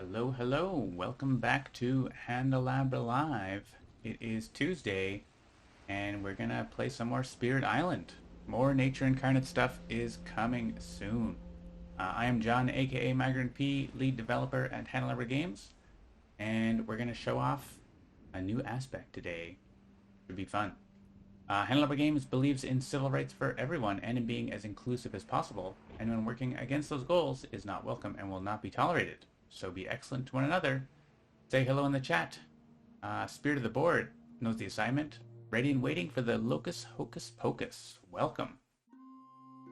Hello, hello. Welcome back to Handelabra Live. It is Tuesday, and we're gonna play some more Spirit Island. More Nature Incarnate stuff is coming soon. I am John, aka Migrant P, lead developer at Handelabra Games, and we're gonna show off a new aspect today. Should be fun. Handelabra Games believes in civil rights for everyone and in being as inclusive as possible, and when working against those goals is not welcome and will not be tolerated. So be excellent to one another. Say hello in the chat. Spirit of the board knows the assignment. Ready and waiting for the Locus Hocus Pocus. Welcome.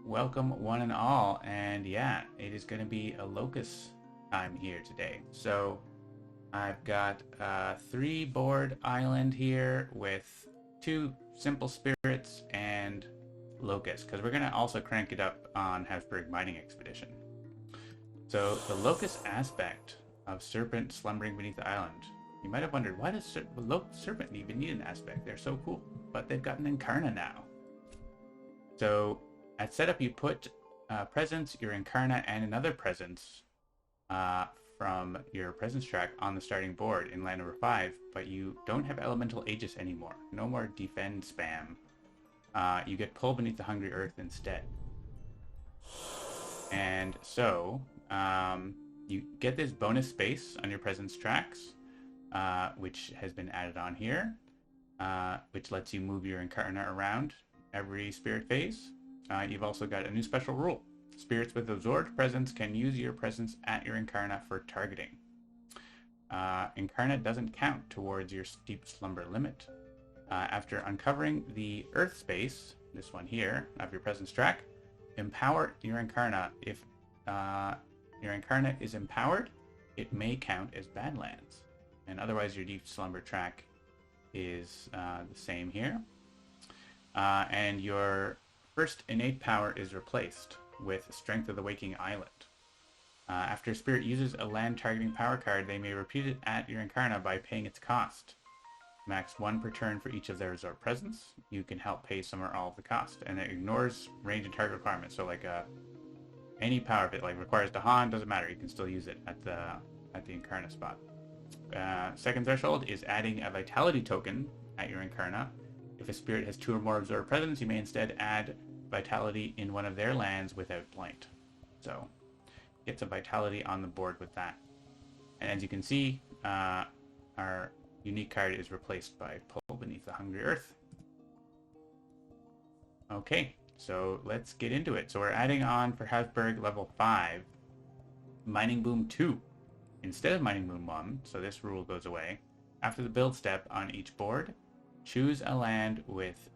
Welcome one and all. And yeah, it is going to be a Locus time here today. So I've got a 3-board island here with 2 simple spirits and Locust, because we're going to also crank it up on Habsburg Mining Expedition. So the Locust aspect of Serpent slumbering beneath the island. You might have wondered, why does Serpent even need an aspect? They're so cool. But they've got an Incarna now. So at setup, you put presence, your Incarna, and another presence from your presence track on the starting board in line number 5, but you don't have Elemental Aegis anymore. No more defend spam. You get Pull Beneath the Hungry Earth instead. And so you get this bonus space on your presence tracks, which has been added on here, which lets you move your Incarna around every spirit phase. You've also got a new special rule. Spirits with absorbed presence can use your presence at your Incarna for targeting. Incarna doesn't count towards your steep slumber limit. After uncovering the Earth space, this one here, of your presence track, empower your Incarna. If your Incarna is empowered, it may count as Badlands. And otherwise, your deep slumber track is the same here. And your first innate power is replaced with Strength of the Waking Island. After a spirit uses a land targeting power card, they may repeat it at your Incarna by paying its cost. Max 1 per turn for each of their absorbed presence. You can help pay some or all of the cost, and it ignores range and target requirements. So like any power, if it like requires Dahan, doesn't matter. You can still use it at the Incarna spot. Second threshold is adding a Vitality token at your Incarna. If a spirit has 2 or more absorbed presence, you may instead add Vitality in one of their lands without blight. So get some Vitality on the board with that. And as you can see, our unique card is replaced by Pull Beneath the Hungry Earth. Okay, so let's get into it. So we're adding on for Habsburg level 5, Mining Boom 2 instead of Mining Boom 1, so this rule goes away. After the build step on each board, choose a land with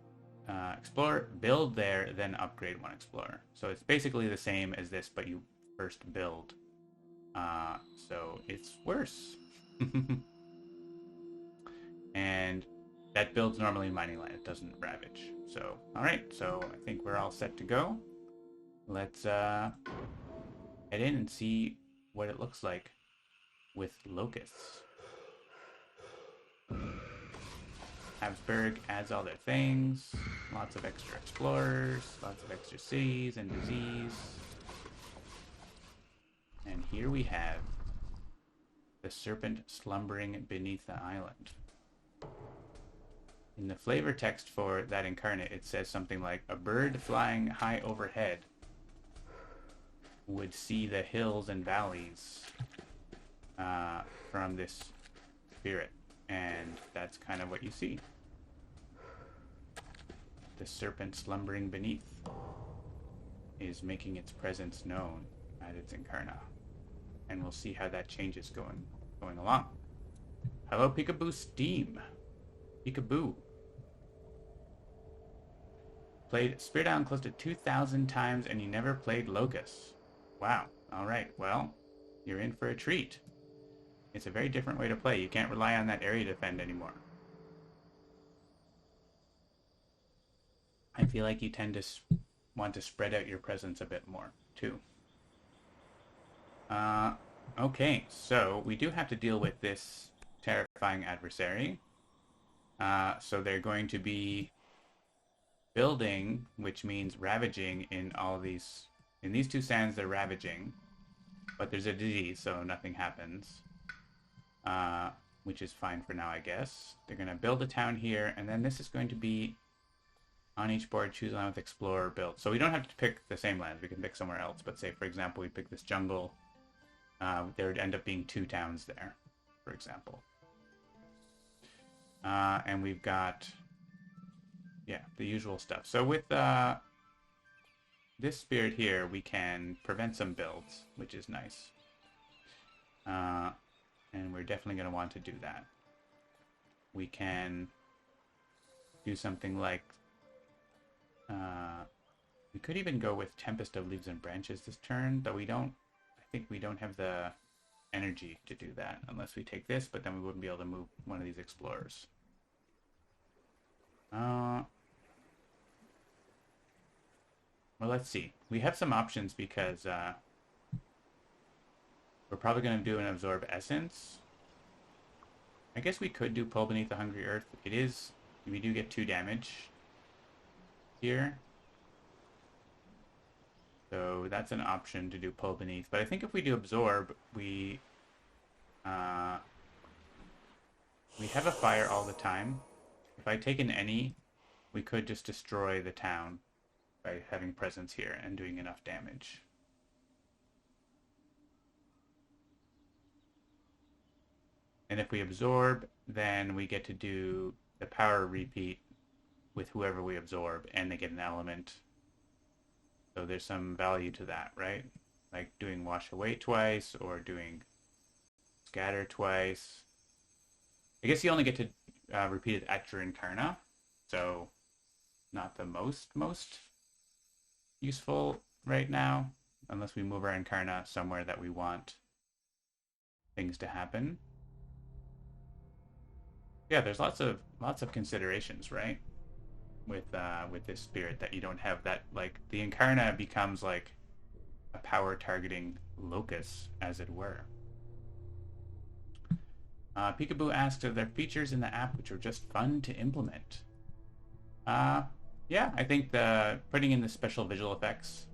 Explorer, build there, then upgrade 1 Explorer. So it's basically the same as this, but you first build. So it's worse. And that builds normally in mining land. It doesn't ravage. So, alright, so I think we're all set to go. Let's head in and see what it looks like with Locusts. Habsburg adds all their things. Lots of extra explorers, lots of extra cities and disease. And here we have the Serpent slumbering beneath the island. In the flavor text for that Incarnate, it says something like, a bird flying high overhead would see the hills and valleys from this spirit. And that's kind of what you see. The Serpent slumbering beneath is making its presence known at its Incarna. And we'll see how that changes going along. Hello, Peekaboo Steam. Peekaboo. Played Spirit Island close to 2,000 times and you never played Locust. Wow. Alright, well, you're in for a treat. It's a very different way to play. You can't rely on that area defend anymore. I feel like you tend to want to spread out your presence a bit more, too. Okay, so we do have to deal with this terrifying adversary. So they're going to be building, which means ravaging in all these. In these 2 sands, they're ravaging. But there's a disease, so nothing happens. which is fine for now, I guess. They're going to build a town here, and then this is going to be on each board, choose land with explore or build. So we don't have to pick the same lands. We can pick somewhere else. But say, for example, we pick this jungle. There would end up being 2 towns there, for example. And we've got, yeah, the usual stuff. So with this spirit here, we can prevent some builds, which is nice. And we're definitely going to want to do that. We can do something like, we could even go with Tempest of Leaves and Branches this turn, though I think we don't have the energy to do that unless we take this, but then we wouldn't be able to move one of these explorers. Well, let's see. We have some options because we're probably going to do an Absorb Essence. I guess we could do Pull Beneath the Hungry Earth. We do get 2 damage here. So that's an option to do Pull Beneath. But I think if we do Absorb, we have a fire all the time. If I take an any, we could just destroy the town by having presence here and doing enough damage. And if we absorb, then we get to do the power repeat with whoever we absorb, and they get an element. So there's some value to that, right? Like doing Wash Away twice, or doing Scatter twice. I guess you only get to repeat it at your Incarna, so not the most useful right now, unless we move our Incarna somewhere that we want things to happen. Yeah, there's lots of considerations, right? With this spirit, that you don't have that, like the Incarna becomes like a power targeting locus, as it were. Peekaboo asks, are there features in the app which are just fun to implement? Yeah, I think the putting in the special visual effects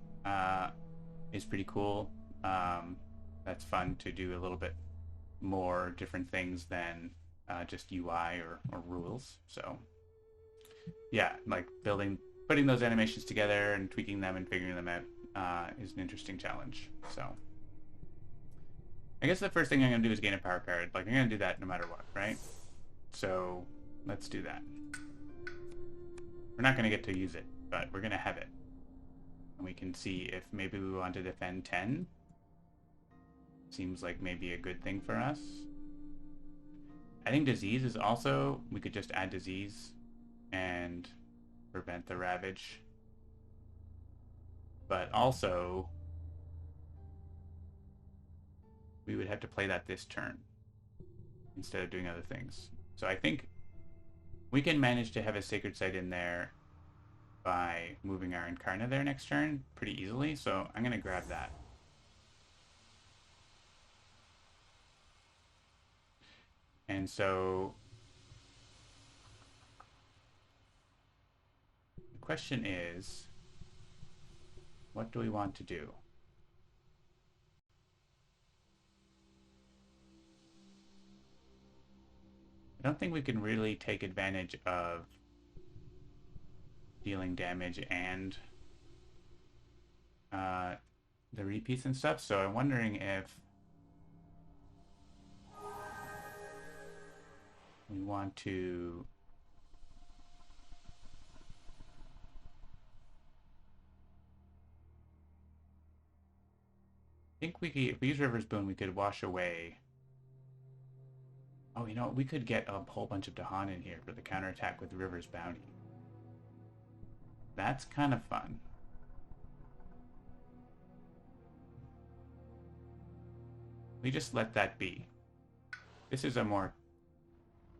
is pretty cool. That's fun to do a little bit more different things than just UI or rules. So yeah, like putting those animations together and tweaking them and figuring them out is an interesting challenge. So I guess the first thing I'm going to do is gain a power card. Like, I'm going to do that no matter what, right? So let's do that. We're not going to get to use it, but we're going to have it. And we can see if maybe we want to defend 10. Seems like maybe a good thing for us. I think disease is also, we could just add disease and prevent the ravage. But also, we would have to play that this turn instead of doing other things. So I think we can manage to have a Sacred Site in there by moving our Incarna there next turn pretty easily. So I'm going to grab that. And so the question is, what do we want to do? I don't think we can really take advantage of dealing damage and the repeats and stuff, so I'm wondering if we want to if we use River's Boon, we could wash away. Oh, you know, we could get a whole bunch of Dahan in here for the counterattack with River's Bounty. That's kind of fun. We just let that be. This is a more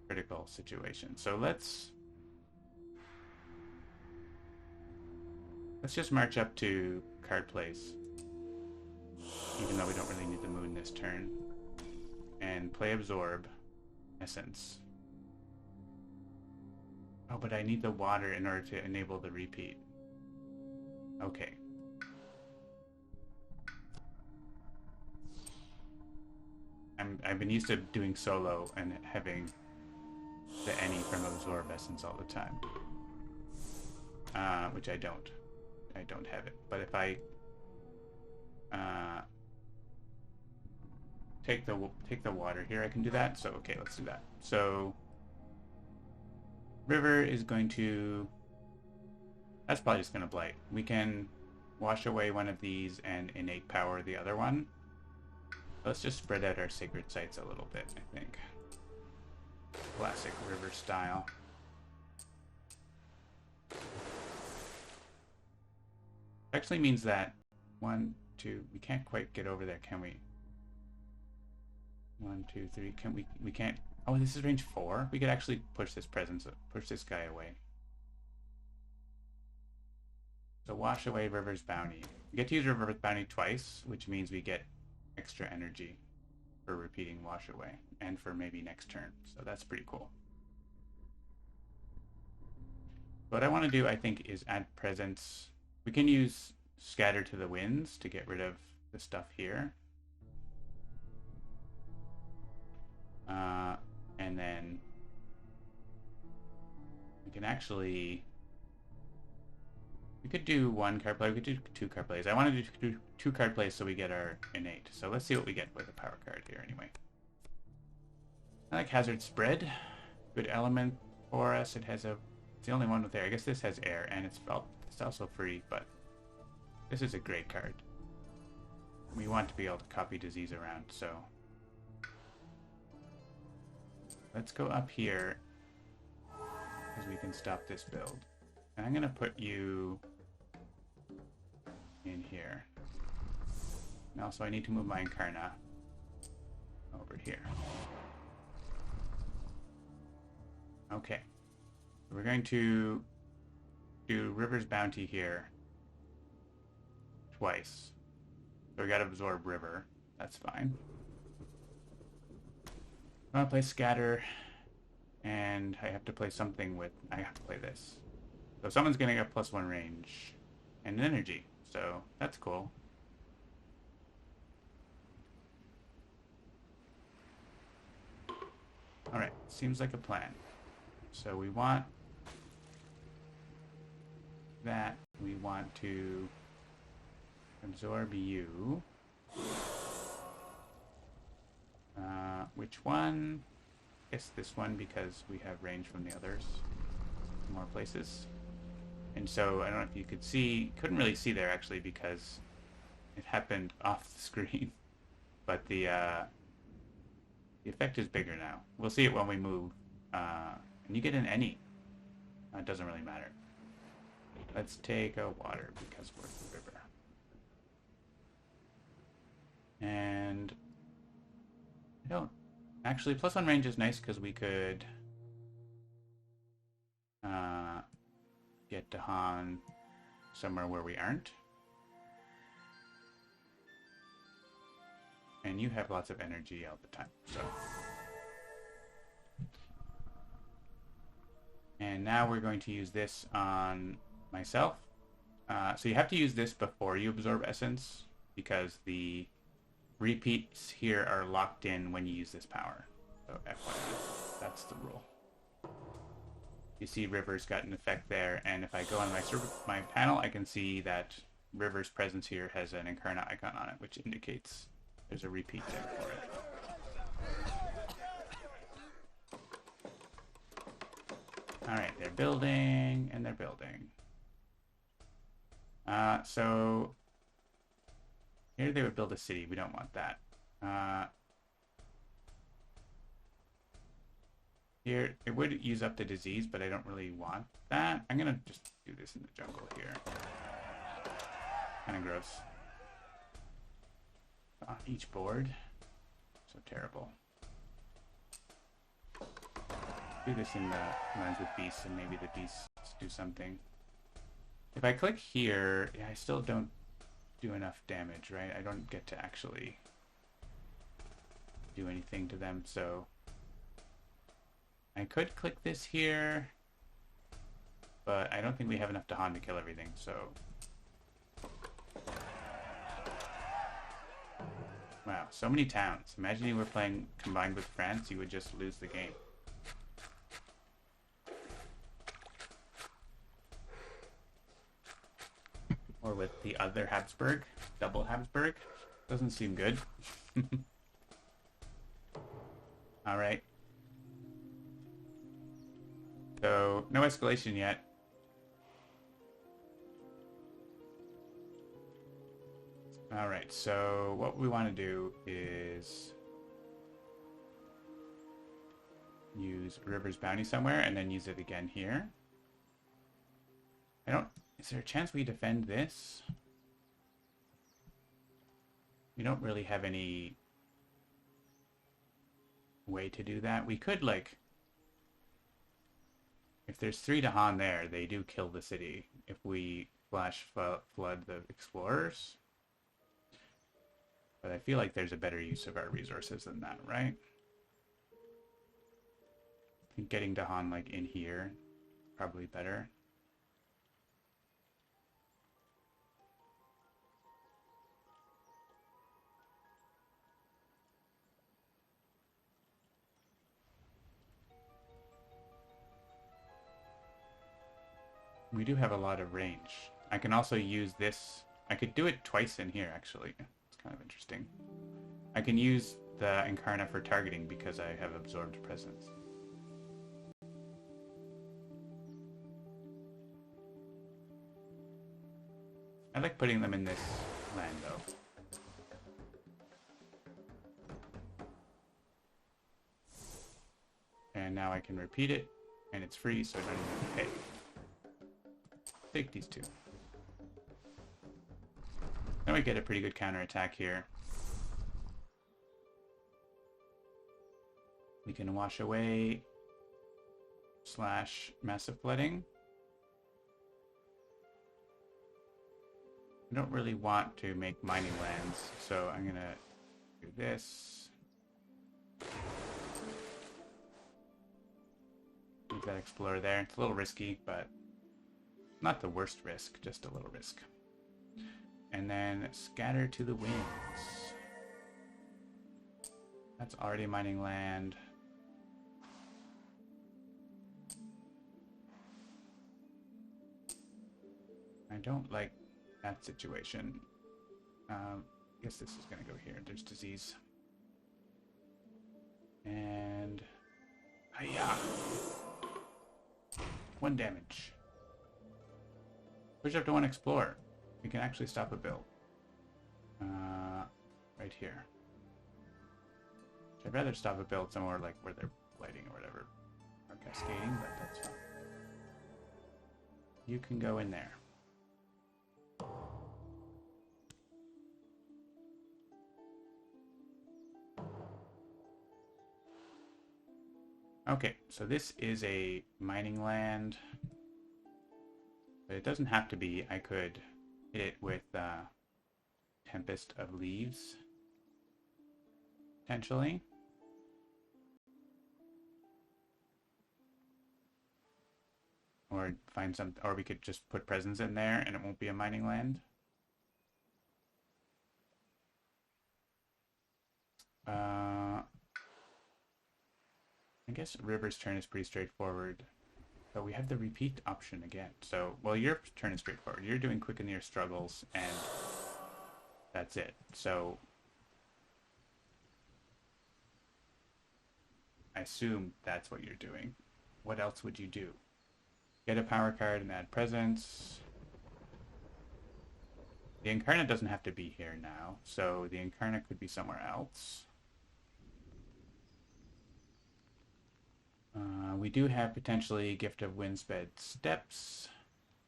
critical situation. So let's just march up to card plays, even though we don't really need the moon this turn, and play Absorb Essence. Oh, but I need the water in order to enable the repeat. Okay. I've been used to doing solo and having the any from absorb essence all the time, which I don't. I don't have it. But if I take the water here, I can do that. So okay, let's do that. So river is going to. That's probably just going to blight. We can wash away one of these and innate power the other one. Let's just spread out our sacred sites a little bit, I think. Classic river style. Actually means that 1, 2, we can't quite get over there, can we? 1, 2, 3, can we can't, oh, this is range 4? We could actually push this guy away. So wash away River's Bounty. We get to use River's Bounty twice, which means we get extra energy for repeating wash away and for maybe next turn. So that's pretty cool. What I want to do, I think, is add presence. We can use Scatter to the Winds to get rid of the stuff here. And then we can actually... We could do 1 card play, we could do 2 card plays. I want to do 2 card plays so we get our innate. So let's see what we get with a power card here anyway. I like Hazard Spread. Good element for us. It's the only one with air. I guess this has air and it's also free, but this is a great card. We want to be able to copy disease around, so let's go up here because we can stop this build. And I'm going to put you in here. And also I need to move my Incarna over here. Okay. We're going to do River's Bounty here twice. So we got to absorb River. That's fine. I want to play Scatter, and I have to play something with... I have to play this. So someone's going to get +1 range and energy. So that's cool. Alright, seems like a plan. So we want that. We want to absorb you. Which one? I guess this one because we have range from the others in more places. And so I don't know if you could see, couldn't really see there actually because it happened off the screen. But the effect is bigger now. We'll see it when we move. And you get an any. It doesn't really matter. Let's take a water because we're the river. And I don't actually +1 range is nice because we could get to Han somewhere where we aren't. And you have lots of energy all the time, so. And now we're going to use this on myself. So you have to use this before you absorb essence because the repeats here are locked in when you use this power. So FYI, that's the rule. You see River's got an effect there, and if I go on my panel, I can see that River's presence here has an Incarna icon on it, which indicates there's a repeat there for it. Alright, they're building, and they're building. So here they would build a city. We don't want that. Here, it would use up the disease, but I don't really want that. I'm going to just do this in the jungle here. Kind of gross. On each board. So terrible. Do this in the runs with beasts, and maybe the beasts do something. If I click here, yeah, I still don't do enough damage, right? I don't get to actually do anything to them, so I could click this here, but I don't think we have enough to Han to kill everything, so. Wow, so many towns. Imagine you were playing combined with France, you would just lose the game. Or with the other Habsburg, double Habsburg. Doesn't seem good. Alright. So, no escalation yet. Alright, so what we want to do is use River's Bounty somewhere and then use it again here. Is there a chance we defend this? We don't really have any way to do that. We could, like, if there's 3 Dahan there, they do kill the city if we flash flood the explorers. But I feel like there's a better use of our resources than that, right? I think getting Dahan, like, in here, probably better. We do have a lot of range. I can also use this. I could do it twice in here, actually. It's kind of interesting. I can use the Incarna for targeting because I have absorbed presence. I like putting them in this land, though. And now I can repeat it, and it's free, so I don't even have to pay. Take these 2. Now we get a pretty good counterattack here. We can wash away / massive flooding. I don't really want to make mining lands, so I'm gonna do this. Leave that explorer there. It's a little risky, but not the worst risk, just a little risk. And then scatter to the winds. That's already mining land. I don't like that situation. I guess this is going to go here. There's disease. And... Hiya! 1 damage. Push up to 1 explorer. We can actually stop a build. Right here. I'd rather stop a build somewhere like where they're lighting or whatever. Or cascading, but that's fine. You can go in there. Okay, so this is a mining land. But it doesn't have to be. I could hit it with Tempest of Leaves. Potentially. Or find some, or we could just put presents in there and it won't be a mining land. I guess River's turn is pretty straightforward. But we have the repeat option again. So, well, your turn is straightforward. You're doing quick and near struggles, and that's it. So, I assume that's what you're doing. What else would you do? Get a power card and add presence. The Incarnate doesn't have to be here now, so the Incarnate could be somewhere else. We do have potentially Gift of Windsped Steps,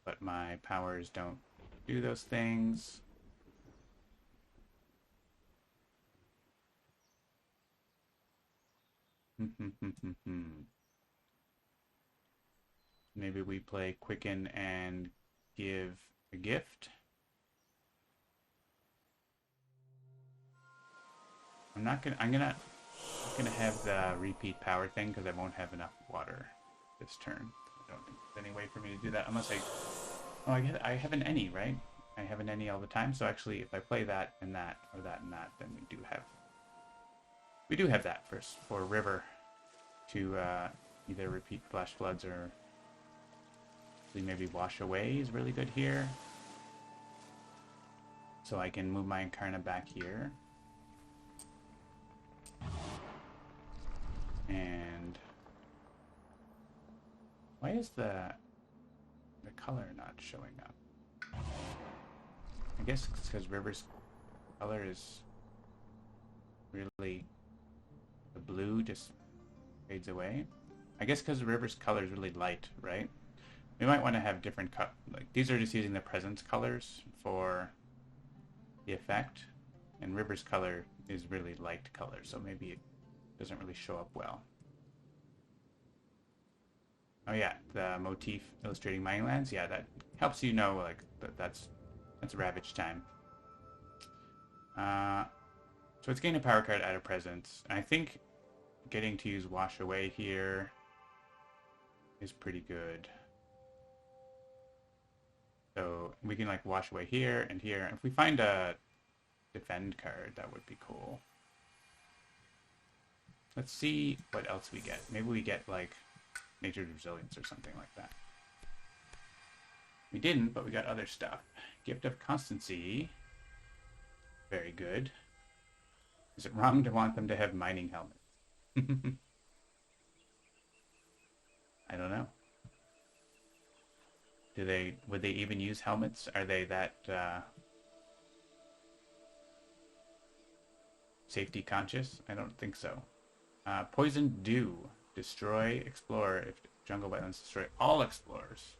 but my powers don't do those things. Maybe we play Quicken and give a gift. I'm gonna have the repeat power thing because I won't have enough water this turn. I don't think there's any way for me to do that unless I have an any, right? I have an any all the time, so actually if I play that and that, or that and that, then we do have We do have that for river to either repeat flash floods or maybe wash away is really good here. So I can move my Incarna back here. And why is the color not showing up? I guess it's because River's color is really, the blue just fades away. I guess because River's color is really light, right? We might want to have different like these are just using the presence colors for the effect, and River's color is really light color, so maybe it doesn't really show up well. Oh yeah, the motif illustrating mining lands. Yeah, that helps you know like that's Ravage time. So it's getting a power card out of presence. And I think getting to use Wash Away here is pretty good. So we can like wash away here and here. If we find a defend card, that would be cool. Let's see what else we get. Maybe we get like Nature's Resilience or something like that. We didn't, but we got other stuff. Gift of Constancy. Very good. Is it wrong to want them to have mining helmets? I don't know. Would they even use helmets? Are they that safety conscious? I don't think so. Poison Dew. Destroy Explorer. If jungle wetlands destroy all explorers.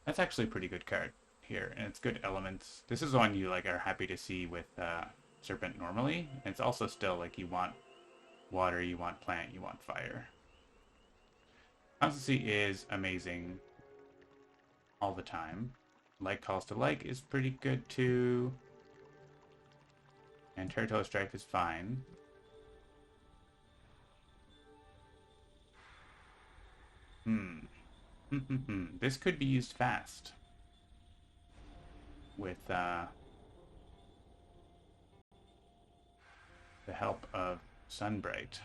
That's actually a pretty good card here, and it's good elements. This is one you like are happy to see with Serpent normally, and it's also still like you want water, you want plant, you want fire. Constancy is amazing all the time. Like Calls to Like is pretty good too. And Territorial Strife is fine. This could be used fast. With the help of Sunbright.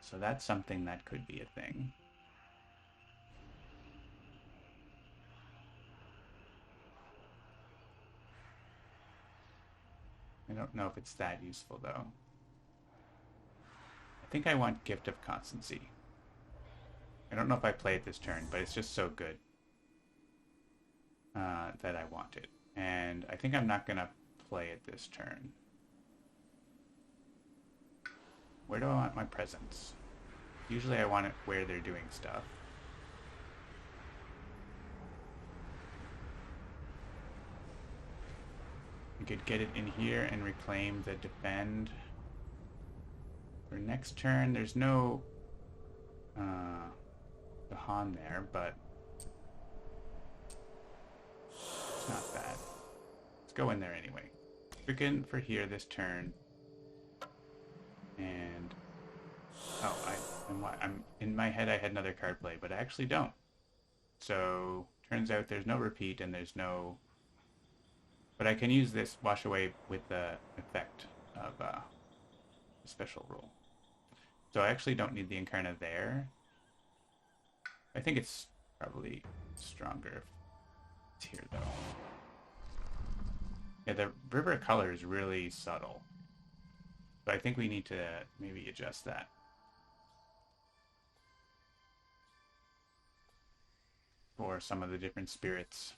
So that's something that could be a thing. I don't know if it's that useful, though. I think I want Gift of Constancy. I don't know if I play it this turn, but it's just so good that I want it. And I think I'm not going to play it this turn. Where do I want my presence? Usually I want it where they're doing stuff. We could get it in here and reclaim the defend. For next turn, there's no Gahan there, but it's not bad. Let's go in there anyway. Freaking for here this turn. And oh, I'm in my head I had another card play, but I actually don't. So turns out there's no repeat and there's no. But I can use this wash away with the effect of a special rule. So I actually don't need the Incarna there. I think it's probably stronger if it's here though. Yeah, the river color is really subtle. But I think we need to maybe adjust that. For some of the different spirits.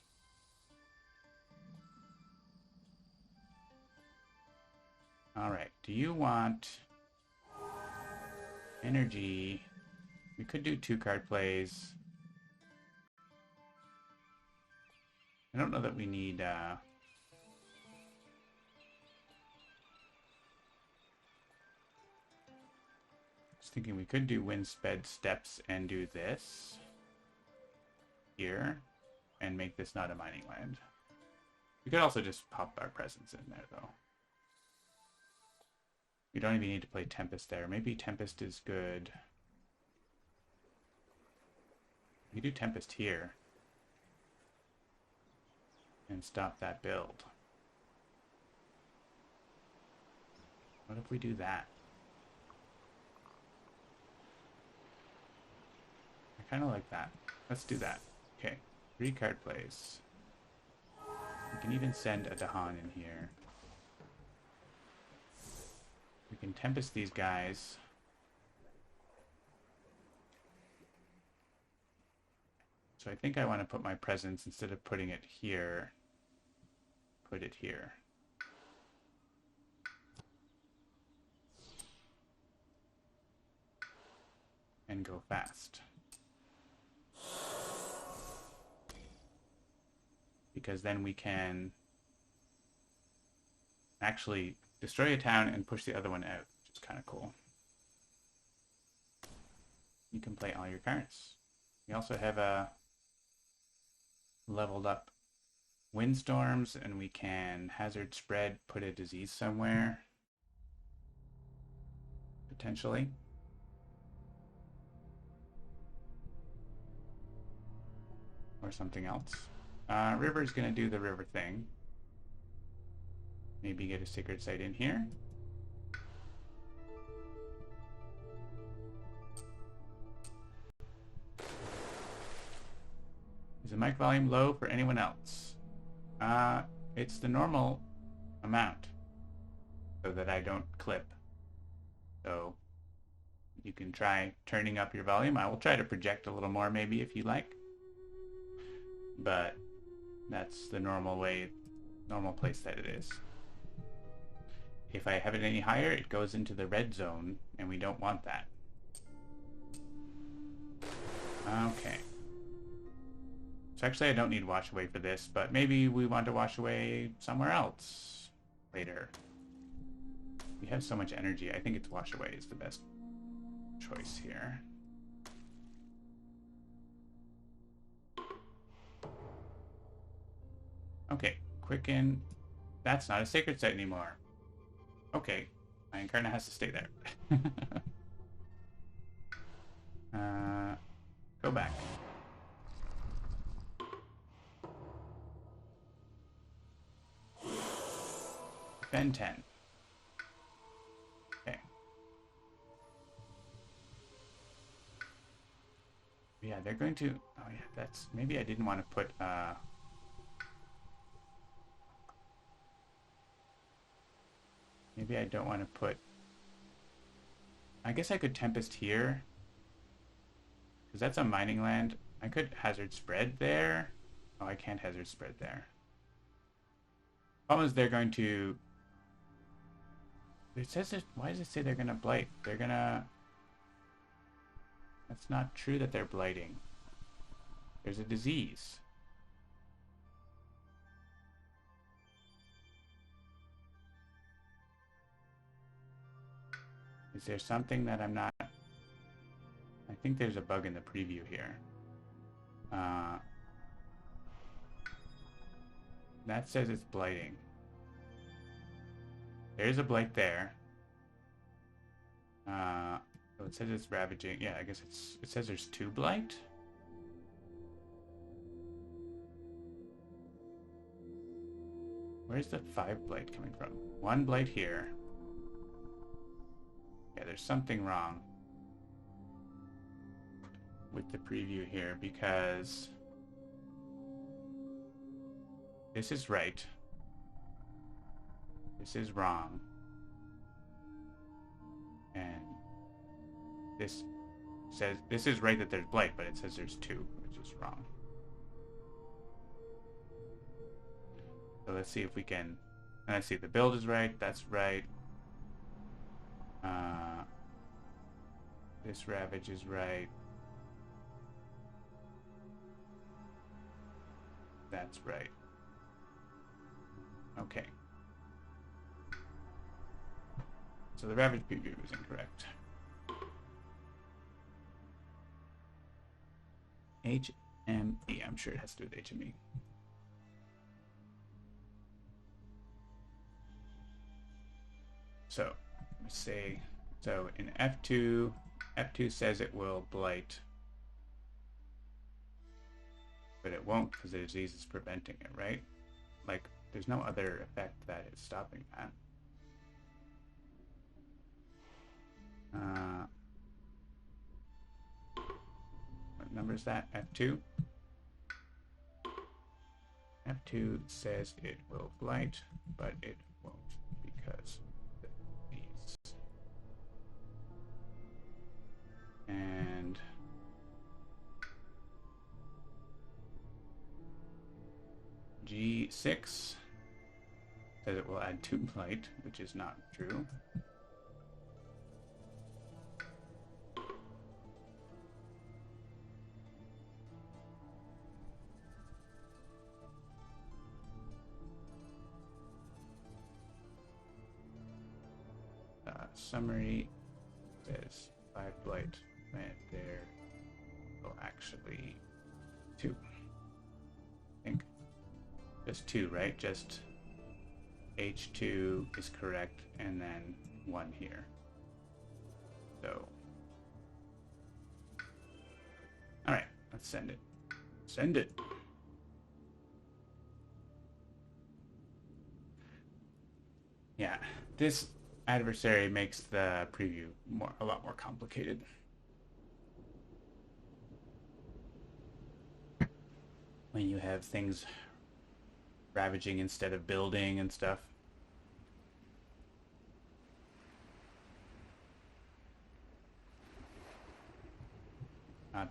Alright, do you want energy? We could do 2-card plays. I don't know that we need just thinking we could do Windsped Steps and do this here and make this not a mining land. We could also just pop our presence in there though. We don't even need to play Tempest there. Maybe Tempest is good. We do Tempest here and stop that build. What if we do that? I kind of like that. Let's do that. Okay, 3 card plays. We can even send a Dahan in here. We can Tempest these guys. So I think I want to put my presence, instead of putting it here, put it here. And go fast. Because then we can actually destroy a town and push the other one out, which is kind of cool. You can play all your cards. We also have a leveled up windstorms, and we can hazard spread, put a disease somewhere, potentially. Or something else. River's gonna do the river thing. Maybe get a sacred site in here. Is the mic volume low for anyone else? It's the normal amount, so that I don't clip. So you can try turning up your volume. I will try to project a little more maybe if you like. But that's the normal way, normal place that it is. If I have it any higher, it goes into the red zone, and we don't want that. Okay. So actually I don't need wash away for this, but maybe we want to wash away somewhere else later. We have so much energy. I think it's wash away is the best choice here. Okay, quicken. That's not a sacred site anymore. Okay, my Incarna has to stay there. Go back. Defend 10. Okay. Yeah, they're going to... Oh yeah, that's... Maybe I didn't want to put... Maybe I don't want to put... I guess I could Tempest here. Because that's a mining land. I could hazard spread there. Oh, I can't hazard spread there. Problem is they're going to... It says it... Why does it say they're going to blight? They're going to... That's not true that they're blighting. There's a disease. Is there something that I'm not... I think there's a bug in the preview here. That says it's blighting. There's a blight there. Oh, it says it's ravaging. Yeah, I guess it says there's 2 blight. Where's the 5 blight coming from? 1 blight here. Yeah, there's something wrong with the preview here, because this is right. This is wrong. And this says, this is right that there's blight, but it says there's 2, which is wrong. So let's see if we can, and let's see, the build is right, that's right. This ravage is right. That's right. Okay. So the ravage preview was incorrect. HME, I'm sure it has to do with HME. So let's say, so in F2, F2 says it will blight, but it won't because the disease is preventing it, right? Like, there's no other effect that is stopping that. What number is that? F2? F2 says it will blight, but it won't because these. And G6 says it will add 2 blight, which is not true. Summary says 5 blight when there will actually 2. I think just 2, right? Just H2 is correct, and then 1 here. So, all right, let's send it. Send it. Yeah, this adversary makes the preview a lot more complicated. When you have things ravaging instead of building and stuff.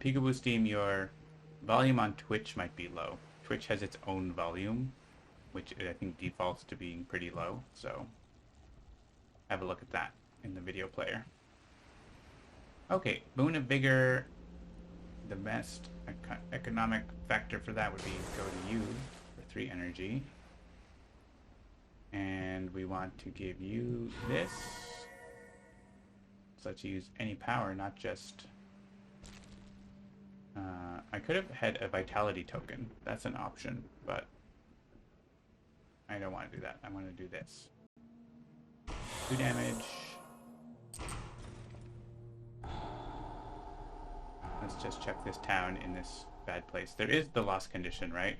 Peekaboo Steam, your volume on Twitch might be low. Twitch has its own volume, which I think defaults to being pretty low, so have a look at that in the video player. Okay, Boon of Vigor. The best economic factor for that would be go to you for 3 energy. And we want to give you this. So let's use any power, not just... I could have had a vitality token. That's an option, but I don't want to do that. I want to do this. 2 damage. Let's just check this town in this bad place. There is the lost condition, right?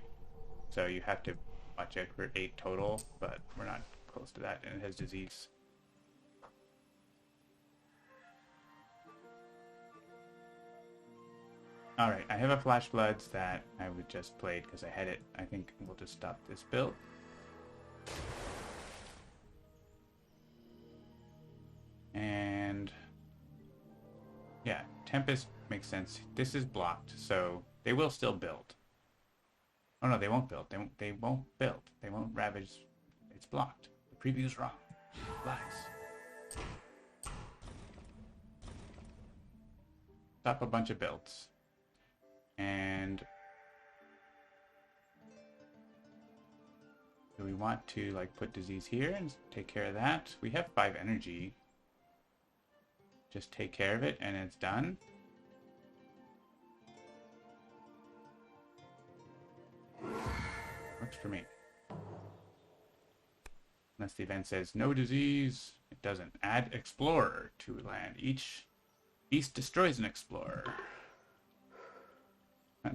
So you have to watch out for 8 total, but we're not close to that, and it has disease. Alright, I have a Flash Bloods that I would just played because I had it. I think we'll just stop this build. And yeah, Tempest makes sense. This is blocked, so they will still build. Oh no, they won't build. They won't build. They won't ravage. It's blocked. The preview's wrong. Lies. Stop a bunch of builds. And do we want to like put disease here and take care of that? We have 5 energy. Just take care of it and it's done. Works for me. Unless the event says no disease, it doesn't. Add explorer to land. Each beast destroys an explorer.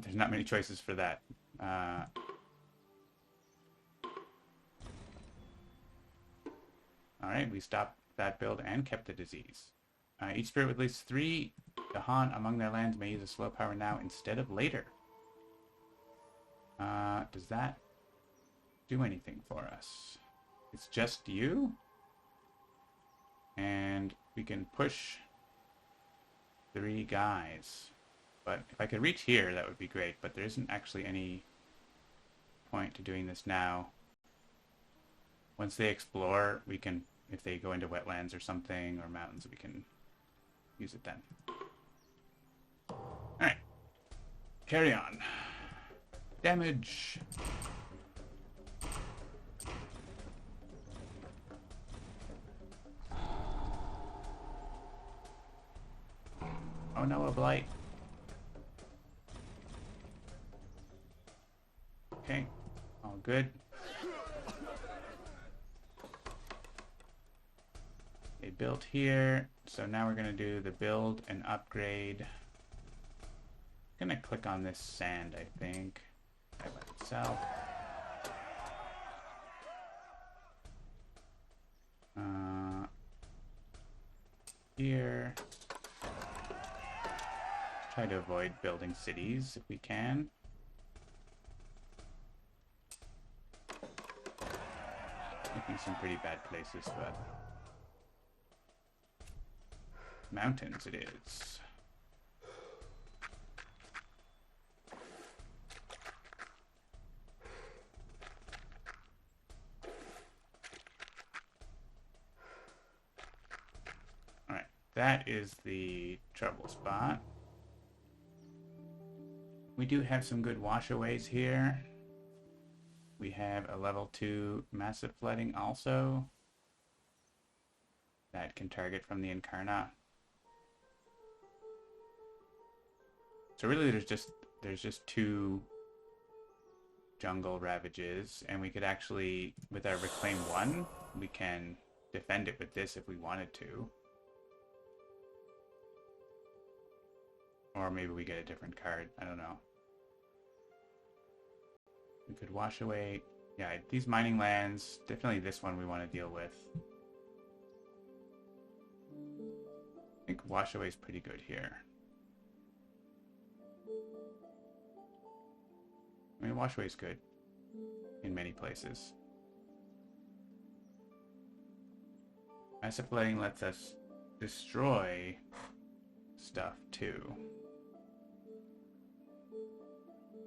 There's not many choices for that. Alright, we stopped that build and kept the disease. Each spirit with at least 3 Dahan among their lands may use a slow power now instead of later. Does that do anything for us? It's just you? And we can push 3 guys. But if I could reach here, that would be great. But there isn't actually any point to doing this now. Once they explore, we can, if they go into wetlands or something, or mountains, we can use it then. Alright. Carry on. Damage. Oh no, a blight. Okay, all good. They built here, so now we're gonna do the build and upgrade. I'm gonna click on this sand, I think, by itself. Here. Try to avoid building cities if we can. Making some pretty bad places, but mountains it is. Alright, that is the trouble spot. We do have some good washaways here. We have a level 2 massive flooding also. That can target from the Incarna. So really there's just 2 jungle ravages, and we could actually, with our reclaim 1, we can defend it with this if we wanted to. Or maybe we get a different card, I don't know. We could wash away, yeah, these mining lands, definitely this one we want to deal with. I think wash away is pretty good here. I mean, wash away is good in many places. Massive flooding lets us destroy stuff too.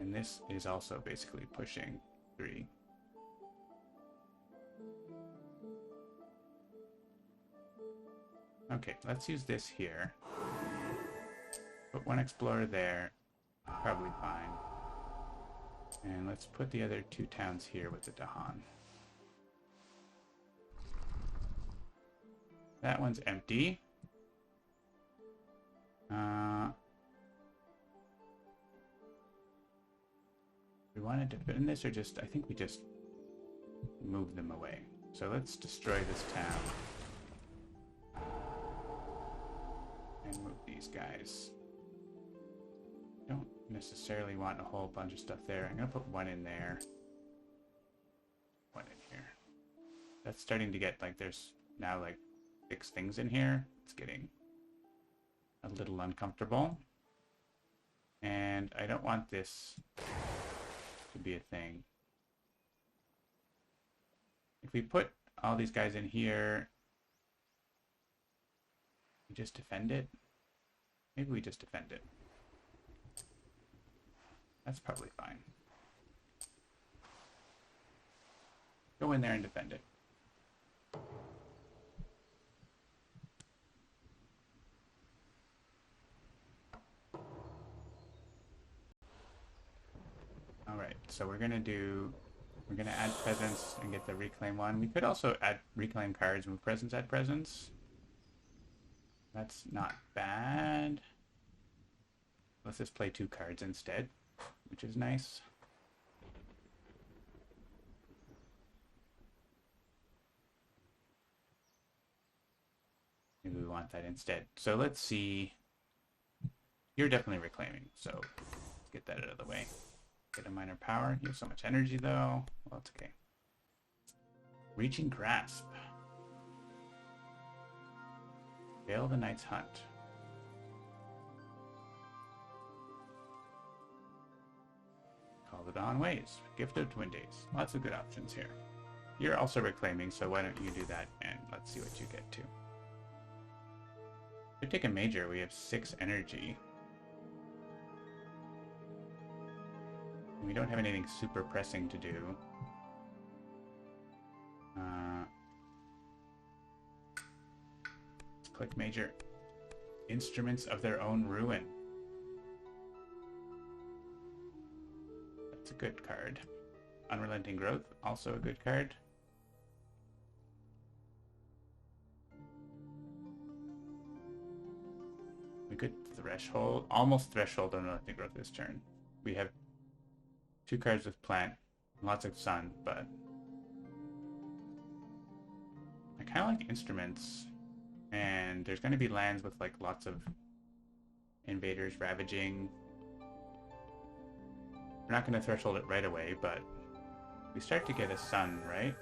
And this is also basically pushing 3. Okay, let's use this here. Put 1 explorer there, probably fine. And let's put the other 2 towns here with the Dahan. That one's empty. We want to defend this, or just, I think we just move them away. So let's destroy this town. And move these guys. Don't necessarily want a whole bunch of stuff there. I'm going to put 1 in there. 1 in here. That's starting to get, like, there's now, like, 6 things in here. It's getting a little uncomfortable. And I don't want this to be a thing. If we put all these guys in here, we just defend it. Maybe we just defend it. That's probably fine. Go in there and defend it. Alright, so we're gonna add presence and get the reclaim 1. We could also add reclaim cards, move presence, add presence. That's not bad. Let's just play 2 cards instead, which is nice. Maybe we want that instead. So let's see. You're definitely reclaiming, so let's get that out of the way. Get a minor power. You have so much energy, though. Well, it's okay. Reaching grasp. Fail the Knight's Hunt. Call the Dawn Ways. Gift of Twin Days. Lots of good options here. You're also reclaiming, so why don't you do that, and let's see what you get to. If we take a major, we have 6 energy. We don't have anything super pressing to do. Let's click major. Instruments of their own ruin. That's a good card. Unrelenting Growth, also a good card. We could threshold, almost threshold Unrelenting Growth this turn. We have 2 cards with plant, lots of sun, but I kind of like instruments, and there's going to be lands with like lots of invaders ravaging. We're not going to threshold it right away, but we start to get a sun, right?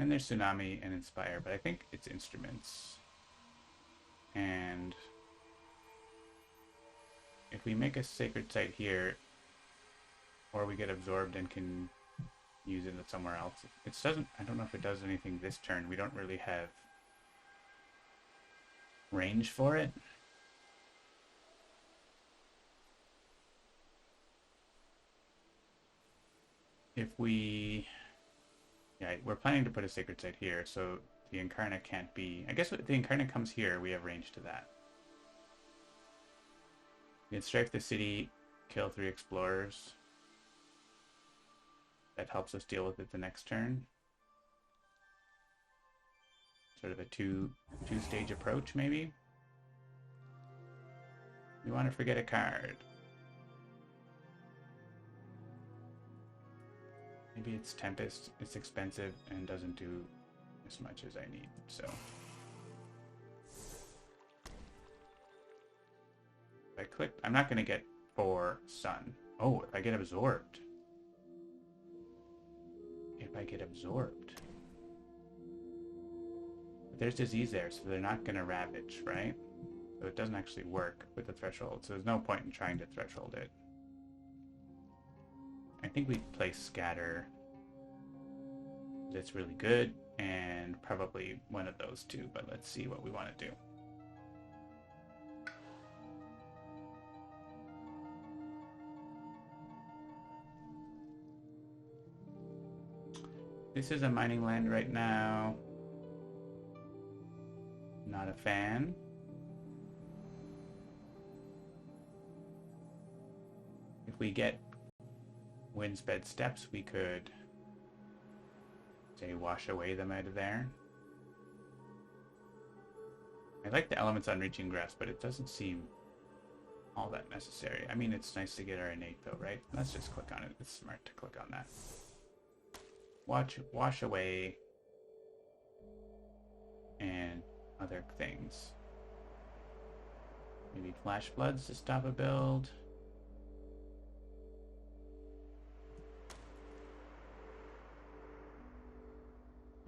And there's Tsunami and Inspire, but I think it's Instruments. And if we make a Sacred Site here, or we get absorbed and can use it somewhere else. It doesn't, I don't know if it does anything this turn. We don't really have range for it. If we, yeah, we're planning to put a Sacred Site here, so the Incarna can't be, I guess if the Incarna comes here, we have range to that. We can strike the city, kill 3 explorers. That helps us deal with it the next turn. Sort of a two-stage approach, maybe. You want to forget a card. Maybe it's Tempest. It's expensive and doesn't do as much as I need, so. If I click, I'm not going to get 4 Sun. Oh, if I get absorbed. If I get absorbed. But there's disease there, so they're not going to ravage, right? So it doesn't actually work with the threshold, so there's no point in trying to threshold it. I think we play Scatter. That's really good, and probably one of those two, but let's see what we want to do. This is a mining land right now. Not a fan. If we get Windsped Steps, we could, say, wash away them out of there. I like the elements on Reaching Grass, but it doesn't seem all that necessary. I mean, it's nice to get our innate, though, right? Let's just click on it. It's smart to click on that. Wash away and other things. Maybe Flash Floods to stop a build.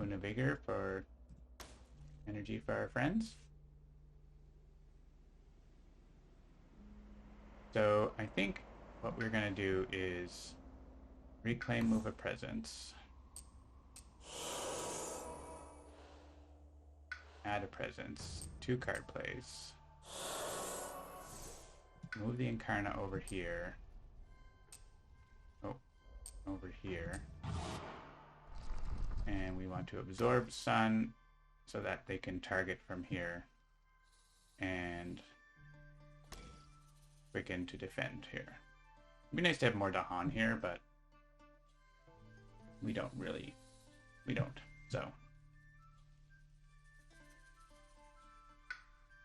Una Vigor for energy for our friends. So I think what we're going to do is reclaim Move a Presence. Add a presence, 2 card plays. Move the Incarna over here. Oh, over here. And we want to absorb Sun so that they can target from here. And begin to defend here. It'd be nice to have more Dahan here, but we don't. So.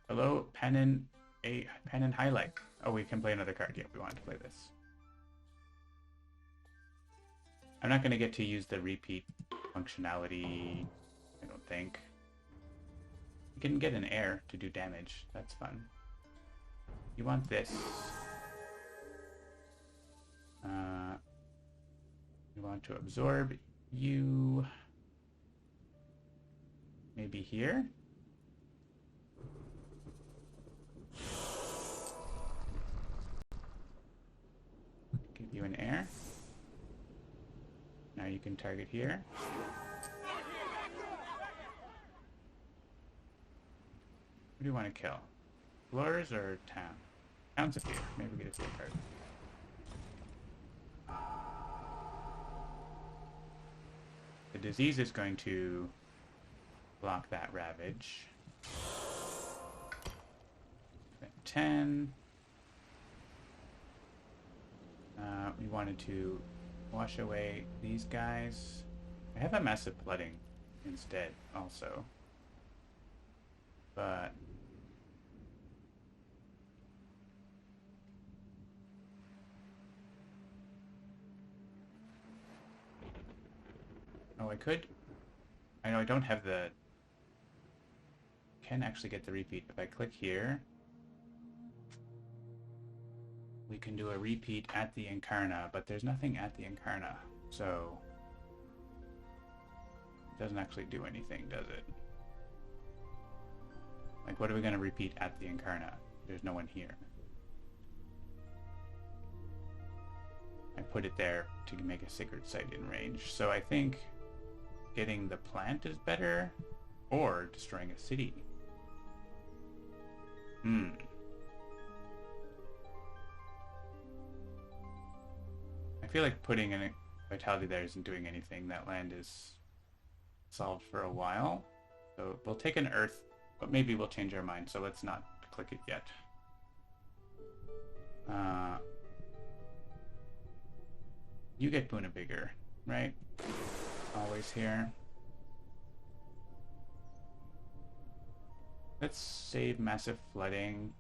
Hello, Pen and Highlight. Oh, we can play another card. Yeah, we wanted to play this. I'm not going to get to use the repeat functionality, I don't think. You can get an air to do damage. That's fun. You want this. You want to absorb you. Maybe here? Give you an air. Now you can target here. Who do you want to kill? Explorers or town? Town's a fear. Maybe we get a field card. The disease is going to block that ravage. 10. We wanted to wash away these guys. I have a massive flooding instead also. But oh, I could. I know I don't have the. Can actually get the repeat if I click here. We can do a repeat at the Incarna, but there's nothing at the Incarna, so Doesn't actually do anything, does it? Like, what are we going to repeat at the Incarna? There's no one here. I put it there to make a sacred site in range. So I think getting the plant is better, or destroying a city. I feel like putting a vitality there isn't doing anything. That land is solved for a while. So we'll take an earth, but maybe we'll change our mind. So let's not click it yet. You get Boona bigger, right? Always here. Let's save massive flooding.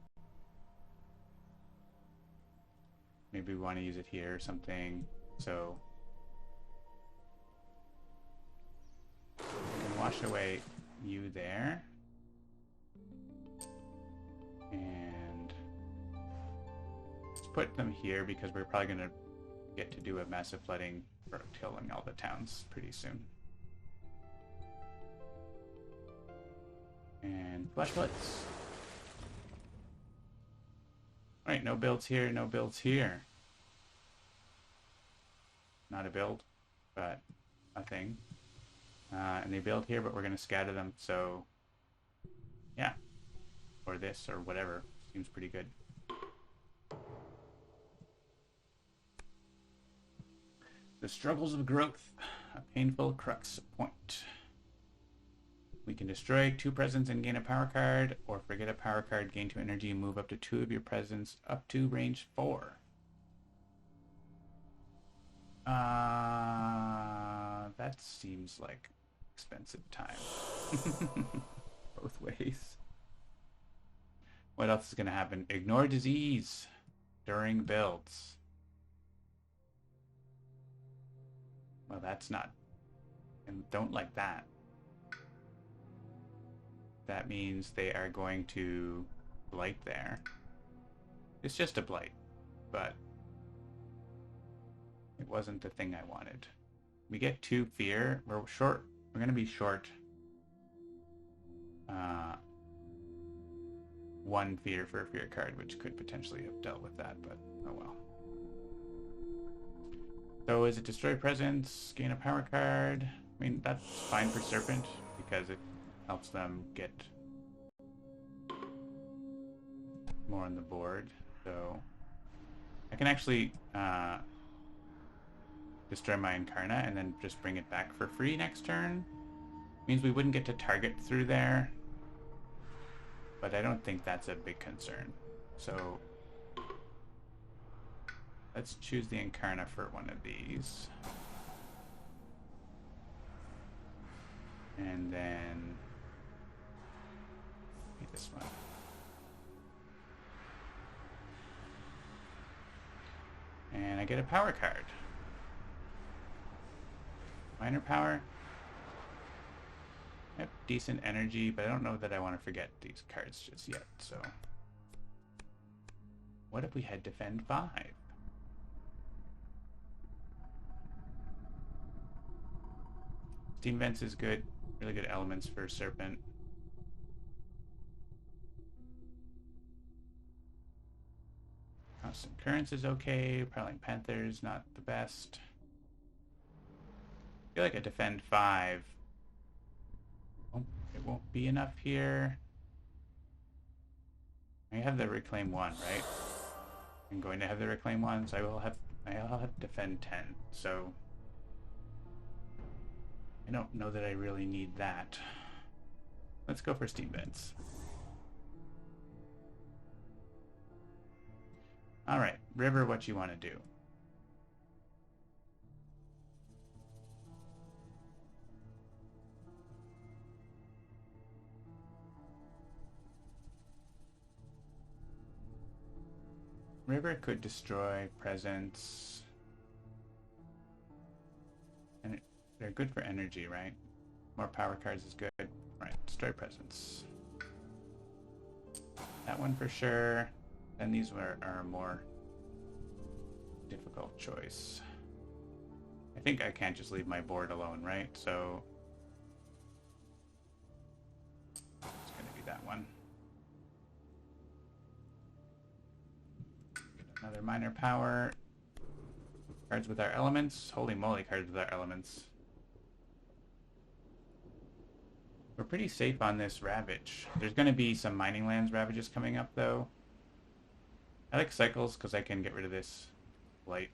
Maybe we want to use it here or something. So we can wash away you there. And let's put them here because we're probably going to get to do a massive flooding for killing all the towns pretty soon. And flash blitz. Alright, no builds here, no builds here. Not a build, but a thing. And they build here, but we're going to scatter them, so yeah. Or this, or whatever. Seems pretty good. The struggles of growth, a painful crux point. We can destroy 2 presents and gain a power card, or forget a power card, gain 2 energy, and move up to 2 of your presents up to range 4. That seems like expensive time. Both ways. What else is going to happen? Ignore disease during builds. Well, that's not... And don't like that. That means they are going to blight there. It's just a blight, but it wasn't the thing I wanted. We get 2 fear. We're short. We're going to be short 1 fear for a fear card, which could potentially have dealt with that, but oh well. So is it destroy presence, gain a power card? I mean, that's fine for Serpent because it helps them get more on the board. So I can actually destroy my Incarna and then just bring it back for free next turn. Means we wouldn't get to target through there, but I don't think that's a big concern. So let's choose the Incarna for one of these. And then this one. And I get a power card. Minor power. I have decent energy, but I don't know that I want to forget these cards just yet, so. What if we had defend 5? Steam Vents is good. Really good elements for Serpent. Constant Currents is okay. Prowling Panther's not the best. I feel like a defend 5. Oh, it won't be enough here. I have the Reclaim 1, right? I'm going to have the Reclaim 1, so I'll have defend 10. So I don't know that I really need that. Let's go for Steam Vents. Alright, River, what you want to do? River could destroy presence. And they're good for energy, right? More power cards is good. Right, destroy presence. That one for sure. Then these are a more difficult choice. I think I can't just leave my board alone, right? So Another minor power. Cards with our elements. Holy moly, cards with our elements. We're pretty safe on this Ravage. There's going to be some mining lands Ravages coming up, though. I like cycles because I can get rid of this light.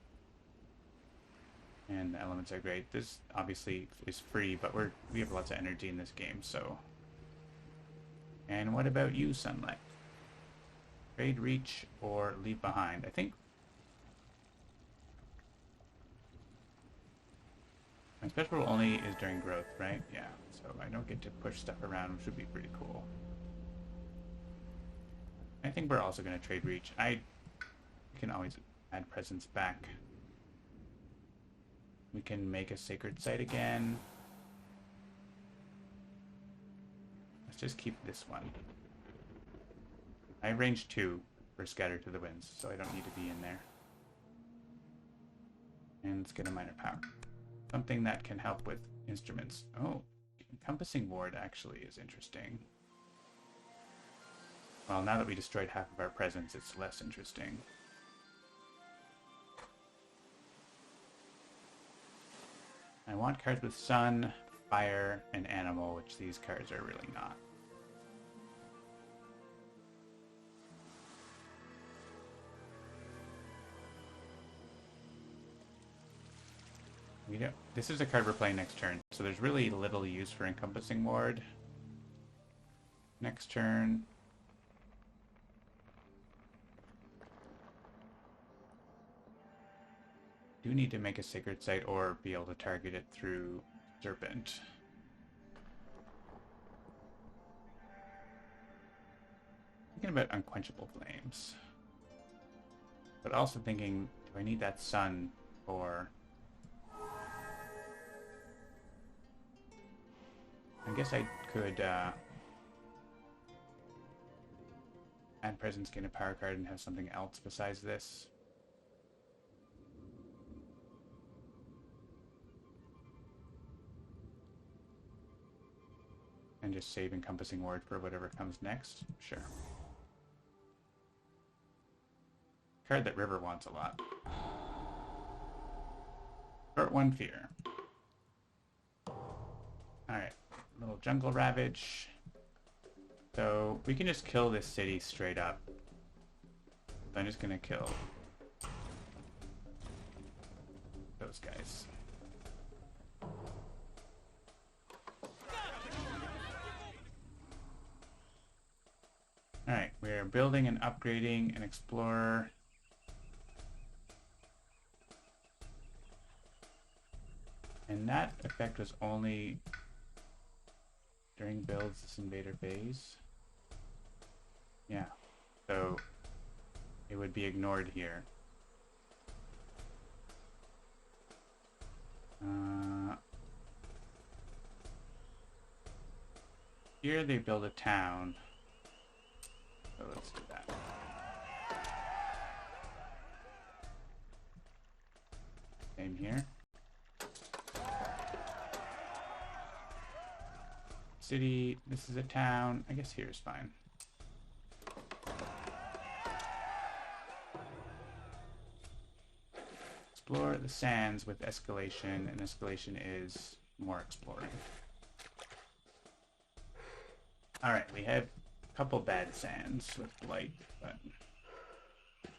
And the elements are great. This obviously is free, but we have lots of energy in this game, so. And what about you, Sunlight? Trade, reach, or leave behind? I think my special rule only is during growth, right? Yeah, so I don't get to push stuff around, which would be pretty cool. I think we're also going to trade reach. I can always add presence back. We can make a sacred site again. Let's just keep this one. I have range 2 for Scatter to the Winds, so I don't need to be in there. And let's get a minor power. Something that can help with instruments. Oh, Encompassing Ward actually is interesting. Well, now that we destroyed half of our presence, it's less interesting. I want cards with Sun, Fire, and Animal, which these cards are really not. This is a card we're playing next turn, so there's really little use for Encompassing Ward. Next turn. Do need to make a Sacred Site or be able to target it through Serpent. Thinking about Unquenchable Flames. But also thinking, do I need that Sun for... I guess I could add presence, gain a power card, and have something else besides this. And just save Encompassing Ward for whatever comes next. Sure. Card that River wants a lot. Short 1 Fear. Alright. Little Jungle Ravage. So we can just kill this city straight up. So I'm just gonna kill those guys. Alright, we're building and upgrading an Explorer. And that effect was only during builds this invader phase. Yeah, so it would be ignored here. Here they build a town. So let's do that. Same here. City, this is a town. I guess here is fine. Explore the sands with escalation, and escalation is more exploring. Alright, we have a couple bad sands with blight, but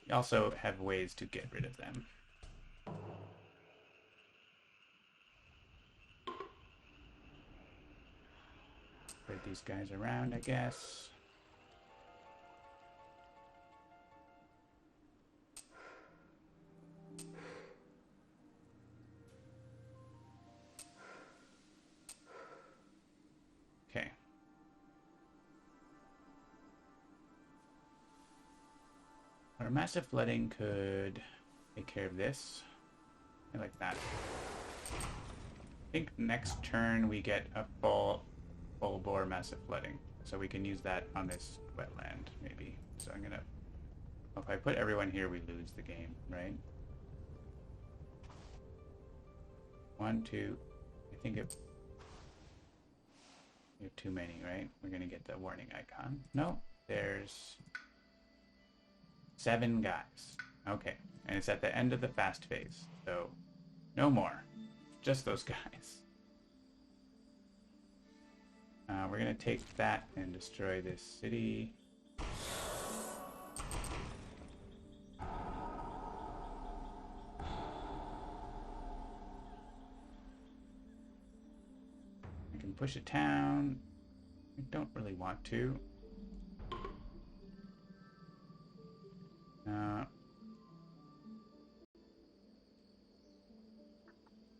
we also have ways to get rid of them. Spread these guys around, I guess. Okay. Our massive flooding could take care of this. I like that. I think next turn we get a full bore massive flooding, so we can use that on this wetland maybe. So I'm gonna, if I put everyone here, we lose the game, right? 1, 2, I think we have too many, right? We're gonna get the warning icon. No, there's 7 guys. Okay, and it's at the end of the fast phase, so no more. Just those guys. We're gonna take that and destroy this city. I can push a town. I don't really want to.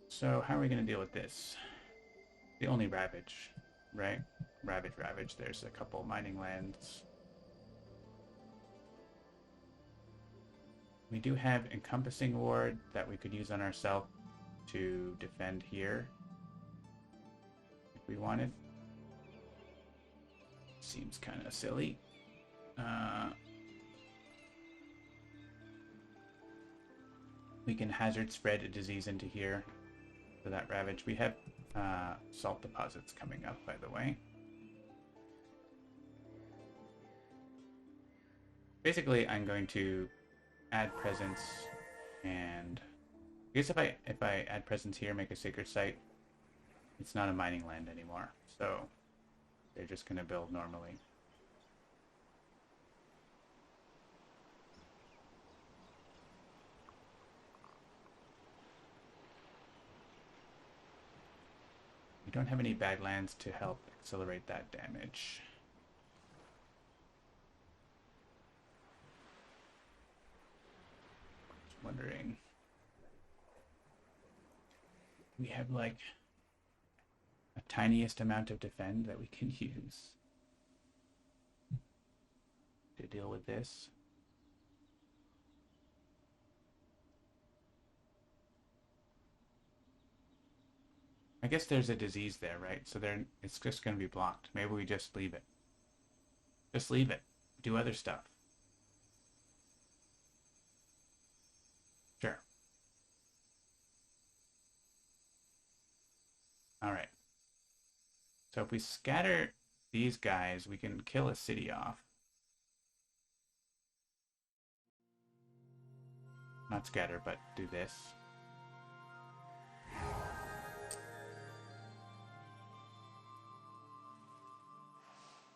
So how are we going to deal with this? The only ravage, right? Ravage. There's a couple mining lands. We do have encompassing ward that we could use on ourselves to defend here if we wanted. Seems kind of silly. We can hazard spread a disease into here for that ravage. We have salt deposits coming up, by the way. Basically, I'm going to add presence, and I guess if I add presence here, make a sacred site, it's not a mining land anymore. So they're just going to build normally. We don't have any baglands to help accelerate that damage. Just wondering. We have like a tiniest amount of defend that we can use to deal with this. I guess there's a disease there, right? So there, it's just going to be blocked. Maybe we just leave it. Just leave it. Do other stuff. Sure. All right. So if we scatter these guys, we can kill a city off. Not scatter, but do this.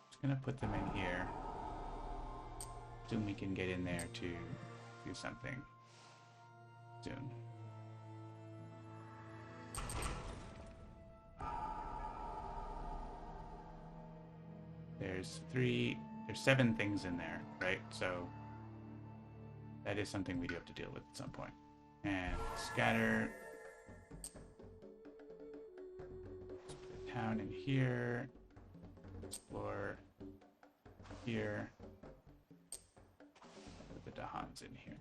Just gonna put them in here. Soon we can get in there to do something. Soon. There's 7 things in there, right? So that is something we do have to deal with at some point. And scatter. Let's put a town in here. Explore here. Put the Dahans in here.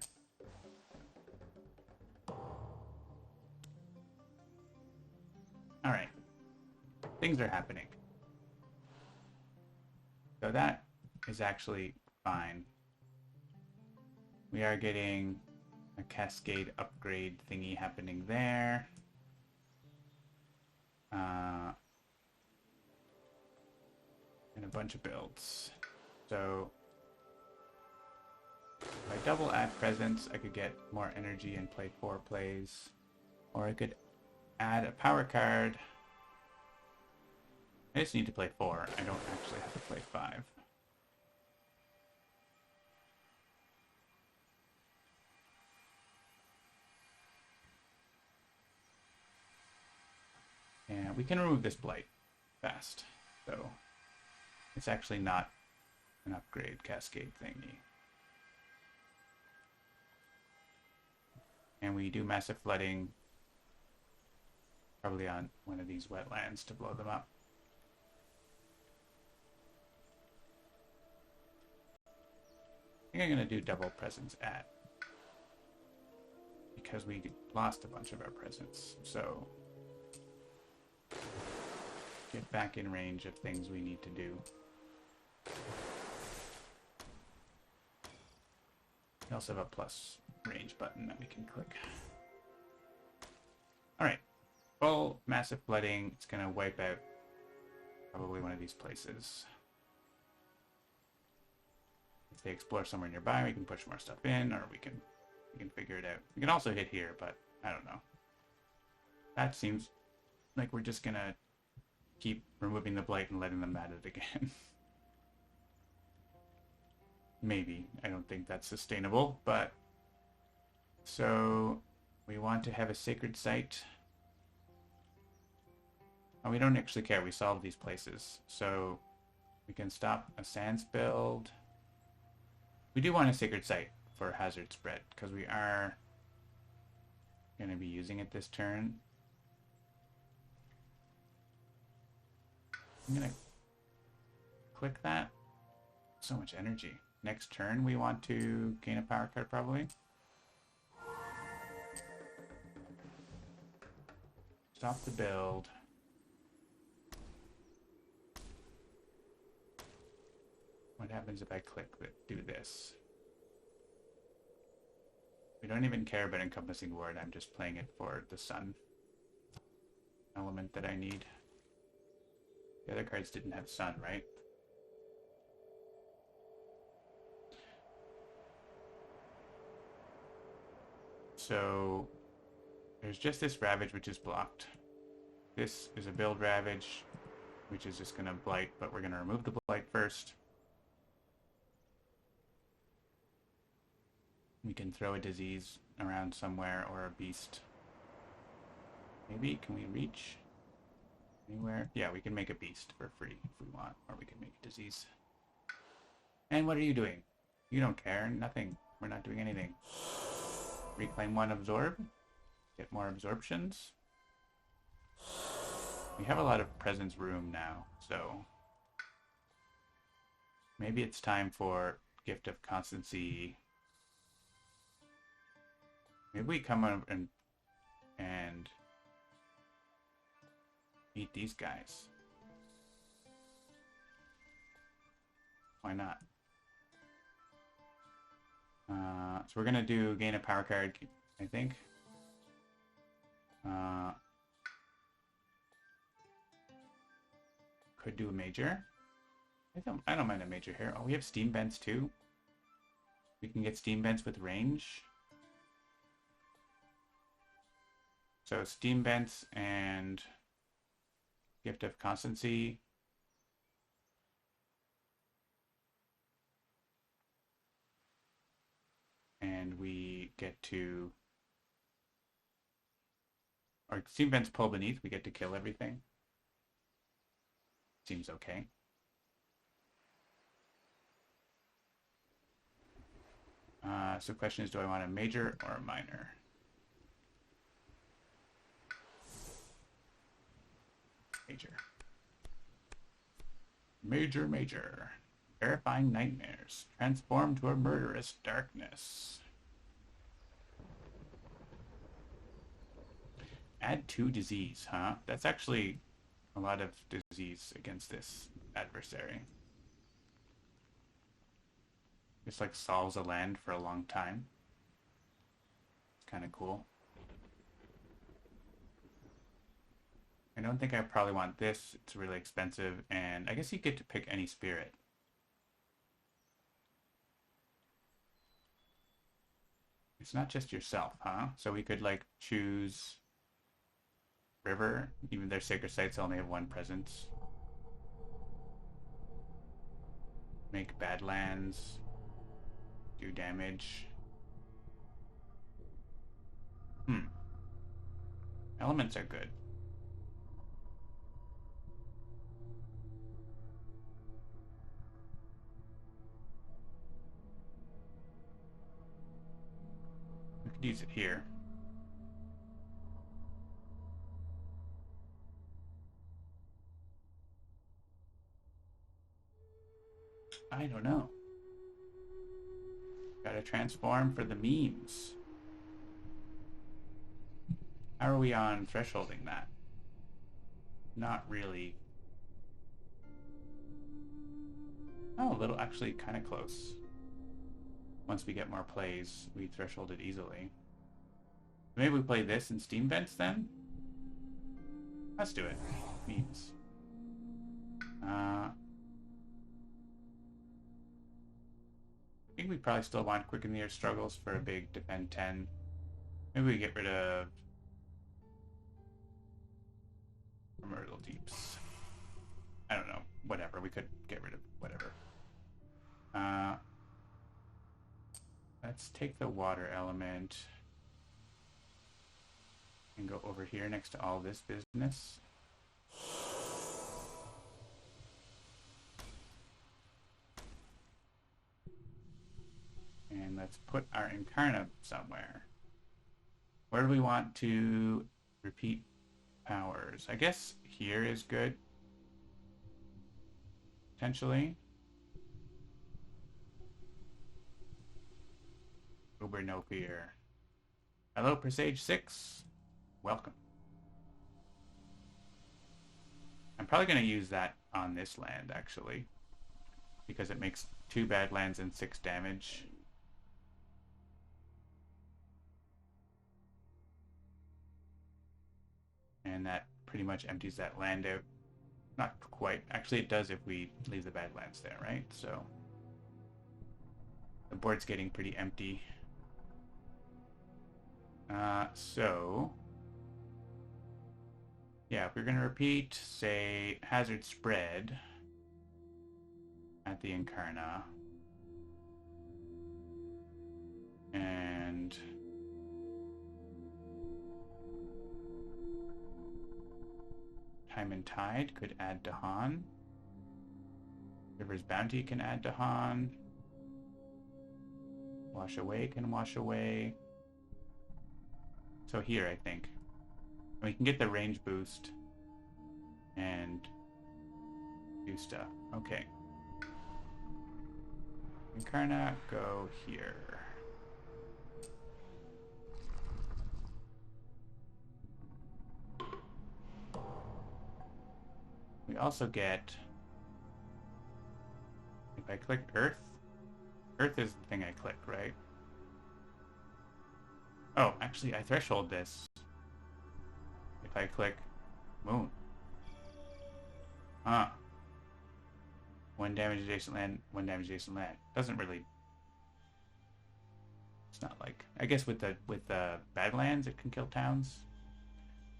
All right. Things are happening. So that is actually fine. We are getting a cascade upgrade thingy happening there. And a bunch of builds. So if I double add presence, I could get more energy and play 4 plays. Or I could add a power card. I just need to play 4. I don't actually have to play 5. And we can remove this blight fast. So it's actually not an upgrade cascade thingy. And we do massive flooding, probably on one of these wetlands to blow them up. I think I'm going to do double presence at, because we lost a bunch of our presence. So get back in range of things we need to do. We also have a plus range button that we can click. Alright. Full massive flooding. It's going to wipe out probably one of these places. If they explore somewhere nearby, we can push more stuff in, or we can We can figure it out. We can also hit here, but I don't know. That seems like we're just gonna keep removing the blight and letting them at it again. Maybe. I don't think that's sustainable, but... So, we want to have a sacred site. Oh, we don't actually care. We solve these places. So, we can stop a sands build. We do want a sacred site for hazard spread, because we are going to be using it this turn. I'm going to click that. So much energy. Next turn, we want to gain a power card, probably. Stop the build. What happens if I click do this? We don't even care about encompassing ward. I'm just playing it for the sun element that I need. The other cards didn't have sun, right? So there's just this Ravage, which is blocked. This is a build Ravage, which is just going to blight, but we're going to remove the blight first. We can throw a disease around somewhere or a beast. Maybe, can we reach anywhere? Yeah, we can make a beast for free if we want, or we can make a disease. And what are you doing? You don't care, nothing. We're not doing anything. Reclaim one absorb. Get more absorptions. We have a lot of presence room now, so maybe it's time for Gift of Constancy. Maybe we come over and eat these guys. Why not? So we're gonna do gain a power card, I think. Could do a major. I don't mind a major here. Oh, we have steam vents too. We can get steam vents with range. So steam vents and Gift of Constancy. And we get to... Or steam vents pull beneath, we get to kill everything. Seems okay. So the question is, do I want a major or a minor? Major. Major, major. Terrifying nightmares. Transform to a murderous darkness. Add 2 disease, huh? That's actually a lot of disease against this adversary. Just like solves a land for a long time. It's kind of cool. I don't think I probably want this. It's really expensive, and I guess you get to pick any spirit. It's not just yourself, huh? So we could like choose river, even their sacred sites only have 1 presence. Make badlands, do damage. Elements are good. We could use it here. I don't know. Gotta transform for the memes. How are we on thresholding that? Not really. Oh, a little, actually kind of close. Once we get more plays, we threshold it easily. Maybe we play this in Steam Vents then? Let's do it. Memes. think we probably still want Quicken the Earth Struggles for a big defend 10. Maybe we get rid of Myrtle Deeps. I don't know. Whatever. We could get rid of whatever. Let's take the water element and go over here next to all this business. And let's put our Incarna somewhere. Where do we want to repeat powers? I guess here is good. Potentially. Uber no fear. Hello, Presage 6. Welcome. I'm probably going to use that on this land, actually. Because it makes 2 bad lands and 6 damage. And that pretty much empties that land out. Not quite. Actually, it does if we leave the bad lands there, right? So the board's getting pretty empty. Yeah, if we're going to repeat, say, Hazard Spread at the Incarna. And Time and Tide could add Dahan. River's Bounty can add Dahan. Wash Away can wash away. So here, I think. We can get the range boost and do stuff. Okay. Incarna, go here. We also get, if I click Earth, Earth is the thing I click, right? Oh, actually, I threshold this. If I click Moon. Huh. 1 damage adjacent land, 1 damage adjacent land. Doesn't really... It's not like... I guess with the Badlands, it can kill towns.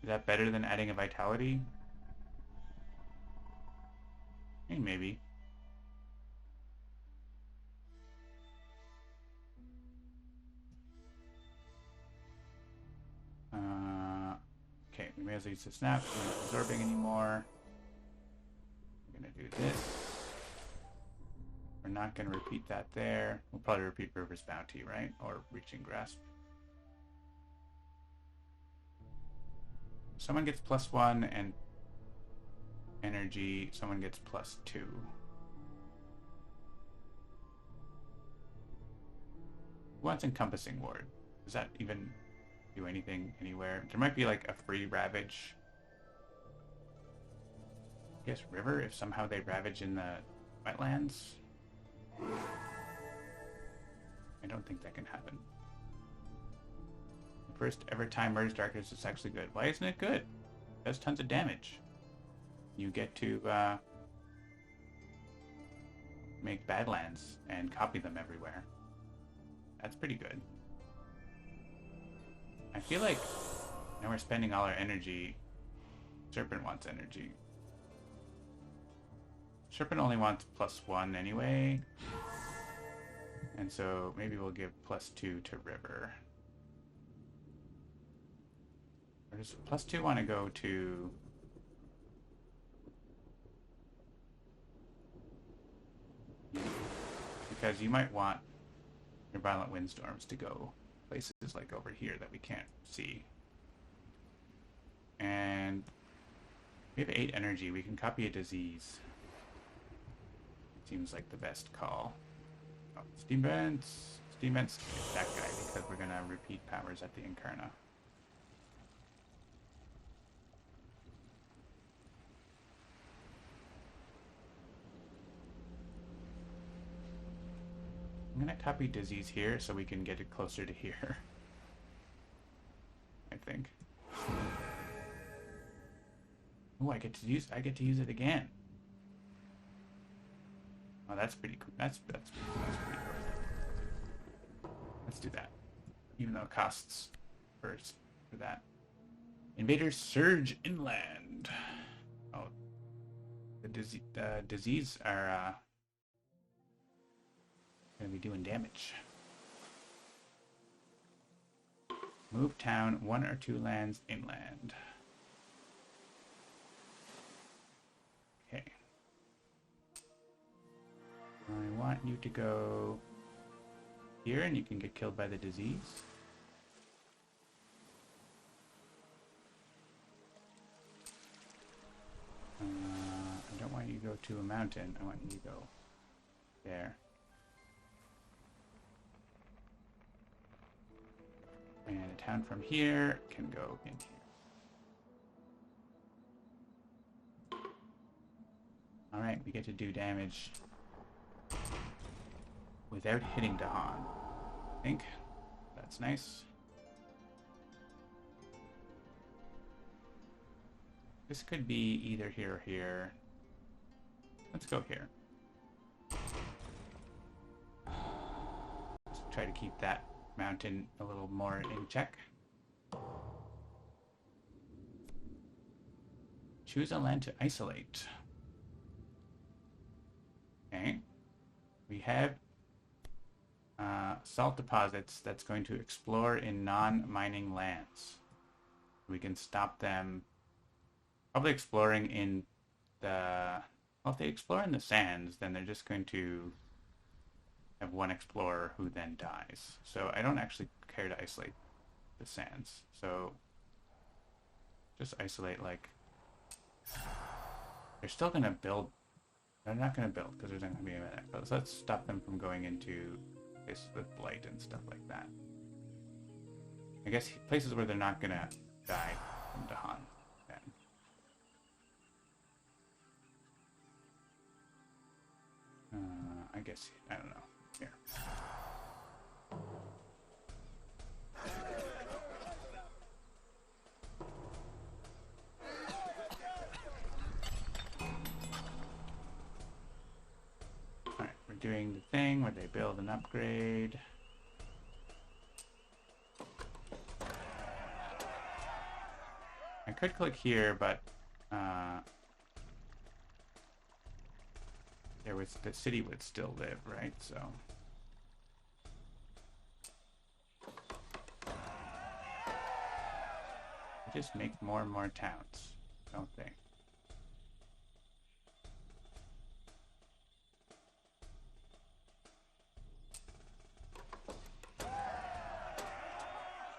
Is that better than adding a Vitality? Hey, maybe. Okay, we may as well use the snap. We're not absorbing anymore. We're going to do this. We're not going to repeat that there. We'll probably repeat River's Bounty, right? Or Reaching Grasp. Someone gets +1 and energy. Someone gets +2. Who wants Encompassing Ward? Does that even do anything anywhere? There might be like a free Ravage. I guess River, if somehow they Ravage in the wetlands. I don't think that can happen. The first ever time Merge Darkness is actually good. Why isn't it good? It does tons of damage. You get to make Badlands and copy them everywhere. That's pretty good. I feel like now we're spending all our energy. Serpent wants energy. Serpent only wants +1 anyway. And so maybe we'll give +2 to River. Or does +2 want to go to... Because you might want your Violent Windstorms to go places like over here that we can't see. And we have 8 energy. We can copy a disease. Seems like the best call. Oh, Steam Vents. Steam Vents, that guy, because we're going to repeat powers at the Incarna. I'm going to copy disease here so we can get it closer to here. I think. Oh, I get to use it again. Oh, that's pretty cool. That's pretty cool. Let's do that. Even though it costs first for that. Invaders surge inland. Oh, the disease are going to be doing damage. Move town 1 or 2 lands inland. Okay. I want you to go here and you can get killed by the disease. I don't want you to go to a mountain. I want you to go there. And a town from here can go in here. Alright, we get to do damage without hitting Dahan. I think that's nice. This could be either here or here. Let's go here. Let's try to keep that mountain a little more in check. Choose a land to isolate. Okay. We have salt deposits that's going to explore in non-mining lands. We can stop them probably exploring in the... Well, if they explore in the sands, then they're just going to have one explorer who then dies. So I don't actually care to isolate the sands. So just isolate, like... They're still going to build... They're not going to build because there's not going to be a minute. But let's stop them from going into places with blight and stuff like that. I guess places where they're not going to die from Dahan. Then. I guess, I don't know. Here. Alright, we're doing the thing where they build an upgrade. I could click here, but the city would still live, right? So we just make more and more towns, don't they?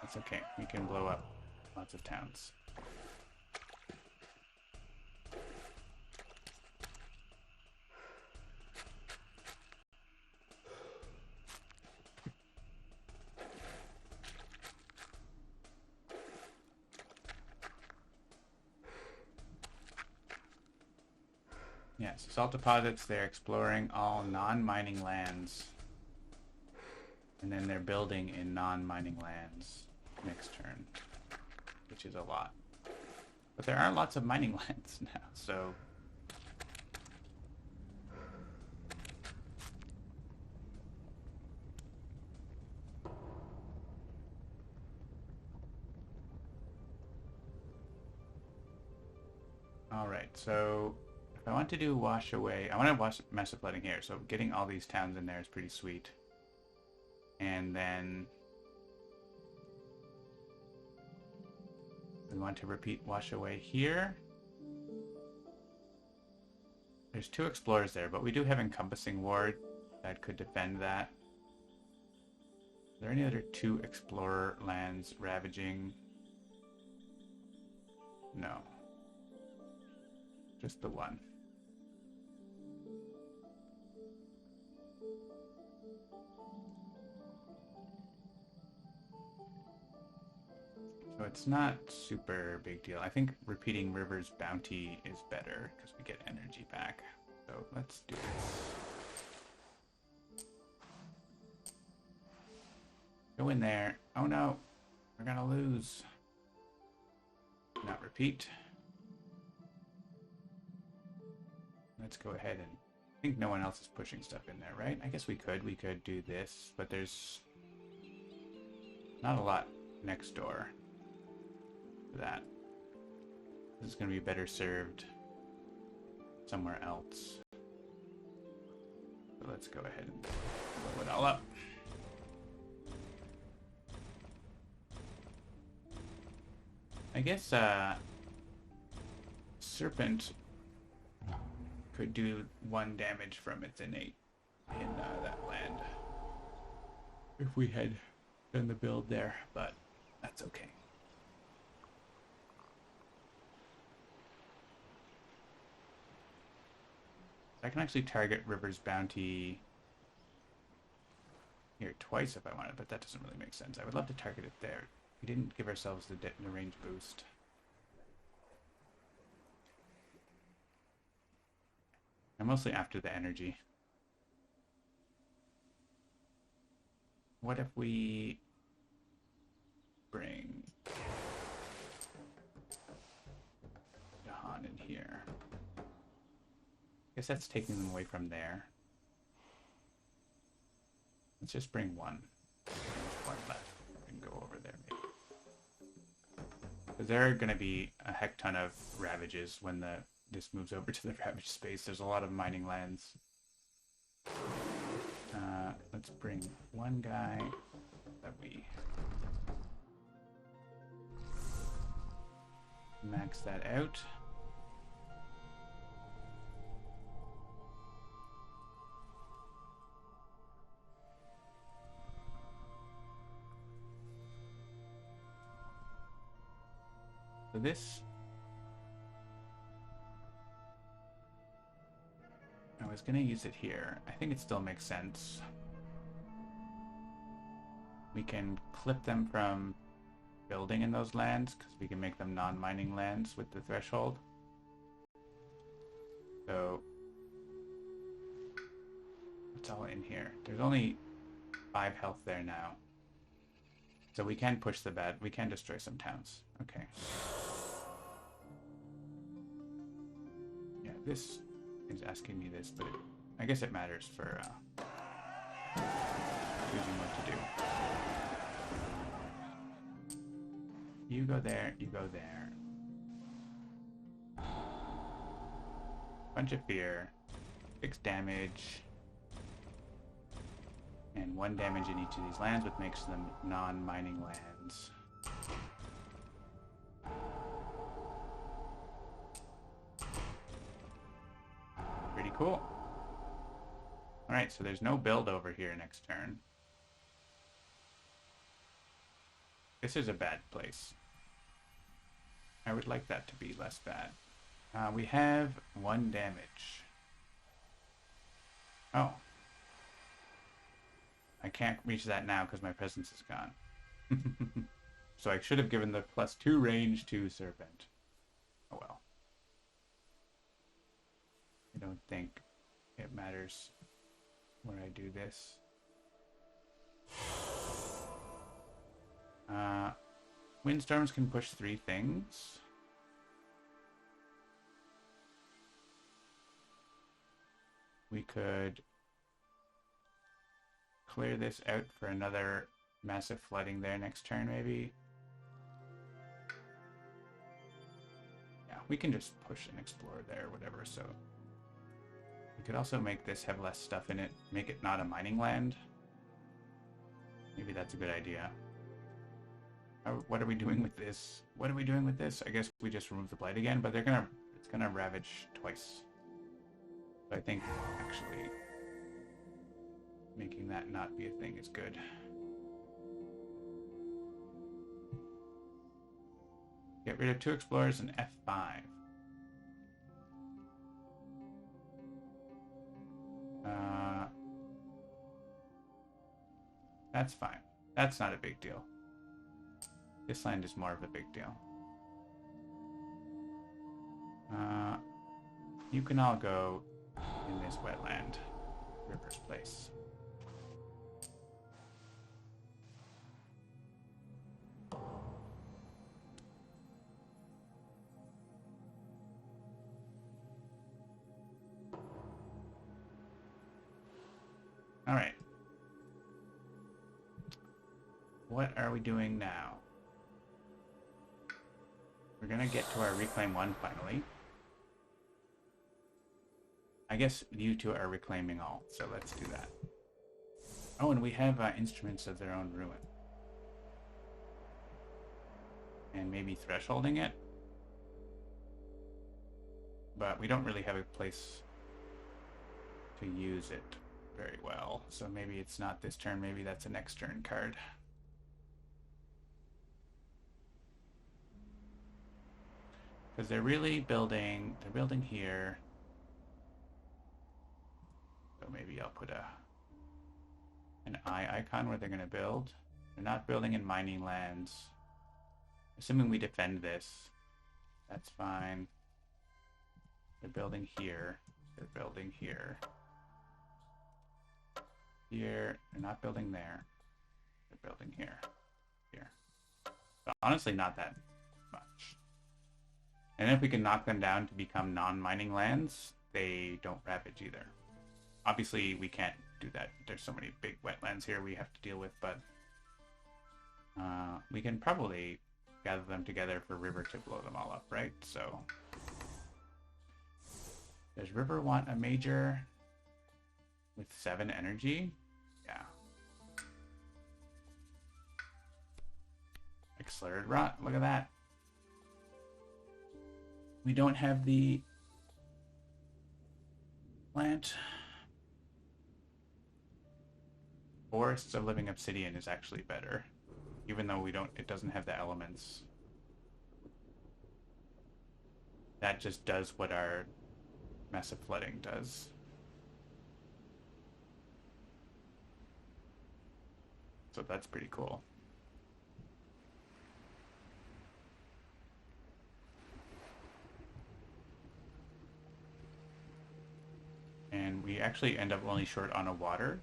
That's okay. We can blow up lots of towns. Yes, salt deposits, they're exploring all non-mining lands. And then they're building in non-mining lands next turn, which is a lot. But there are lots of mining lands now, so... Alright, so... If I want to do wash away, I want to wash massive flooding here, so getting all these towns in there is pretty sweet. And then we want to repeat wash away here. There's 2 explorers there, but we do have encompassing ward that could defend that. Are there any other 2 explorer lands ravaging? No. Just the one. So it's not super big deal. I think repeating River's bounty is better because we get energy back. So let's do this. Go in there. Oh no, we're gonna lose. Not repeat. Let's go ahead and... I think no one else is pushing stuff in there, right? I guess we could do this, but there's Not a lot next door to that. This is going to be better served somewhere else. So let's go ahead and blow it all up. I guess Serpent could do 1 damage from its innate in that land if we had done the build there, but that's okay. I can actually target River's Bounty here twice if I wanted, but that doesn't really make sense. I would love to target it there. We didn't give ourselves the range boost. I'm mostly after the energy. What if we bring Jahan in here? Guess that's taking them away from there. Let's just bring one. There's one left. We can go over there maybe. Because there are going to be a heck ton of ravages when this moves over to the ravage space. There's a lot of mining lands. Let's bring one guy that we max that out. So this, I was going to use it here. I think it still makes sense. We can clip them from building in those lands because we can make them non-mining lands with the threshold. So it's all in here. There's only 5 health there now. So we can push the bad. We can destroy some towns. Okay. Yeah, this is asking me this, but I guess it matters for choosing what to do. You go there, you go there. Bunch of fear, 6 damage, and 1 damage in each of these lands, which makes them non-mining lands. Pretty cool. Alright, so there's no build over here next turn. This is a bad place. I would like that to be less bad. We have 1 damage. Oh. I can't reach that now because my presence is gone. So I should have given the +2 range to Serpent. Oh well. I don't think it matters where I do this. Windstorms can push 3 things. We could clear this out for another massive flooding there next turn, maybe. Yeah, we can just push and explore there, whatever, so. We could also make this have less stuff in it, make it not a mining land. Maybe that's a good idea. What are we doing with this? What are we doing with this? I guess we just remove the blight again, but it's gonna ravage twice. So I think actually making that not be a thing is good. Get rid of 2 explorers and F5. That's fine. That's not a big deal. This land is more of a big deal. You can all go in this wetland, River's Place. All right. what are we doing now? We're gonna get to our Reclaim 1 finally. I guess you two are reclaiming all, so let's do that. Oh, and we have instruments of their own ruin. And maybe thresholding it. But we don't really have a place to use it very well. So maybe it's not this turn, maybe that's a next turn card. Because they're building here. So maybe I'll put an eye icon where they're going to build. They're not building in mining lands. Assuming we defend this, that's fine. They're building here. They're building here. Here. They're not building there. They're building here. Here. So honestly, not that much. And if we can knock them down to become non-mining lands, they don't ravage either. Obviously, we can't do that. There's so many big wetlands here we have to deal with, but we can probably gather them together for River to blow them all up, right? So, does River want a major with 7 energy? Yeah. Accelerated Rot, look at that. We don't have the plant. Forests of Living Obsidian is actually better, even though it doesn't have the elements. That just does what our Massive Flooding does. So that's pretty cool. And we actually end up only short on a water.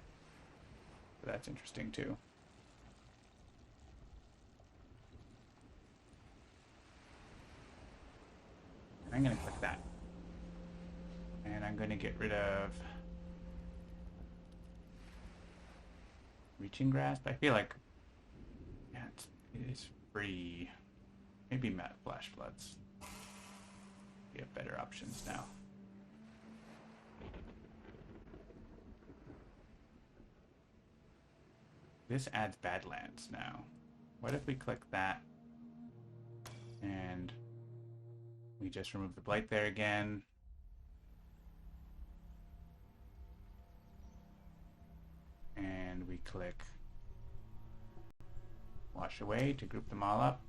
So that's interesting too. I'm going to click that. And I'm going to get rid of Reaching Grasp. I feel like, yeah, it is free. Maybe Matte Flash Floods. We have better options now. This adds Badlands now. What if we click that and we just remove the blight there again? And we click Wash Away to group them all up.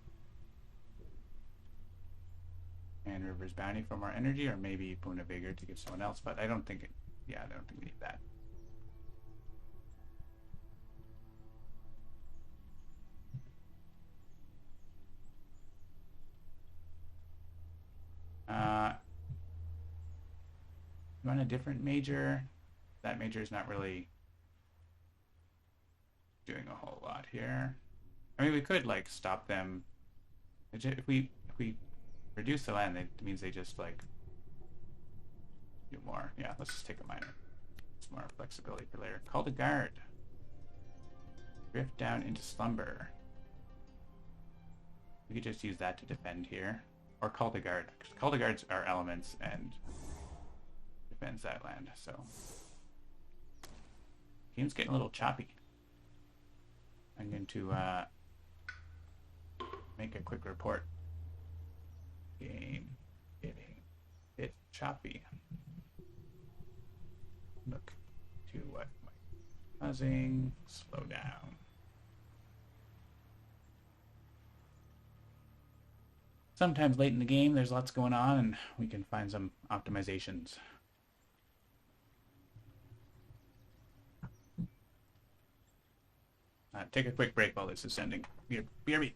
And River's Bounty for more energy, or maybe Boon of Vigor to give someone else, but I don't think I don't think we need that. You want a different major? That major is not really doing a whole lot here. I mean, we could like stop them. If we reduce the land, it means they just like do more. Yeah, let's just take a minor. It's more flexibility for later. Call the guard. Drift down into slumber. We could just use that to defend here, or call the guard. Because call the guards are elements and defends that land. So game's getting a little choppy. I'm going to make a quick report. Game getting a bit choppy. Look to what might be causing. Slow down. Sometimes late in the game there's lots going on and we can find some optimizations. Take a quick break while this is sending. BRB.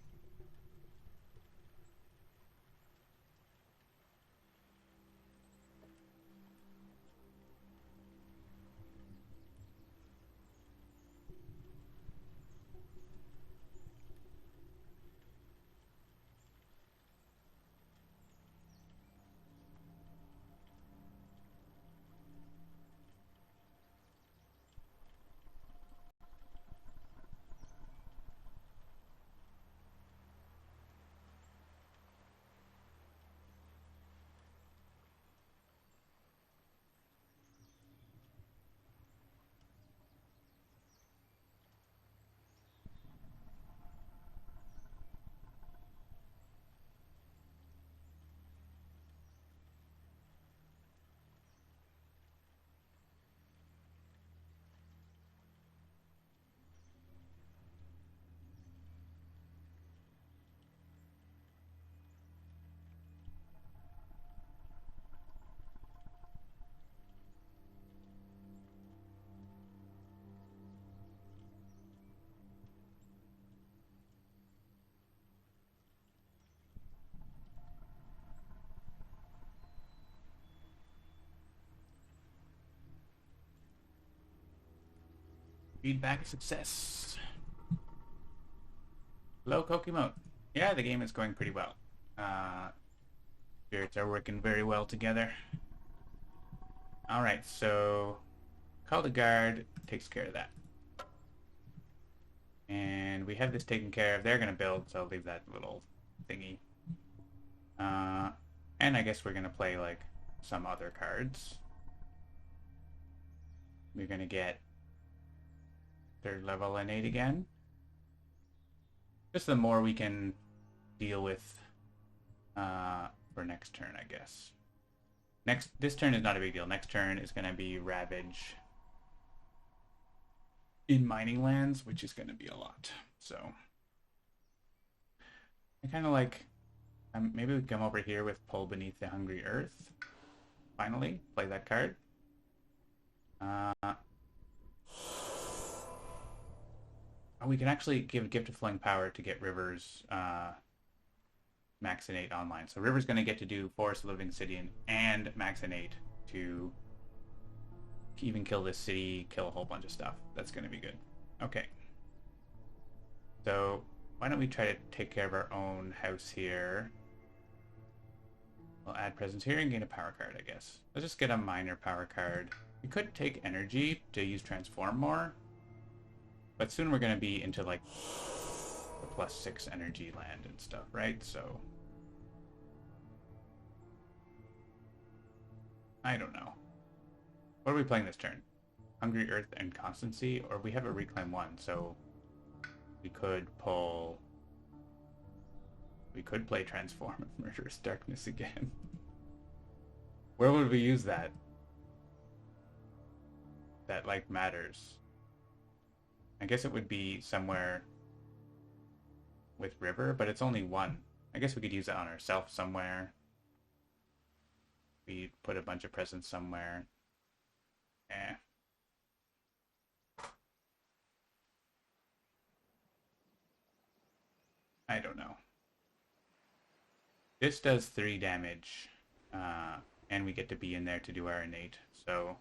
Feedback success. Hello, Kokimote. Yeah, the game is going pretty well. Spirits are working very well together. Alright, so Call the Guard takes care of that. And we have this taken care of. They're going to build, so I'll leave that little thingy. And I guess we're going to play, like, some other cards. We're going to get 3rd level innate again. Just the more we can deal with for next turn, I guess. This turn is not a big deal. Next turn is going to be Ravage in mining lands, which is going to be a lot. So I kind of like, maybe we come over here with Pull Beneath the Hungry Earth. Finally, play that card. We can actually give Gift of Flowing Power to get Rivers Max Innate online. So River's going to get to do Forest Living City and Max Innate to even kill this city, kill a whole bunch of stuff. That's going to be good. Okay. So why don't we try to take care of our own house here. We'll add presence here and gain a power card, I guess. Let's just get a minor power card. We could take energy to use Transform more. But soon we're going to be into like the +6 energy land and stuff, right? So I don't know. What are we playing this turn? Hungry Earth and Constancy? Or we have a Reclaim 1, so we could pull... We could play Transform of Murderous Darkness again. Where would we use that? That, like, matters. I guess it would be somewhere with River, but it's only 1. I guess we could use it on ourselves somewhere. We put a bunch of presents somewhere. I don't know. This does 3 damage, and we get to be in there to do our innate, so...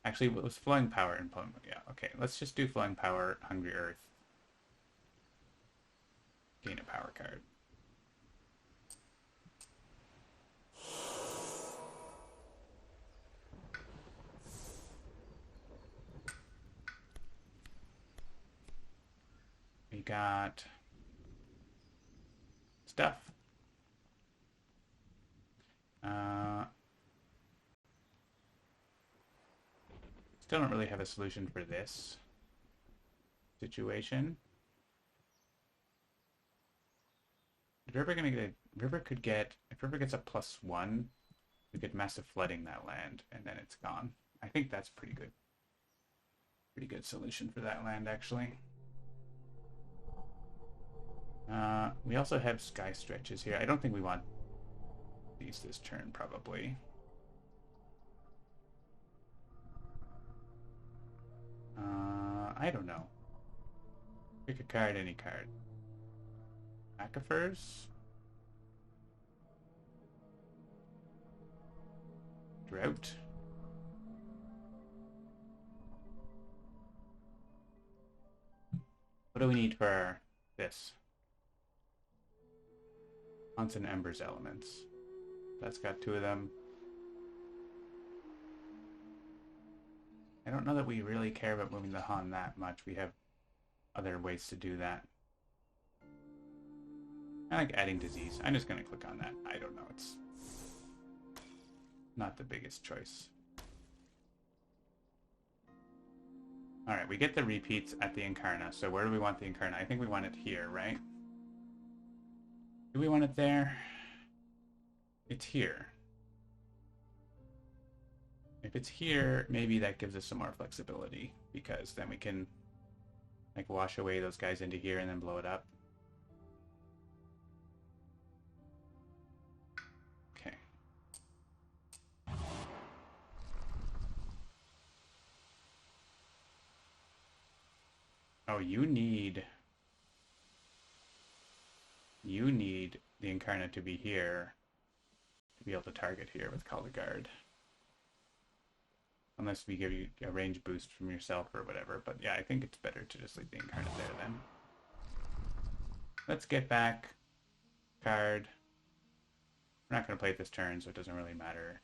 Actually, it was Flowing Power and yeah, okay. Let's just do Flowing Power, Hungry Earth. Gain a power card. We got stuff. Still don't really have a solution for this situation. Is River gonna get River could get, if River gets a +1, we could Massive Flooding that land, and then it's gone. I think that's pretty good. Pretty good solution for that land, actually. We also have Sky Stretches here. I don't think we want these this turn, probably. I don't know. Pick a card, any card. Aquifers? Drought? What do we need for this? Haunts and Embers elements. That's got 2 of them. I don't know that we really care about moving the Han that much. We have other ways to do that. I like adding disease. I'm just going to click on that. I don't know. It's not the biggest choice. Alright, we get the repeats at the Incarna. So where do we want the Incarna? I think we want it here, right? Do we want it there? It's here. If it's here, maybe that gives us some more flexibility, because then we can like wash away those guys into here and then blow it up. Okay. Oh, you need the Incarnate to be here to be able to target here with Call the Guard. Unless we give you a range boost from yourself or whatever. But yeah, I think it's better to just leave the incarnate there then. Let's get back. Card. We're not going to play it this turn, so it doesn't really matter.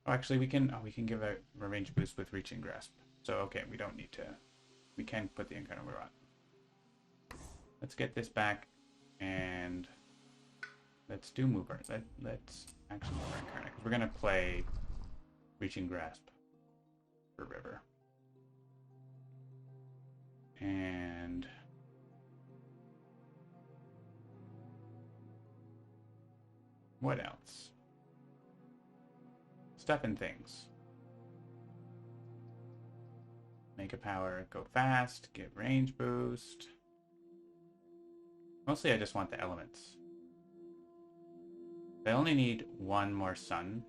Oh, actually, we can give a range boost with Reaching Grasp. So, okay, we don't need to. We can put the incarnate where we want. Let's get this back, and let's do Mover. Let's actually move our incarnate, because we're going to play Reaching Grasp for River. And what else? Stuff and things. Make a power, go fast, get range boost. Mostly I just want the elements. I only need one more sun.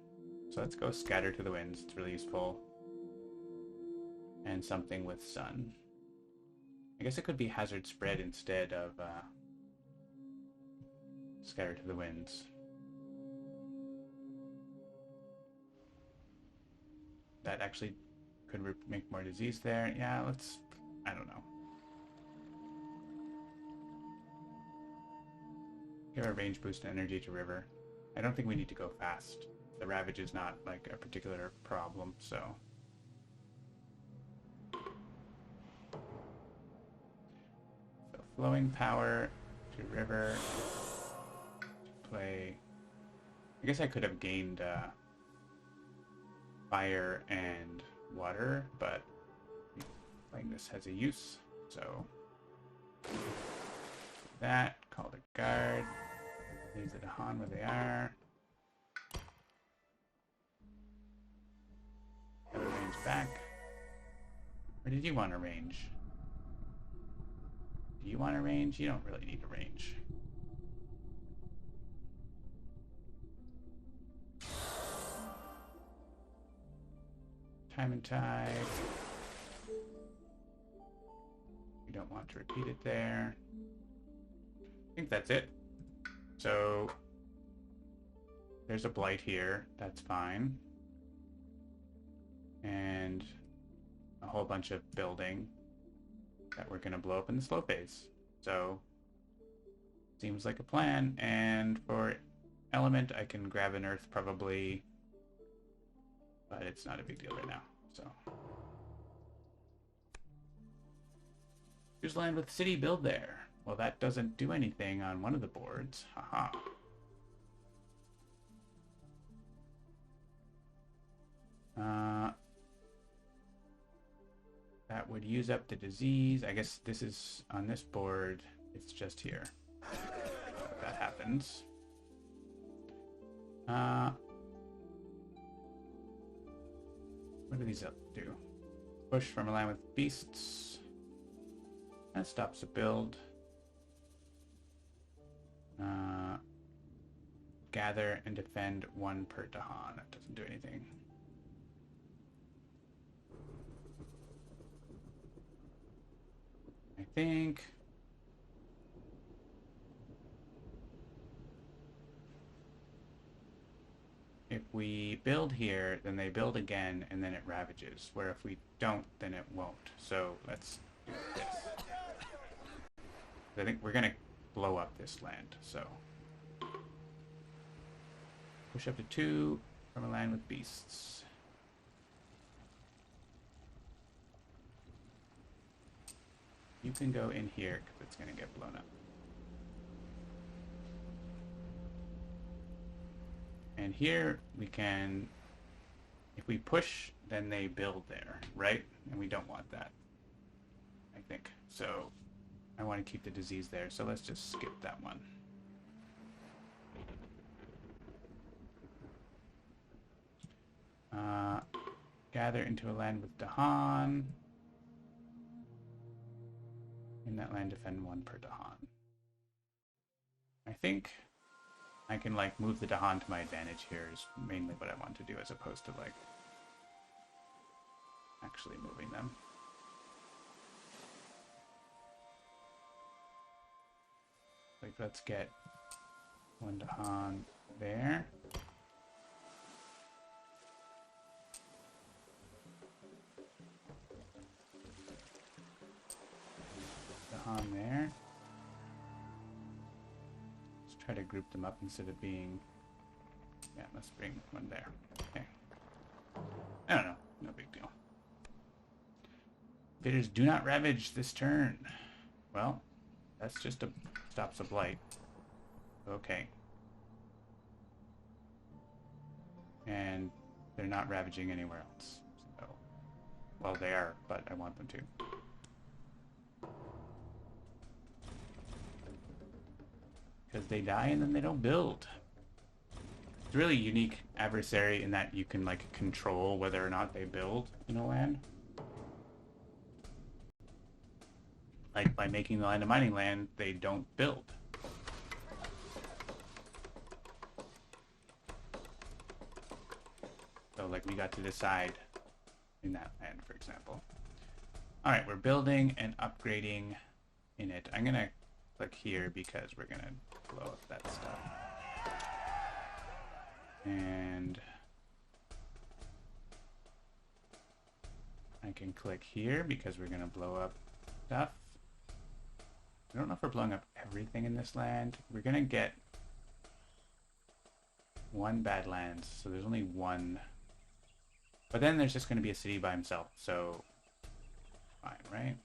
So let's go Scatter to the Winds. It's really useful. And something with sun. I guess it could be Hazard Spread instead of Scatter to the Winds. That actually could make more disease there. Yeah, let's... I don't know. Give a range boost and energy to River. I don't think we need to go fast. The Ravage is not like a particular problem, so... So Flowing Power to River. Play... I guess I could have gained fire and water, but playing this has a use, so... That, call the guard. Leaves the Dahan where they are. Have a range back. Or did you want a range? Do you want a range? You don't really need a range. Time and Tide. We don't want to repeat it there. I think that's it. So there's a blight here. That's fine. And a whole bunch of building that we're going to blow up in the slow phase. So seems like a plan. And for element, I can grab an earth probably, but it's not a big deal right now. So choose land with city, build there. Well, that doesn't do anything on one of the boards. Haha. That would use up the disease. I guess this is on this board. It's just here. That happens. What do these do? Push from a line with beasts. That stops the build. Gather and defend one per Dahan. That doesn't do anything. I think if we build here, then they build again, and then it ravages. Where if we don't, then it won't. So let's do this. I think we're gonna blow up this land, so push up to 2 from a land with beasts. You can go in here because it's gonna get blown up. And here we can, if we push, then they build there, right? And we don't want that, I think. So I want to keep the disease there, so let's just skip that one. Gather into a land with Dahan. In that land, defend 1 per Dahan. I think I can like move the Dahan to my advantage here is mainly what I want to do, as opposed to like actually moving them. Like, let's get 1 Dahan there. on there. Let's try to group them up instead of being... Yeah, let's bring one there. Okay. I don't know. No big deal. Invaders do not ravage this turn. Well, that's just a stops a blight. Okay. And they're not ravaging anywhere else. So, well, they are, but I want them to. Because they die and then they don't build. It's a really unique adversary in that you can like control whether or not they build in a land. Like by making the land a mining land, they don't build. So like we got to decide in that land, for example. All right, we're building and upgrading in it. I'm gonna click here because we're gonna blow up that stuff. And I can click here because we're gonna blow up stuff. I don't know if we're blowing up everything in this land. We're gonna get one bad land, so there's only one. But then there's just gonna be a city by himself, so fine, right?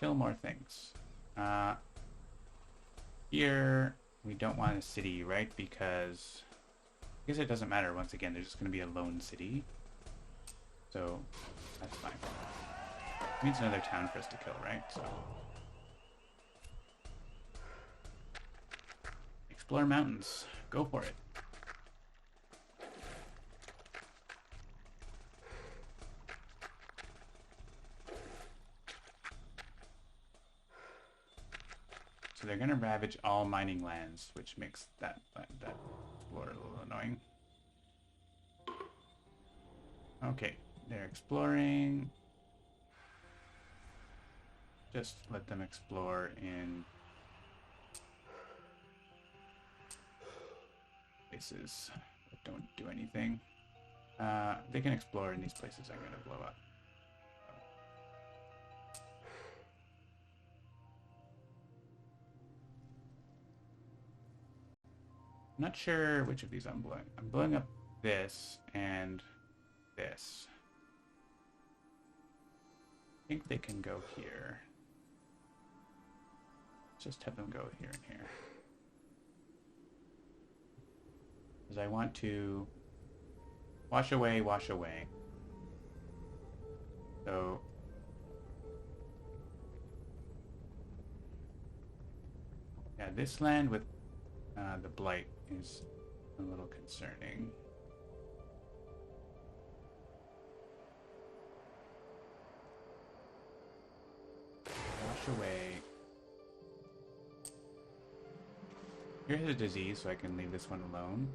Kill more things. Here, we don't want a city, right? Because I guess it doesn't matter. Once again, there's just going to be a lone city. So, that's fine. It means another town for us to kill, right? So, explore mountains. Go for it. So they're going to ravage all mining lands, which makes that explorer a little annoying. Okay, they're exploring. Just let them explore in places that don't do anything. They can explore in these places I'm going to blow up. I'm not sure which of these I'm blowing. I'm blowing up this and this. I think they can go here. Just have them go here and here. Because I want to wash away, wash away. So yeah, this land with the blight is a little concerning. Wash away. Here's a disease, so I can leave this one alone.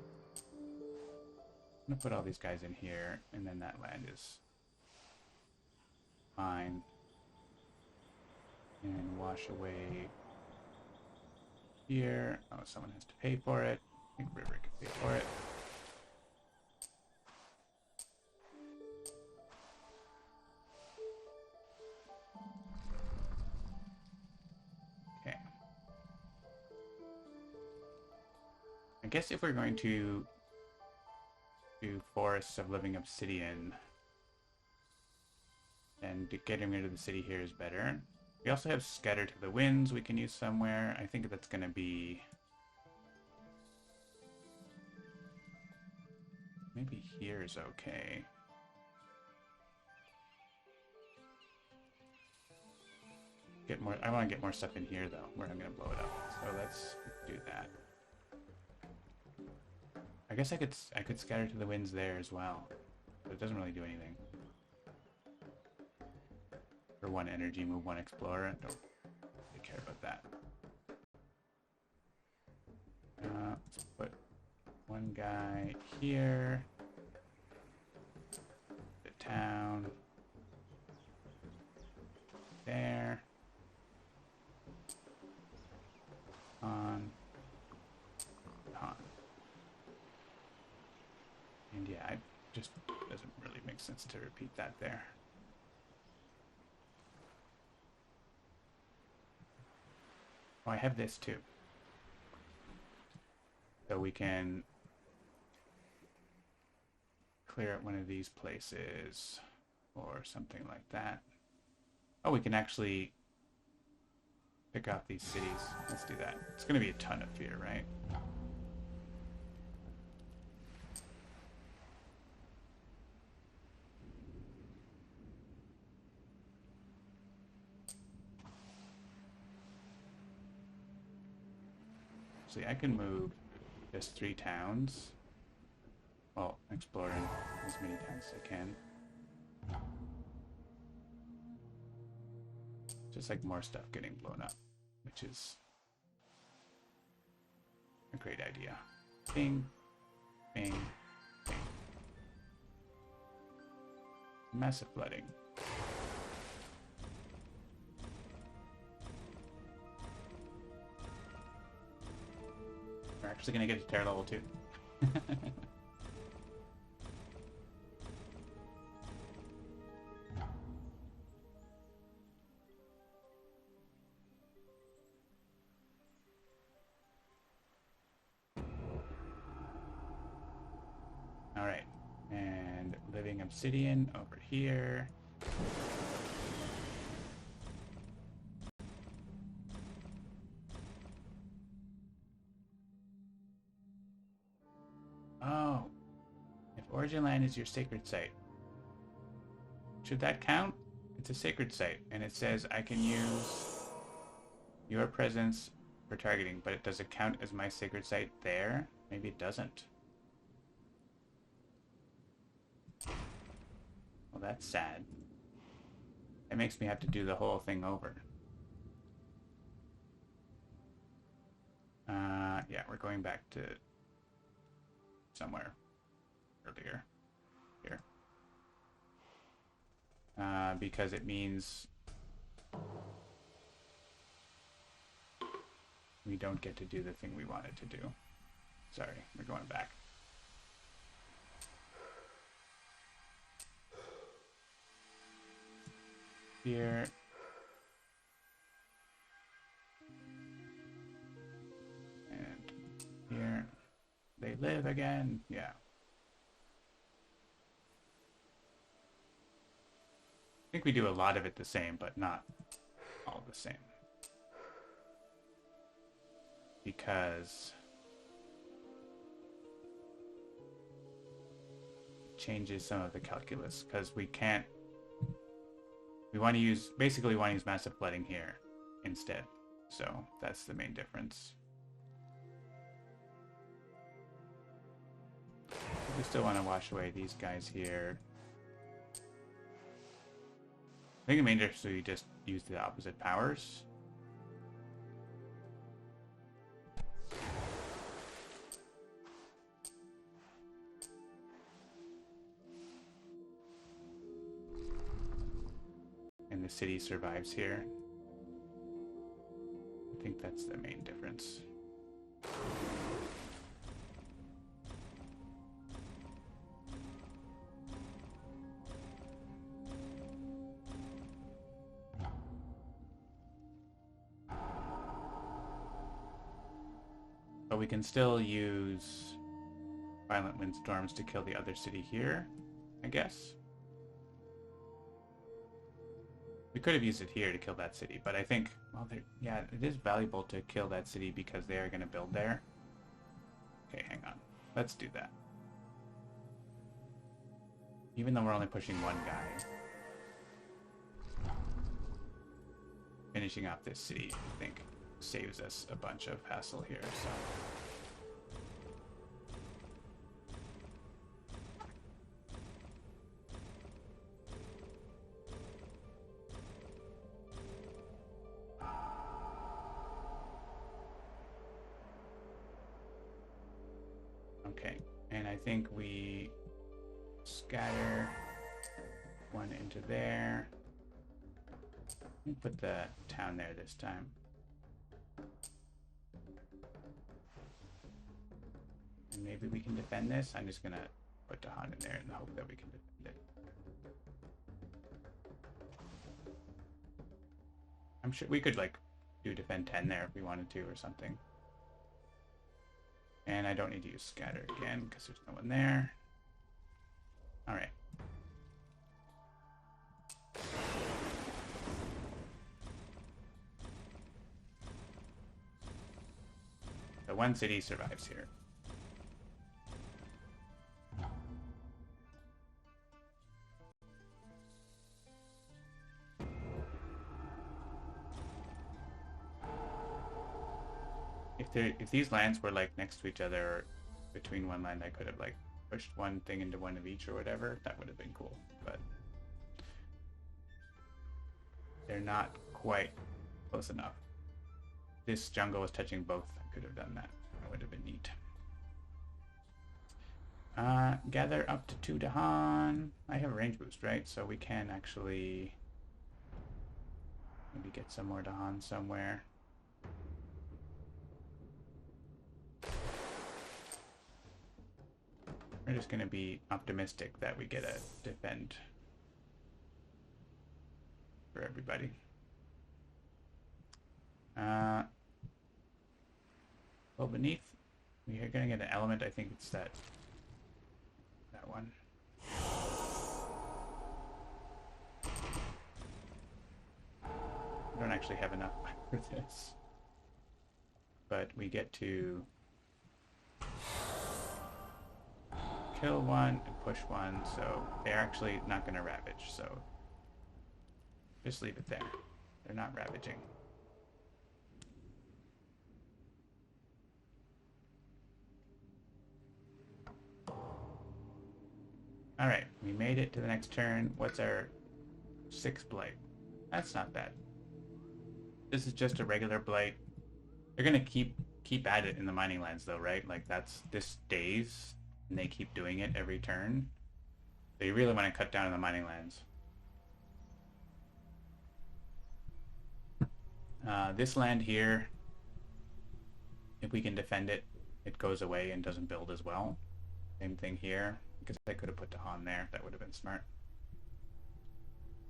I'm gonna put all these guys in here, and then that land is fine. And wash away here. Oh, someone has to pay for it. I think River can pay for it. Okay. I guess if we're going to do Forests of Living Obsidian, then getting rid of the city here is better. We also have Scatter to the Winds we can use somewhere. I think that's going to be... maybe here is okay. Get more. I want to get more stuff in here, though, where I'm going to blow it up. So let's do that. I guess I could Scatter to the Winds there as well. But it doesn't really do anything. For one energy, move one explorer. I don't really care about that. Let's put one guy here. The town. There. On. And yeah, Just doesn't really make sense to repeat that there. Oh, I have this too. So we can clear out one of these places or something like that. Oh, we can actually pick out these cities. Let's do that. It's going to be a ton of fear, right? See, I can move just 3 towns. Well, exploring as many towns as I can. Just like more stuff getting blown up, which is a great idea. Bing, bing, bing. Massive flooding. We're actually going to get to terror level 2. All right, and living obsidian over here. Oh, if Origin Land is your sacred site, should that count? It's a sacred site, and it says I can use your presence for targeting, but it doesn't count as my sacred site there? Maybe it doesn't. Well, that's sad. It makes me have to do the whole thing over. Yeah, we're going back to somewhere earlier here. Because it means we don't get to do the thing we wanted to do. Sorry, we're going back. Here. And here. They live again. Yeah. I think we do a lot of it the same, but not all the same. Because it changes some of the calculus. Because we can't... We want to use... Basically, we want to use massive flooding here instead. So that's the main difference. We still want to wash away these guys here. I think the main difference is we just use the opposite powers. And the city survives here. I think that's the main difference. But we can still use violent windstorms to kill the other city here, I guess. We could have used it here to kill that city, but I think, well, yeah, it is valuable to kill that city because they are going to build there. Okay, hang on. Let's do that. Even though we're only pushing one guy. Finishing off this city, I think, saves us a bunch of hassle here, so... Okay, and I think we scatter one into there. Let me put the town there this time. And maybe we can defend this. I'm just gonna put Dahan in there in the hope that we can defend it. I'm sure we could like do defend 10 there if we wanted to or something. And I don't need to use scatter again because there's no one there. All right. So one city survives here. If these lands were like next to each other or between one land, I could have like pushed one thing into one of each or whatever. That would have been cool, but they're not quite close enough. This jungle was touching both. I could have done that. That would have been neat. Gather up to 2 Dahan. I have a range boost, right? So we can actually maybe get some more Dahan somewhere. We're just going to be optimistic that we get a defend for everybody. Well, beneath, we are going to get an element. I think it's that one. I don't actually have enough for this, but we get to kill one and push one, so they're actually not going to ravage, so just leave it there. They're not ravaging. Alright, we made it to the next turn. What's our 6 blight? That's not bad. This is just a regular blight. They're going to keep at it in the mining lands though, right? Like this stays and they keep doing it every turn. So you really want to cut down on the mining lands. This land here, if we can defend it, it goes away and doesn't build as well. Same thing here, because I could have put Dahan there. That would have been smart.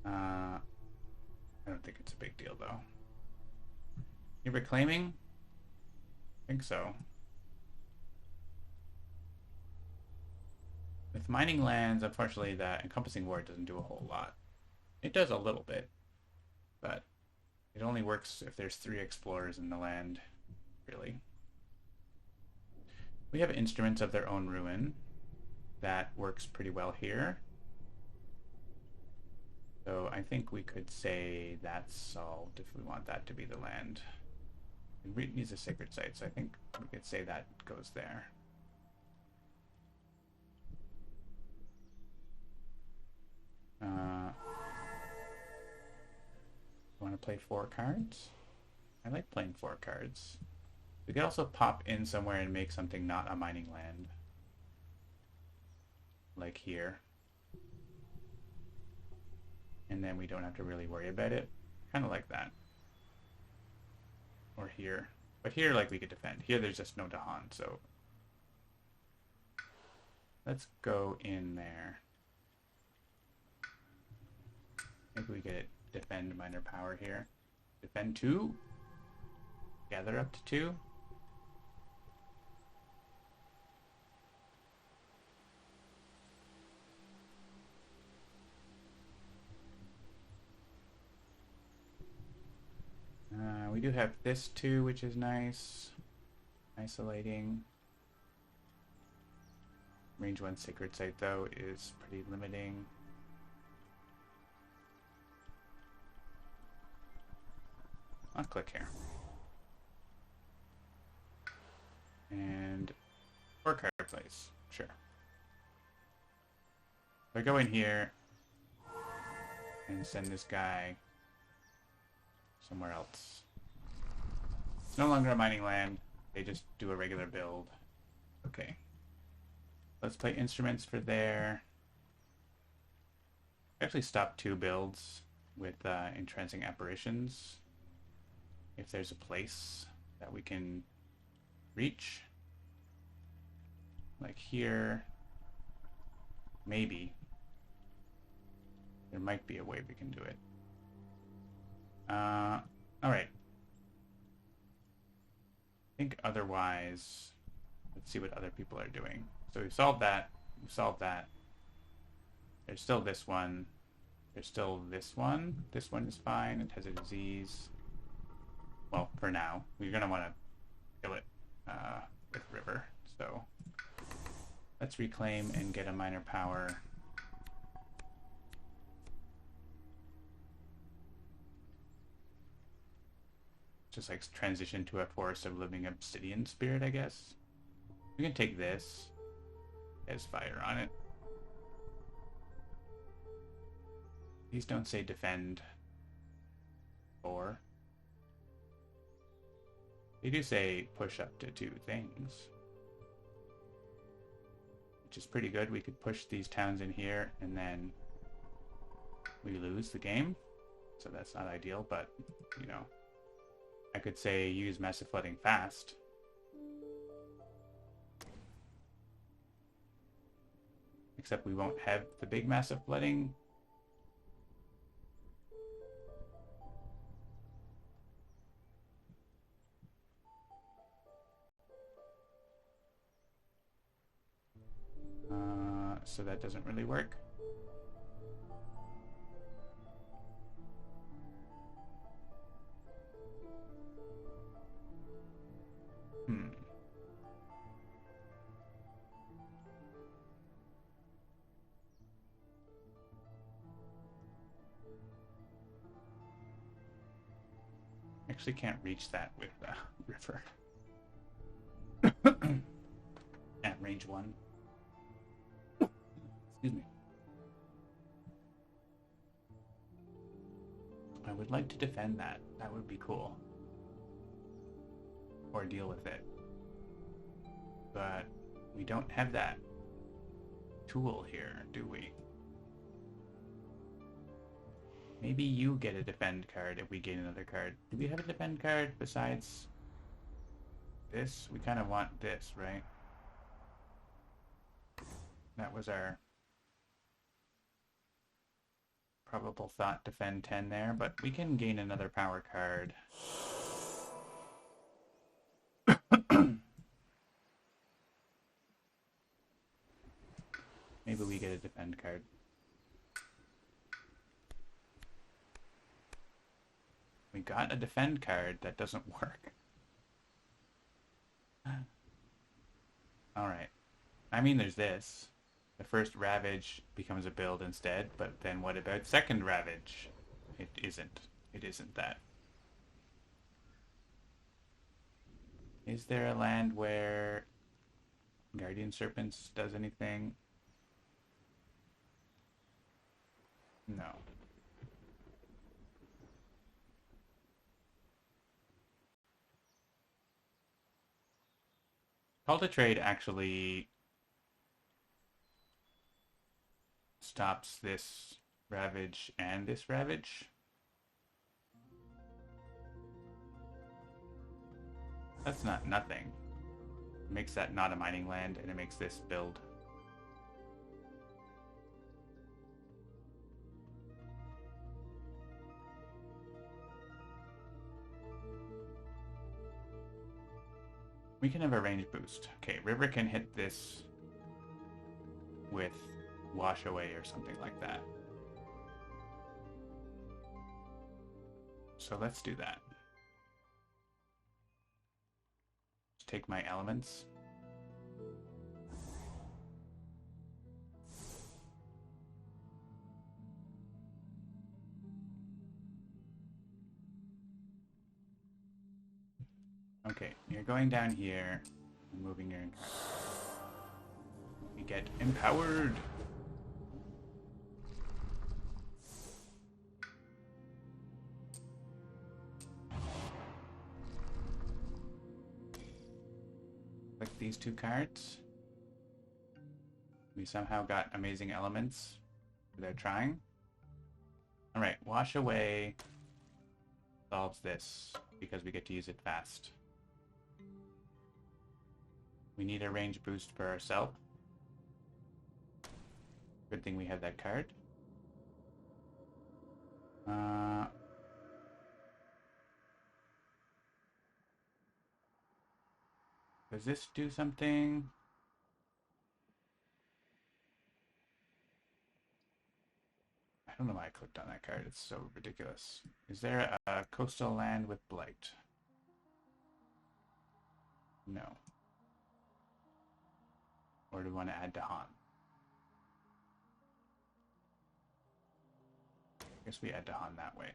I don't think it's a big deal though. You reclaiming? I think so. With mining lands, unfortunately, the encompassing ward doesn't do a whole lot. It does a little bit, but it only works if there's 3 explorers in the land, really. We have instruments of their own ruin. That works pretty well here. So I think we could say that's solved if we want that to be the land. It needs a sacred site, so I think we could say that goes there. Want to play 4 cards? I like playing 4 cards. We could also pop in somewhere and make something not a mining land. Like here. And then we don't have to really worry about it. Kind of like that. Or here. But here, like, we could defend. Here there's just no Dahan, so let's go in there. Maybe we get it. Defend minor power here. Defend 2. Gather up to 2. We do have this too, which is nice. Isolating. Range 1 sacred site though is pretty limiting. I'll click here. And 4 card plays, sure. So I go in here and send this guy somewhere else. It's no longer a mining land. They just do a regular build. Okay. Let's play instruments for there. Actually stop 2 builds with entrancing apparitions. If there's a place that we can reach. Like here. Maybe. There might be a way we can do it. Alright. I think otherwise, let's see what other people are doing. So we've solved that. We've solved that. There's still this one. There's still this one. This one is fine. It has a disease. Well, for now. We're going to want to kill it with River. So let's reclaim and get a minor power. Just like transition to a forest of living obsidian spirit, I guess. We can take this. It has fire on it. These don't say defend. Or they do say push up to 2 things, which is pretty good. We could push these towns in here and then we lose the game. So that's not ideal, but you know, I could say use massive flooding fast. Except we won't have the big massive flooding. So that doesn't really work. Actually can't reach that with River. At range 1. Excuse me. I would like to defend that. That would be cool. Or deal with it. But we don't have that tool here, do we? Maybe you get a defend card if we gain another card. Do we have a defend card besides this? We kind of want this, right? That was our probable thought, defend 10 there, but we can gain another power card. Maybe we get a defend card. We got a defend card that doesn't work. Alright. I mean, there's this. The first Ravage becomes a build instead, but then what about second Ravage? It isn't. It isn't that. Is there a land where Guardian Serpents does anything? No. Call to Trade actually stops this Ravage and this Ravage. That's not nothing. It makes that not a mining land, and it makes this build. We can have a range boost. Okay, River can hit this with Wash Away or something like that. So let's do that. Just take my elements. Okay, you're going down here, moving your... We get empowered! Click these 2 cards. We somehow got amazing elements without trying. Alright, Wash Away solves this because we get to use it fast. We need a range boost for ourselves. Good thing we have that card. Uh, does this do something? I don't know why I clicked on that card. It's so ridiculous. Is there a coastal land with blight? No. Or do we want to add to Han? I guess we add to Han that way.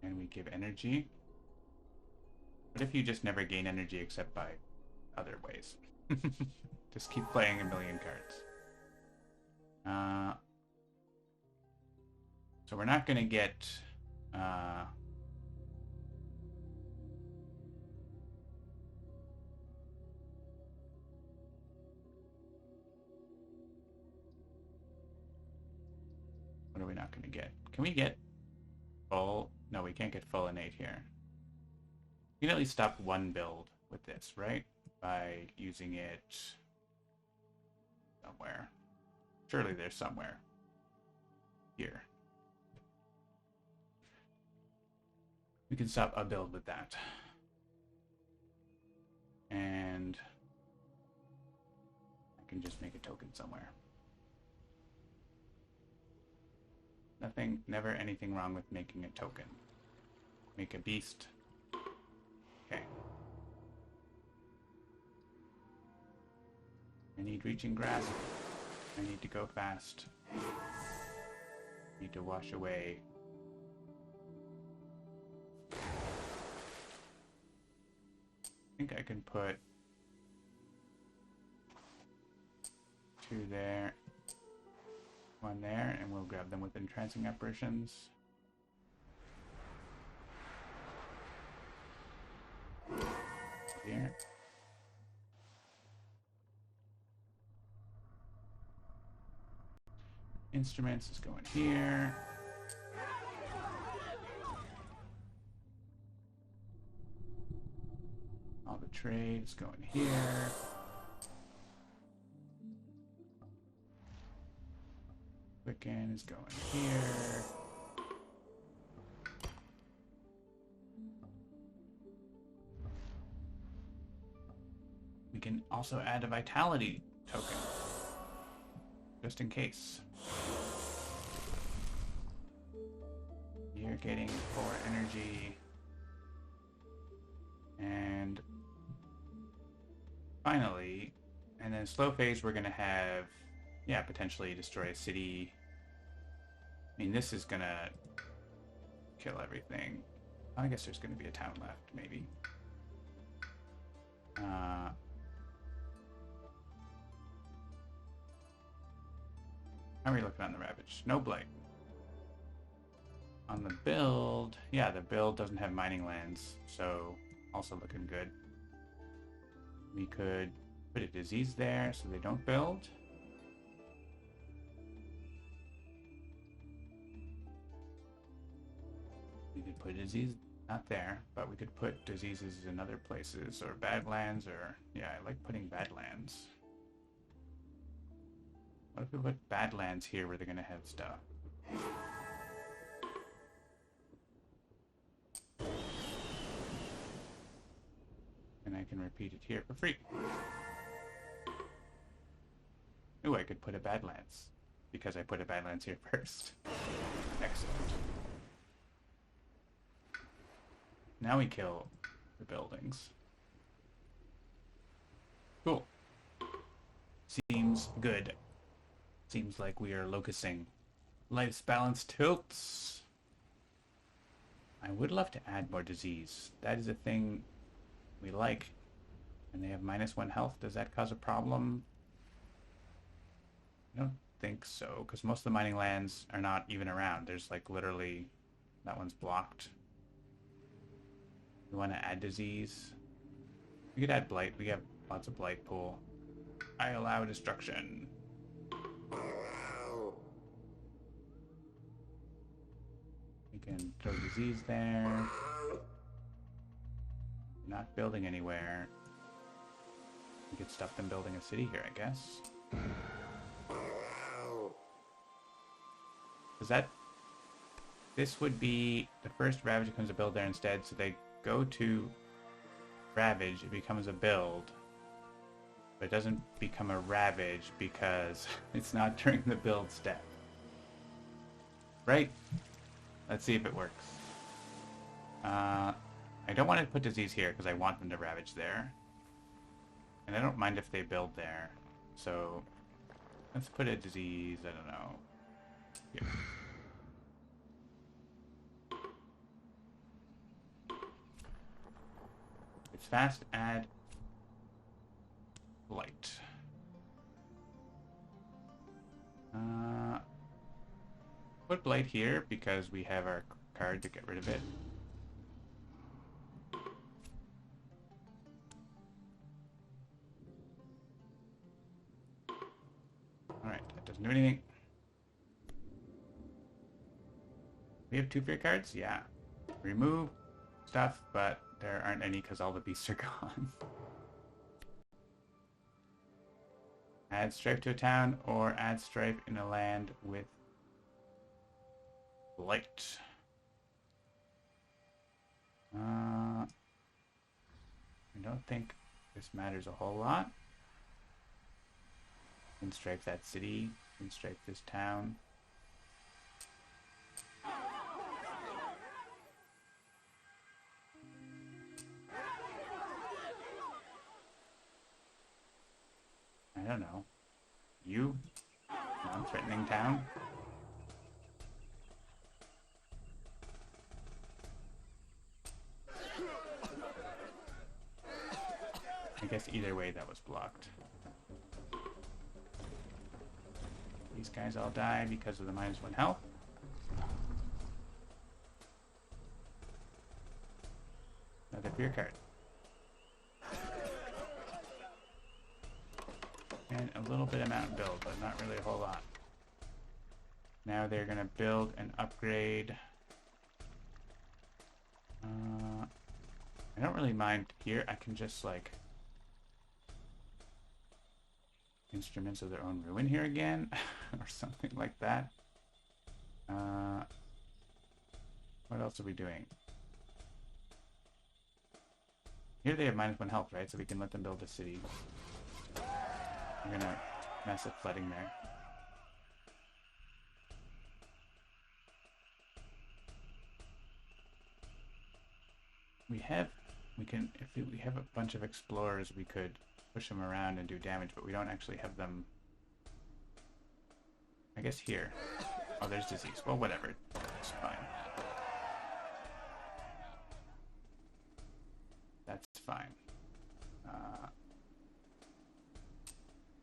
And we give energy. What if you just never gain energy except by other ways? Just keep playing a million cards. So we're not going to get... what are we not going to get? Can we get full? No, we can't get full innate here. We can at least stop one build with this, right? By using it somewhere. Surely there's somewhere. Here. We can stop a build with that. And I can just make a token somewhere. Nothing, never anything wrong with making a token. Make a beast. Okay. I need reaching grasp. I need to go fast. I need to wash away. I think I can put 2 there, 1 there, and we'll grab them with entrancing apparitions. Here. Instruments is going here. All the trades going here. Quicken is going here. We can also add a vitality token, just in case. You're getting 4 energy. And finally, and then slow phase, we're going to have, yeah, potentially destroy a city. I mean, this is going to kill everything. I guess there's going to be a town left, maybe. How are we looking on the Ravage? No blight. On the build, yeah, the build doesn't have mining lands, so also looking good. We could put a disease there so they don't build. We could put a disease, not there, but we could put diseases in other places, or badlands, or, yeah, I like putting badlands. What if we put badlands here where they're going to have stuff? And I can repeat it here for free. Ooh, I could put a badlands, because I put a badlands here first. Excellent. Now we kill the buildings. Cool. Seems good. Seems like we are locusing. Life's balance tilts. I would love to add more disease. That is a thing we like. And they have -1 health. Does that cause a problem? I don't think so, because most of the mining lands are not even around. There's like literally, that one's blocked. We want to add disease. We could add blight. We have lots of blight pool. I allow destruction. We can throw disease there. Not building anywhere. We could stop them building a city here, I guess. Is that... This would be the first Ravage comes to build there instead, so they go to Ravage, it becomes a build. But it doesn't become a Ravage because it's not during the build step. Right? Let's see if it works. I don't want to put disease here because I want them to Ravage there. And I don't mind if they build there. So let's put a disease, I don't know, here. It's fast, add light. Put blight here because we have our card to get rid of it. Alright, that doesn't do anything. We have 2 fear cards? Yeah. Remove stuff, but there aren't any because all the beasts are gone. Add strife to a town or add strife in a land with blight. I don't think this matters a whole lot. Can strife that city, can strife this town. I don't know. You? Non-threatening town? I guess either way that was blocked. These guys all die because of the -1 health. Another fear card. And a little bit of mountain build, but not really a whole lot. Now they're going to build and upgrade. I don't really mind here. I can just like instruments of their own ruin here again or something like that. What else are we doing? Here they have -1 health, right? So we can let them build a city. We're gonna mess with flooding there. If we have a bunch of explorers, we could push them around and do damage, but we don't actually have them. I guess here. Oh, there's disease. Well, whatever. It's fine. That's fine.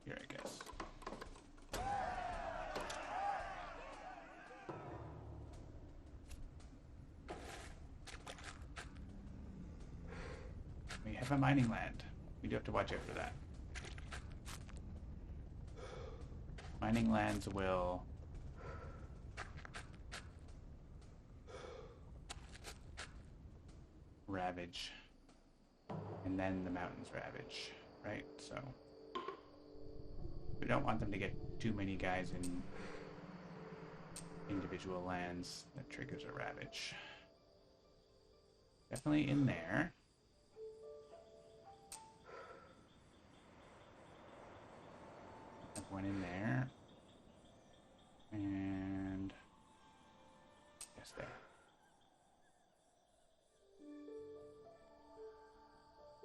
Here, I guess. We have a mining land. We do have to watch out for that. Mining lands will ravage, and then the mountains ravage, right? So we don't want them to get too many guys in individual lands that triggers a ravage. Definitely in there. Have one in there. And yes, there.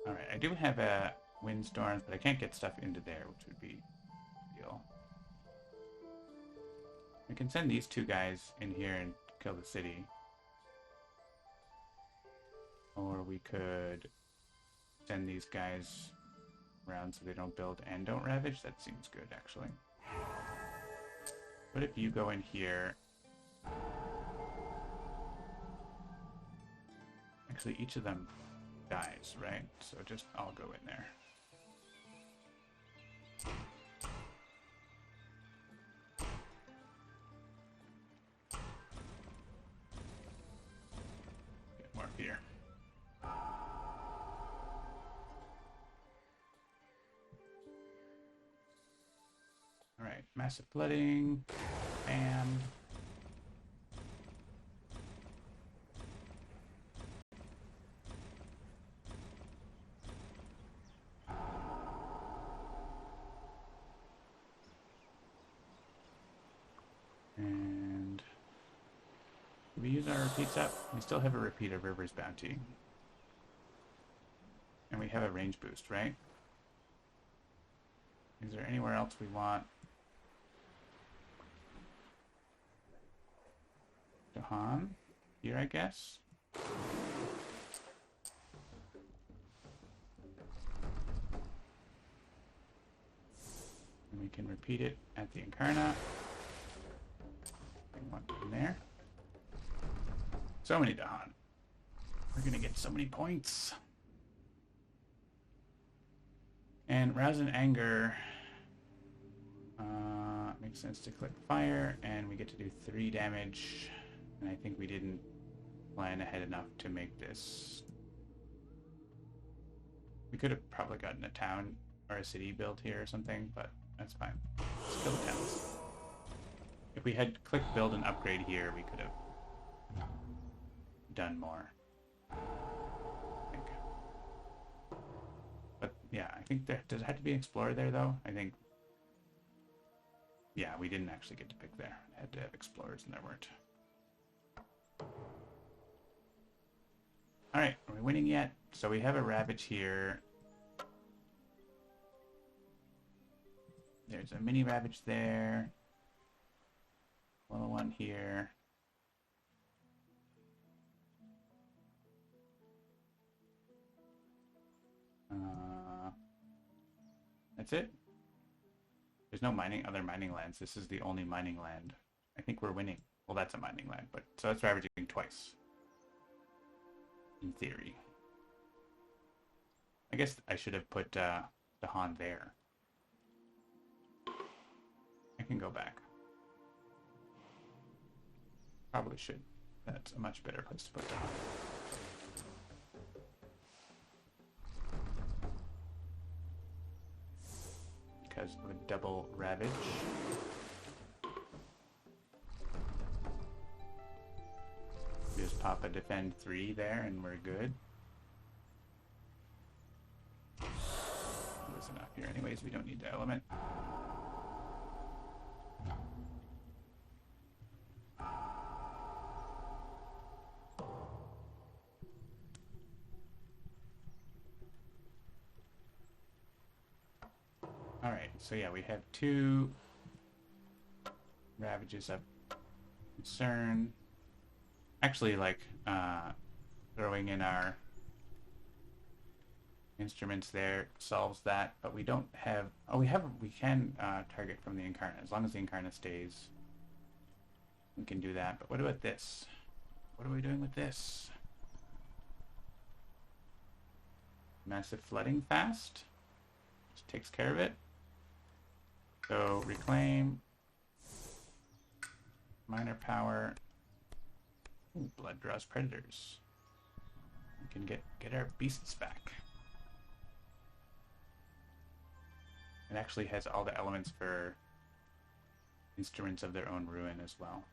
Alright, I do have a windstorms, but I can't get stuff into there, which would be ideal. We can send these 2 guys in here and kill the city. Or we could send these guys around so they don't build and don't ravage. That seems good, actually. What if you go in here? Actually, each of them dies, right? So just I'll go in there. Get more fear. Alright, massive flooding. Bam. And we use our repeats up. We still have a repeat of River's Bounty. And we have a range boost, right? Is there anywhere else we want? Dahan? Here, I guess? And we can repeat it at the Incarna. And one in there. So many Dahan. We're gonna get so many points. And Rouse and Anger makes sense to click fire, and we get to do 3 damage. And I think we didn't plan ahead enough to make this. We could have probably gotten a town or a city built here or something, but that's fine. Let's kill the towns. If we had clicked build and upgrade here, we could have done more. I think. But yeah, I think there does it have to be an explorer there though? I think. Yeah, we didn't actually get to pick there. I had to have explorers and there weren't. Alright, are we winning yet? So we have a Ravage here. There's a mini Ravage there. Level 1 here. That's it? There's no other mining lands. This is the only mining land. I think we're winning. Well, that's a mining land, but so that's ravaging twice. In theory. I guess I should have put Dahan there. I can go back. Probably should. That's a much better place to put Dahan. Because of a double ravage. Just pop a defend 3 there and we're good. There's enough here anyways, we don't need the element. Alright, so yeah, we have 2 ravages of concern. Actually, like, throwing in our instruments there solves that, but we don't have... Oh, we can target from the Incarna. As long as the Incarna stays, we can do that. But what about this? What are we doing with this? Massive flooding fast. Just takes care of it. So, reclaim. Minor power. Ooh, blood draws predators. We can get our beasts back. It actually has all the elements for instruments of their own ruin as well.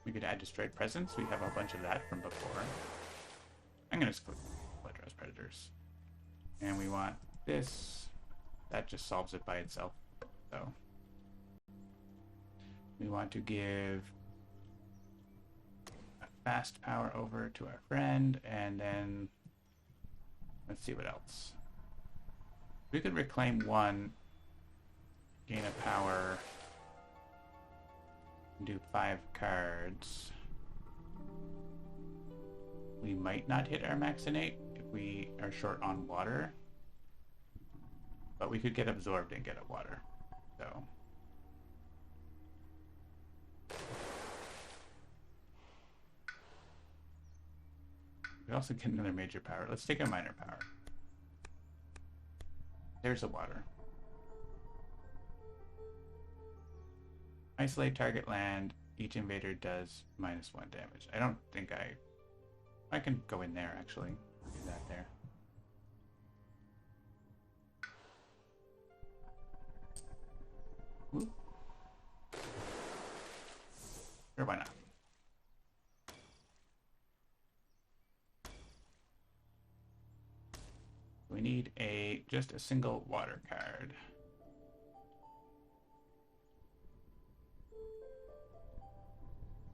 We could add destroyed presence. We have a bunch of that from before. I'm gonna just click blood draws predators. And we want this. That just solves it by itself. So we want to give a fast power over to our friend, and then let's see what else. We could reclaim 1, gain a power, and do 5 cards. We might not hit our maxinate if we are short on water, but we could get absorbed and get a water. So we also get another major power. Let's take a minor power. There's a water. Isolate target land. Each invader does -1 damage. I don't think I can go in there actually. Do that there. We need just a single water card.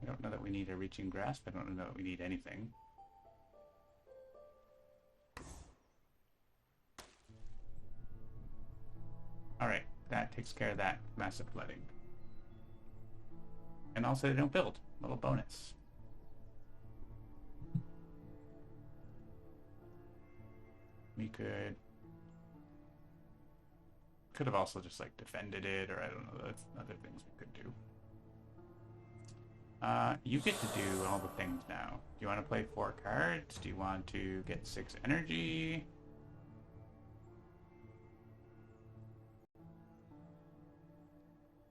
I don't know that we need a reaching grasp. I don't know that we need anything. Alright, that takes care of that massive flooding. And also they don't build. Little bonus. We could have also just like defended it, or I don't know, that's other things we could do. You get to do all the things now. Do you want to play 4 cards? Do you want to get 6 energy?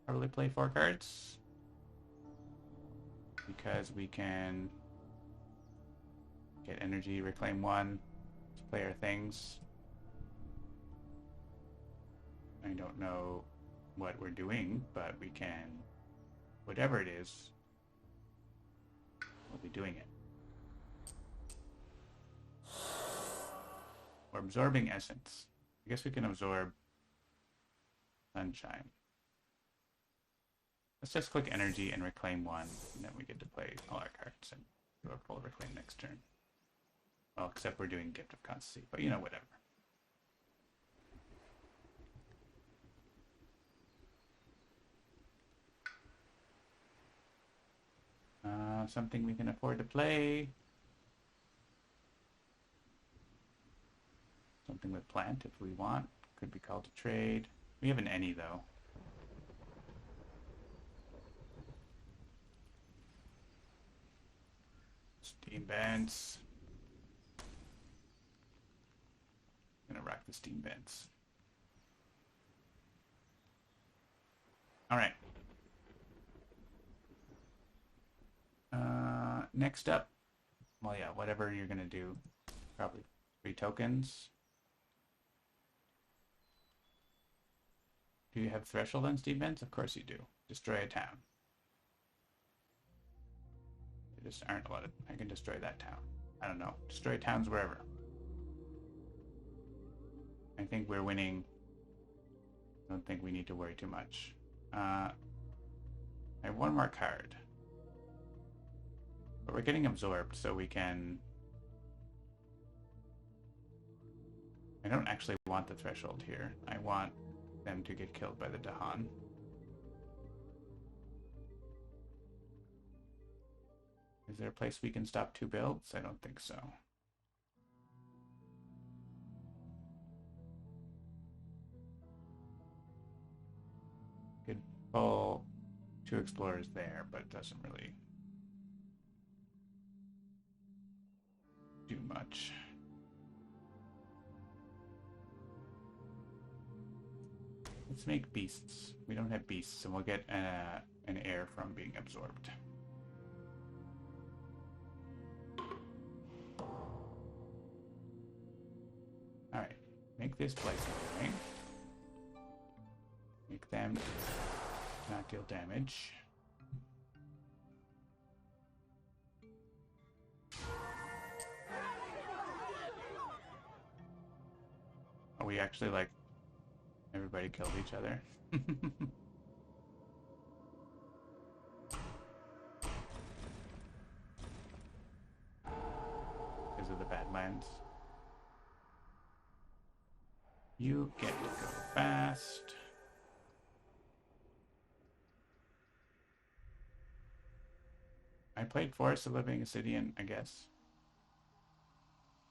Probably play 4 cards. Because we can get energy, reclaim 1, to play our things. I don't know what we're doing, but we can, whatever it is, we'll be doing it. We're absorbing essence. I guess we can absorb sunshine. Let's just click energy and reclaim 1, and then we get to play all our cards and do a full reclaim next turn. Well, except we're doing Gift of Constancy, but you know, whatever. Something we can afford to play. Something with plant if we want. Could be called to trade. We have an any though. Steam vents. Gonna rack the steam vents. Alright. Next up, well, yeah, whatever you're gonna do, probably 3 tokens. Do you have threshold on steam vents? Of course you do. Destroy a town. There just aren't a lot of. I can destroy that town. I don't know. Destroy towns wherever. I think we're winning. I don't think we need to worry too much. I have 1 more card. But we're getting absorbed, so we can... I don't actually want the threshold here. I want them to get killed by the Dahan. Is there a place we can stop 2 builds? I don't think so. Could pull 2 explorers there, but it doesn't really do much. Let's make beasts. We don't have beasts, and we'll get an heir from being absorbed. Alright, make this place anyway. Make them not deal damage. Oh, we actually, like, everybody killed each other. Because of the Badlands. You get to go fast. I played Forest of Living Obsidian, I guess.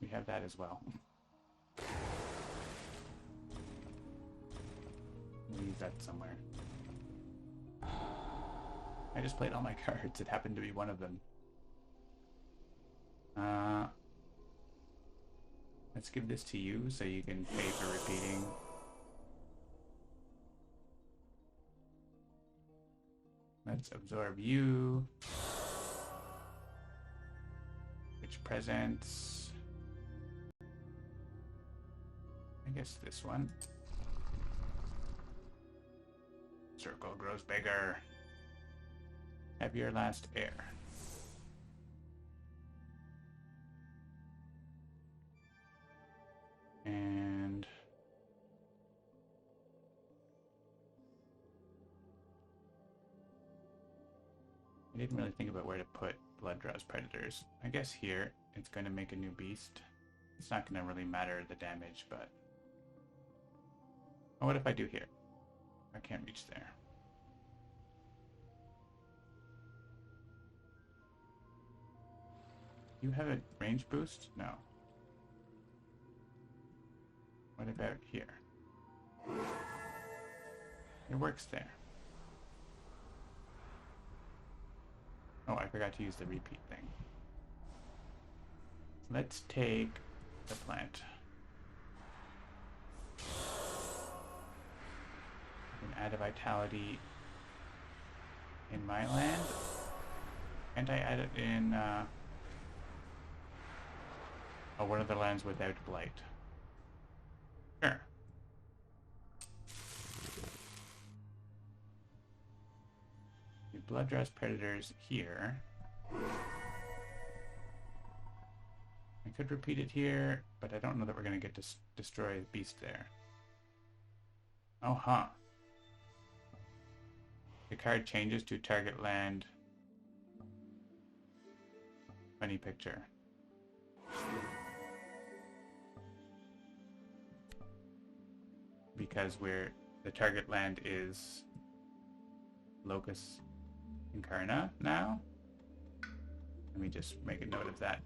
We have that as well. Leave that somewhere. I just played all my cards. It happened to be one of them. Let's give this to you so you can pay for repeating. Let's absorb you. Which presents? I guess this one. Circle grows bigger. Have your last heir. And I didn't really think about where to put Bloodrow's predators. I guess here it's going to make a new beast. It's not going to really matter the damage, but... Oh, what if I do here? I can't reach there. You have a range boost? No. What about here? It works there. Oh, I forgot to use the repeat thing. Let's take the plant. I can add a vitality in my land. Can't I add it in one of the lands without blight? Sure. The Bloodrow's predators here. I could repeat it here, but I don't know that we're going to get to destroy the beast there. Oh, huh. The card changes to target land. Funny picture. Because the target land is Locus Incarna now. Let me just make a note of that.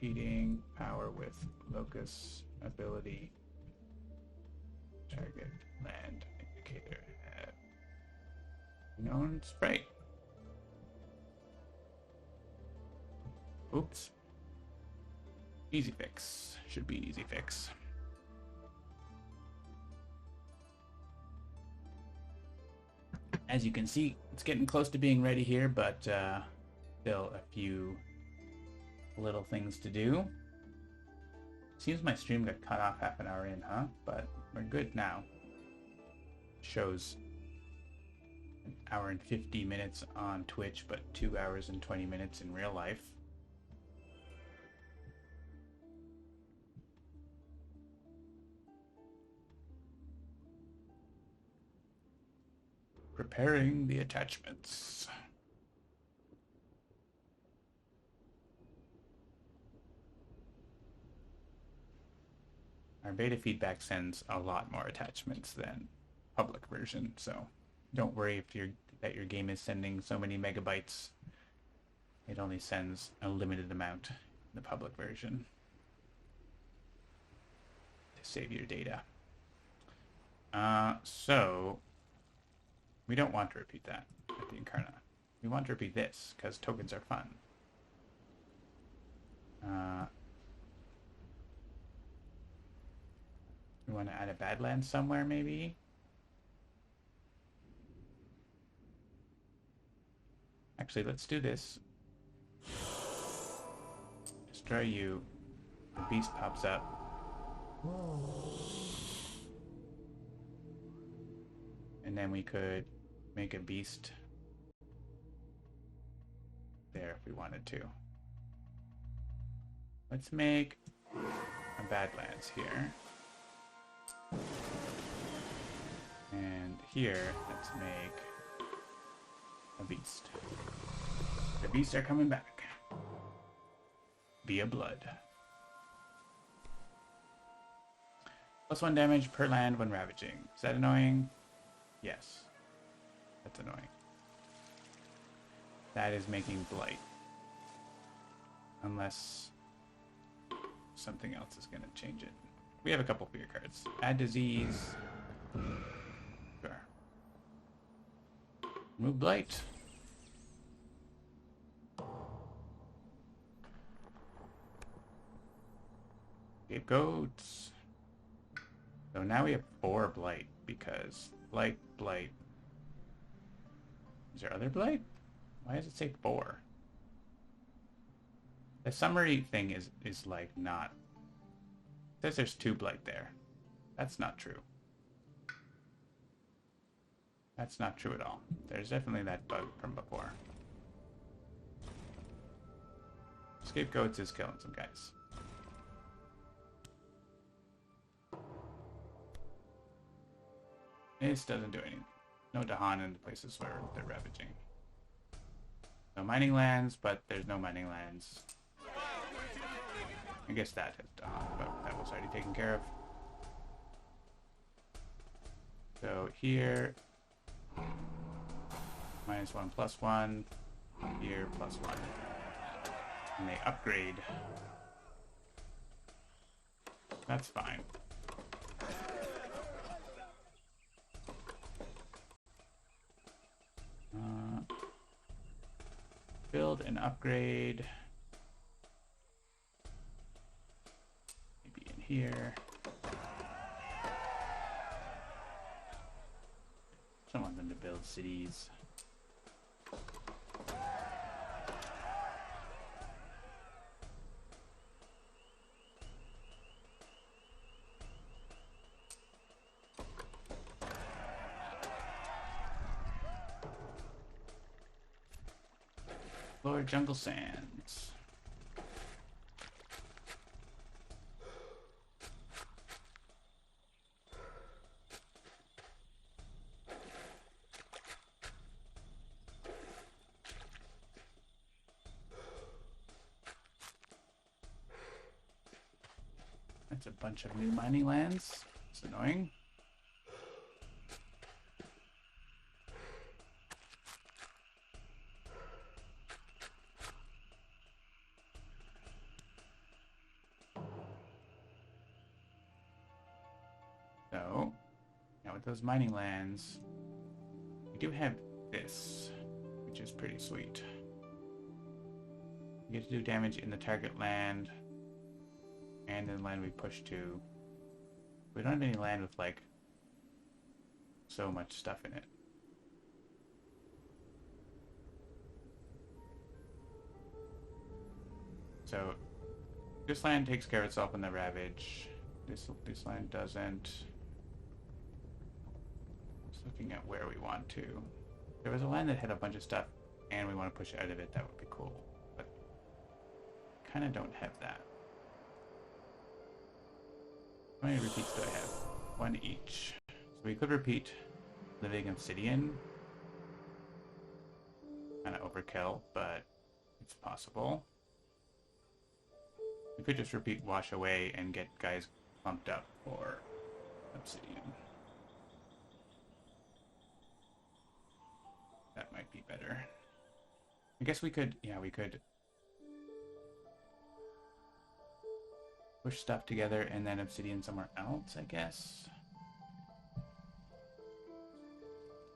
Feeding power with Locus ability. Target land indicator. Known spray. Oops. Easy fix. Should be an easy fix. As you can see, it's getting close to being ready here, but still a few little things to do. Seems my stream got cut off half an hour in, huh? But we're good now. Shows an hour and 50 minutes on Twitch, but 2 hours and 20 minutes in real life. Preparing the attachments. Our beta feedback sends a lot more attachments than public version, so don't worry if that your game is sending so many megabytes. It only sends a limited amount in the public version to save your data. So we don't want to repeat that at the Incarna. We want to repeat this because tokens are fun. We want to add a Badlands somewhere, maybe? Actually, let's do this. Destroy you. The beast pops up. And then we could make a beast there if we wanted to. Let's make a Badlands here. And here, let's make a beast. The beasts are coming back. Via blood. +1 damage per land when ravaging. Is that annoying? Yes. That's annoying. That is making blight. Unless something else is going to change it. We have a couple fear cards. Add disease. Sure. Remove blight. Scapegoats. So now we have 4 blight because blight. Is there other blight? Why does it say 4? The summary thing is like not. It says there's 2 blight there. That's not true. That's not true at all. There's definitely that bug from before. Scapegoats is killing some guys. This doesn't do anything. No Dahan in the places where they're ravaging. No mining lands, but there's no mining lands. I guess that has Dahan, but that was already taken care of. So here, -1/+1. Here, +1. And they upgrade. That's fine. Build and upgrade. Maybe in here. I don't want them to build cities. Lower Jungle Sands. That's a bunch of new mining lands. It's annoying. So, now with those mining lands, we do have this, which is pretty sweet. We get to do damage in the target land and in the land we push to. We don't have any land with like so much stuff in it. So this land takes care of itself in the ravage. This land doesn't. Just looking at where we want to. If there was a land that had a bunch of stuff and we want to push out of it, that would be cool. But kind of don't have that. How many repeats do I have? One each. So we could repeat Living Obsidian. Kind of overkill, but it's possible. We could just repeat Wash Away and get guys pumped up for Obsidian. That might be better. I guess we could, yeah, we could push stuff together and then Obsidian somewhere else, I guess.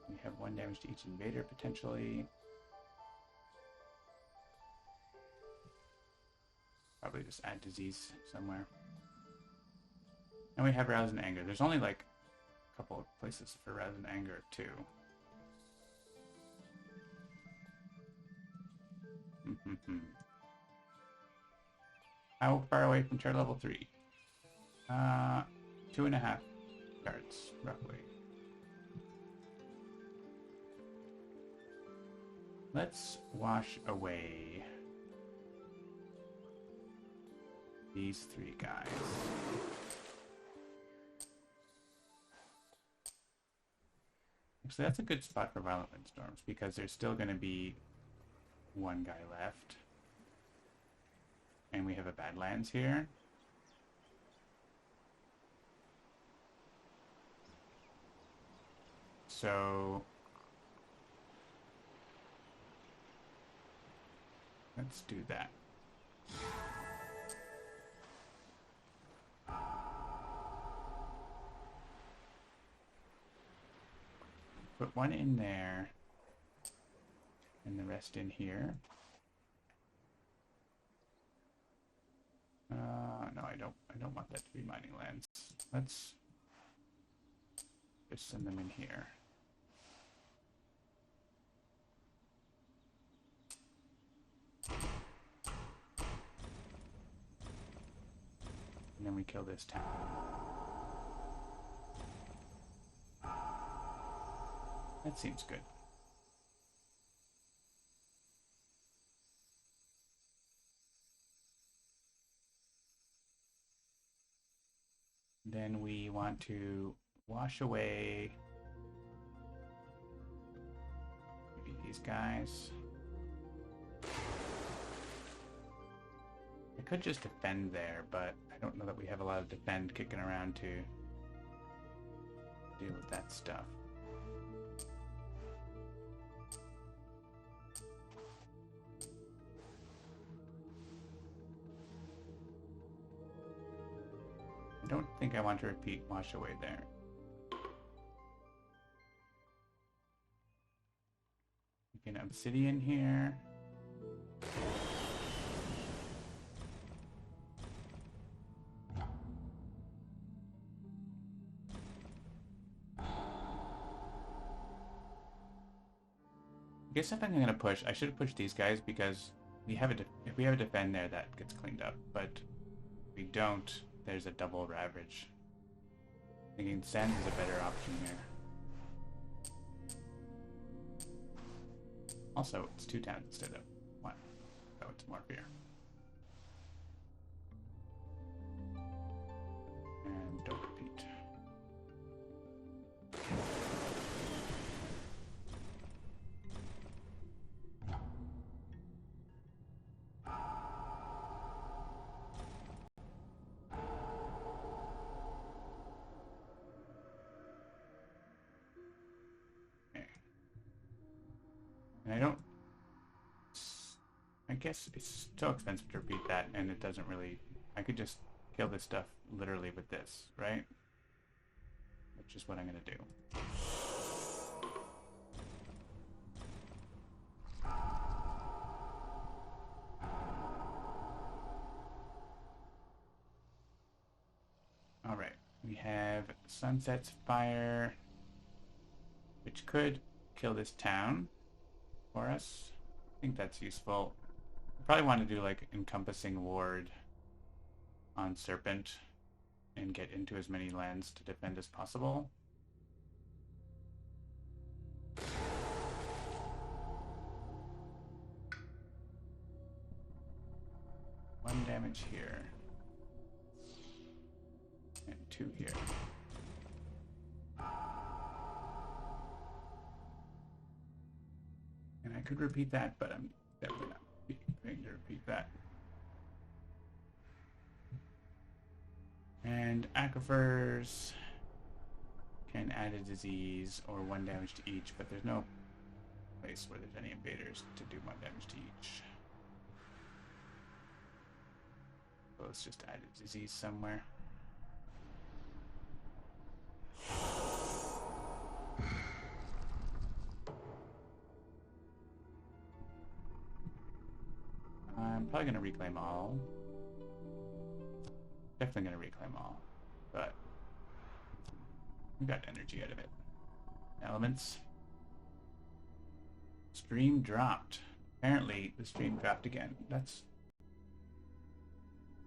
We have 1 damage to each invader, potentially. Probably just add disease somewhere. And we have Rouse and Anger. There's only like a couple of places for Rouse and Anger, too. How far away from chair level 3? 2.5 yards, roughly. Let's wash away these 3 guys. Actually, that's a good spot for Violent Windstorms because there's still going to be 1 guy left. And we have a Badlands here. So let's do that. Put 1 in there and the rest in here. No, I don't want that to be mining lands. Let's just send them in here. And then we kill this town. That seems good. Then we want to wash away these guys. I could just defend there, but I don't know that we have a lot of defend kicking around to deal with that stuff. I don't think I want to repeat wash away there. An obsidian here. I guess if I'm going to push, I should push these guys because we have if we have a defend there, that gets cleaned up. But if we don't, there's a double ravage. Thinking sand is a better option here. Also, it's 2 towns instead of 1, so it's more fear. And don't repeat. And I guess it's so expensive to repeat that, and it doesn't really, I could just kill this stuff literally with this, right? Which is what I'm going to do. Alright, we have Sunset's Fire, which could kill this town for us. I think that's useful. I probably want to do like encompassing ward on Serpent and get into as many lands to defend as possible. One damage here. And 2 here. And I could repeat that, but I'm definitely not going to repeat that. And aquifers can add a disease or 1 damage to each, but there's no place where there's any invaders to do 1 damage to each. So let's just add a disease somewhere. I'm probably going to reclaim all. Definitely going to reclaim all. But we got energy out of it. Elements. Stream dropped. Apparently the stream dropped again. That's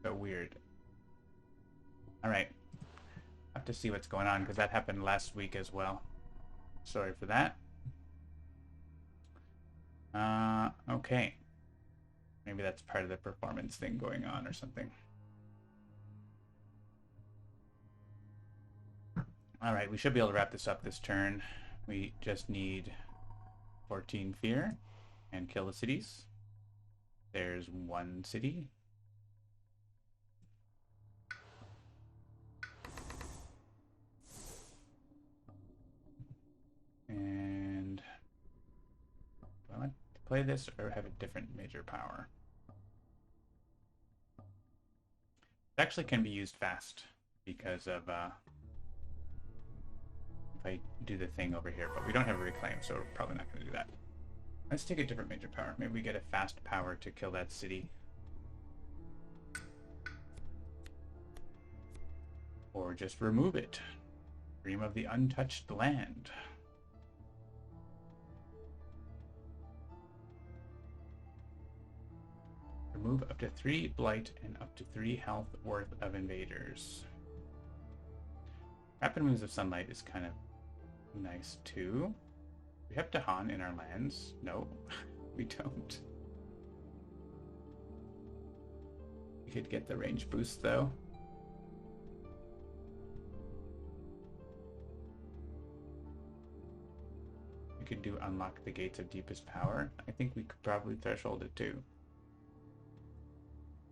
so weird. Alright. Have to see what's going on because that happened last week as well. Sorry for that. Okay. Maybe that's part of the performance thing going on or something. Alright, we should be able to wrap this up this turn. We just need 14 fear and kill the cities. There's 1 city. And do I want to play this or have a different major power? It actually can be used fast because of if I do the thing over here, but we don't have a reclaim, so we're probably not going to do that. Let's take a different major power. Maybe we get a fast power to kill that city. Or just remove it. Dream of the untouched land. Remove up to 3 blight and up to 3 health worth of invaders. Rapid moves of sunlight is kind of nice too. We have Dahan in our lands. No, we don't. We could get the range boost though. We could do unlock the gates of deepest power. I think we could probably threshold it too.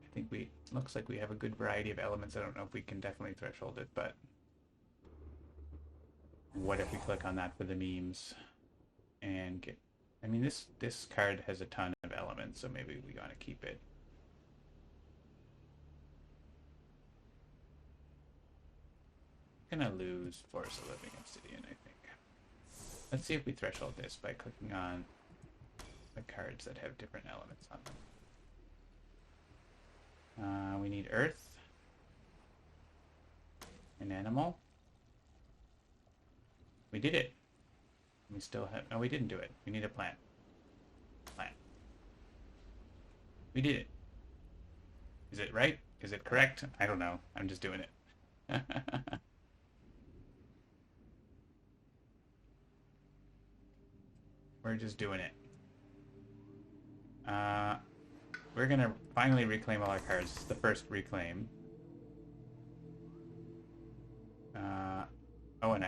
I think looks like we have a good variety of elements. I don't know if we can definitely threshold it, but what if we click on that for the memes and get, I mean, this card has a ton of elements, so maybe we gotta keep it. Gonna lose Force of Living Obsidian, I think. Let's see if we threshold this by clicking on the cards that have different elements on them. We need Earth, an animal. We did it. We still have, no, we didn't do it. We need a plant. Plant. We did it. Is it right? Is it correct? I don't know. I'm just doing it. We're just doing it. We're gonna finally reclaim all our cards. This is the first reclaim. Oh, and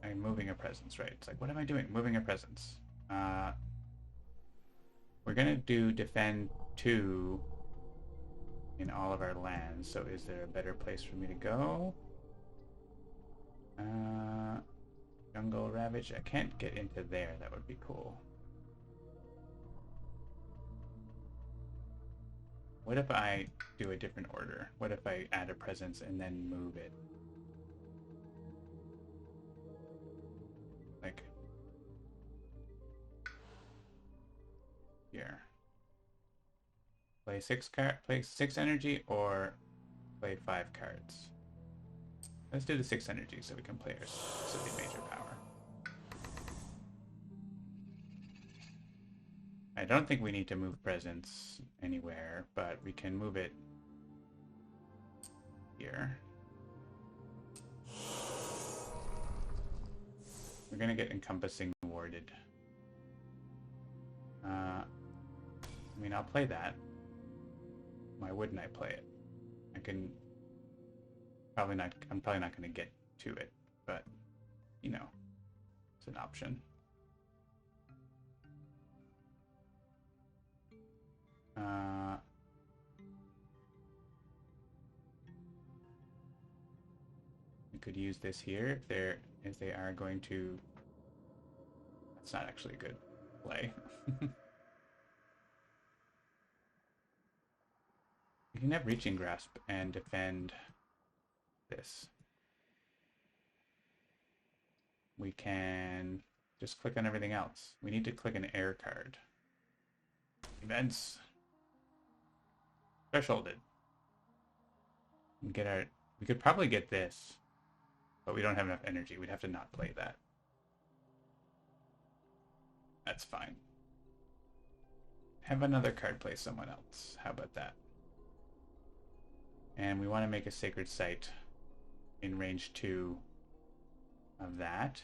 I'm moving a presence, right? It's like, what am I doing? Moving a presence. We're gonna do defend 2 in all of our lands. So is there a better place for me to go? Jungle Ravage. I can't get into there. That would be cool. What if I do a different order? What if I add a presence and then move it? Like here. Play 6 energy or play 5 cards. Let's do the 6 energy so we can play our specific major power. I don't think we need to move presence anywhere, but we can move it here. We're gonna get encompassing warded. I mean, I'll play that. Why wouldn't I play it? I can probably not. I'm probably not going to get to it, but you know, it's an option. We could use this here if they are going to. That's not actually a good play. We can have Reaching Grasp and defend this. We can just click on everything else. We need to click an air card. Events. Thresholded. We could probably get this, but we don't have enough energy. We'd have to not play that. That's fine. Have another card play someone else. How about that? And we want to make a sacred site in range 2 of that.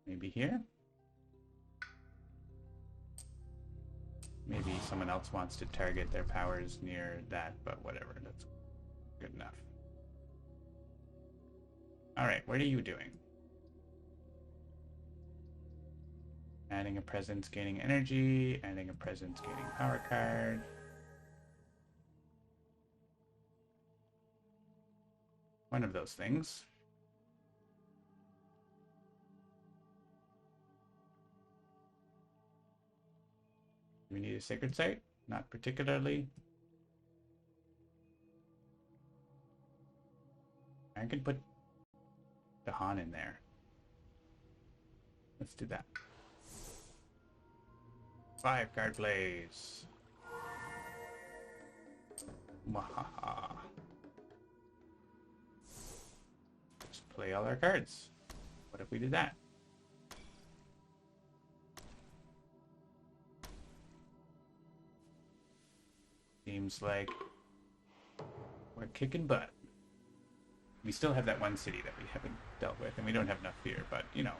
Maybe here? Maybe someone else wants to target their powers near that, but whatever, that's good enough. Alright, what are you doing? Adding a presence, gaining energy, adding a presence, gaining power card. One of those things. Do we need a sacred site? Not particularly. I can put the Han in there. Let's do that. 5 card plays. Wahaha. Just play all our cards. What if we did that? Seems like we're kicking butt. We still have that one city that we haven't dealt with, and we don't have enough fear, but, you know,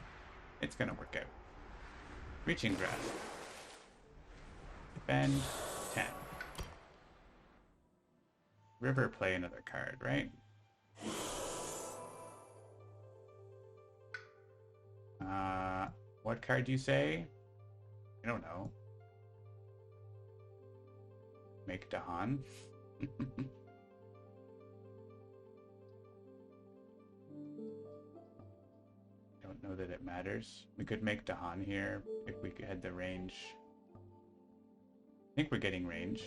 it's gonna work out. Reaching Grasp. Defend 10. River play another card, right? What card do you say? I don't know. Make Dahan. Don't know that it matters. We could make Dahan here if we had the range. I think we're getting range.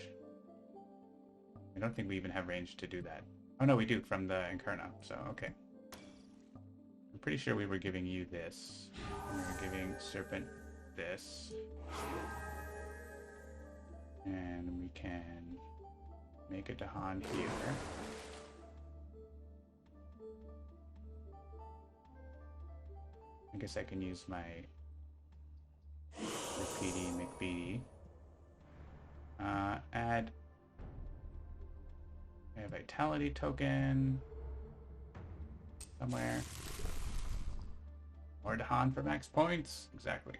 I don't think we even have range to do that. Oh no, we do from the Incarna, so okay. I'm pretty sure we were giving you this. We were giving Serpent this. And we can make a Dahan here. I guess I can use my Repeaty McBeady. Add a Vitality token somewhere. Or Dahan for max points. Exactly.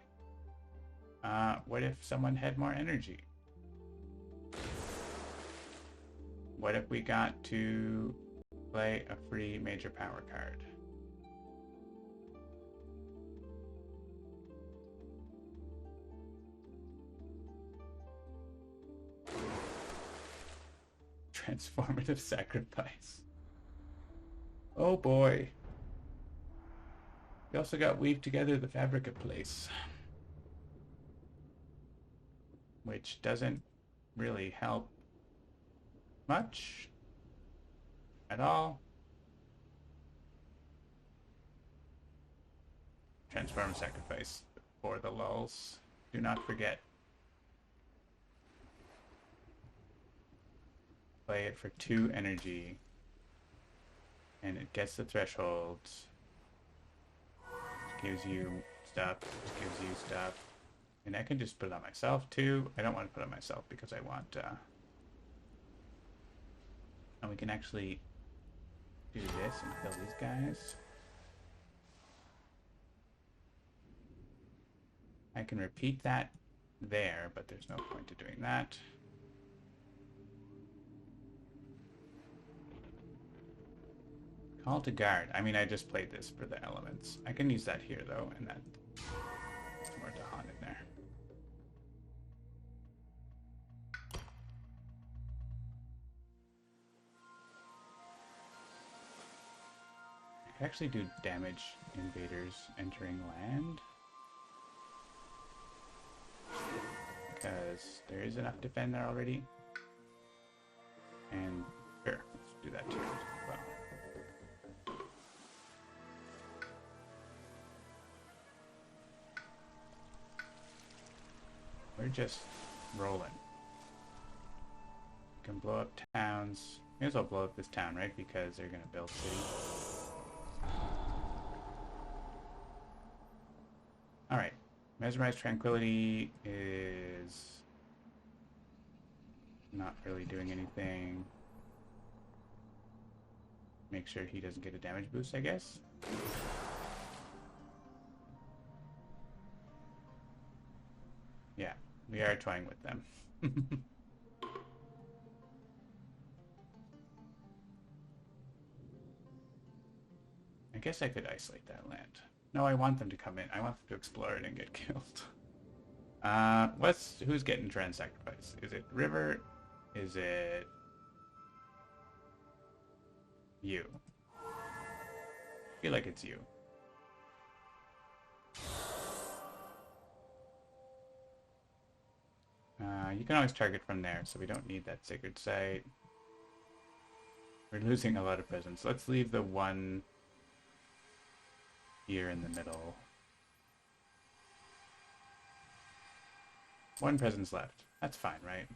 What if someone had more energy? What if we got to play a free major power card? Transformative sacrifice. Oh boy. We also got Weave Together the Fabric of Place, which doesn't really help much at all. Transform sacrifice for the lulls. Do not forget. Play it for 2 energy. And it gets the thresholds. Gives you stuff. Gives you stuff. And I can just put it on myself too. I don't want to put it on myself because I want and we can actually do this and kill these guys. I can repeat that there, but there's no point to doing that. Call to guard. I mean, I just played this for the elements. I can use that here, though, and that there's more Dahan in there. I could actually do damage invaders entering land. Because there is enough defend there already. And sure, let's do that too as well. We're just rolling. We can blow up towns. May as well blow up this town, right? Because they're going to build city. Alright. Mesmerize Tranquility is not really doing anything. Make sure he doesn't get a damage boost, I guess. Yeah, we are toying with them. I guess I could isolate that land. No, I want them to come in. I want them to explore it and get killed. Who's getting Trend Sacrifice? Is it River? Is it you? I feel like it's you. You can always target from there, so we don't need that Sacred Site. We're losing a lot of presence. Let's leave the one here in the middle. One presence left. That's fine, right?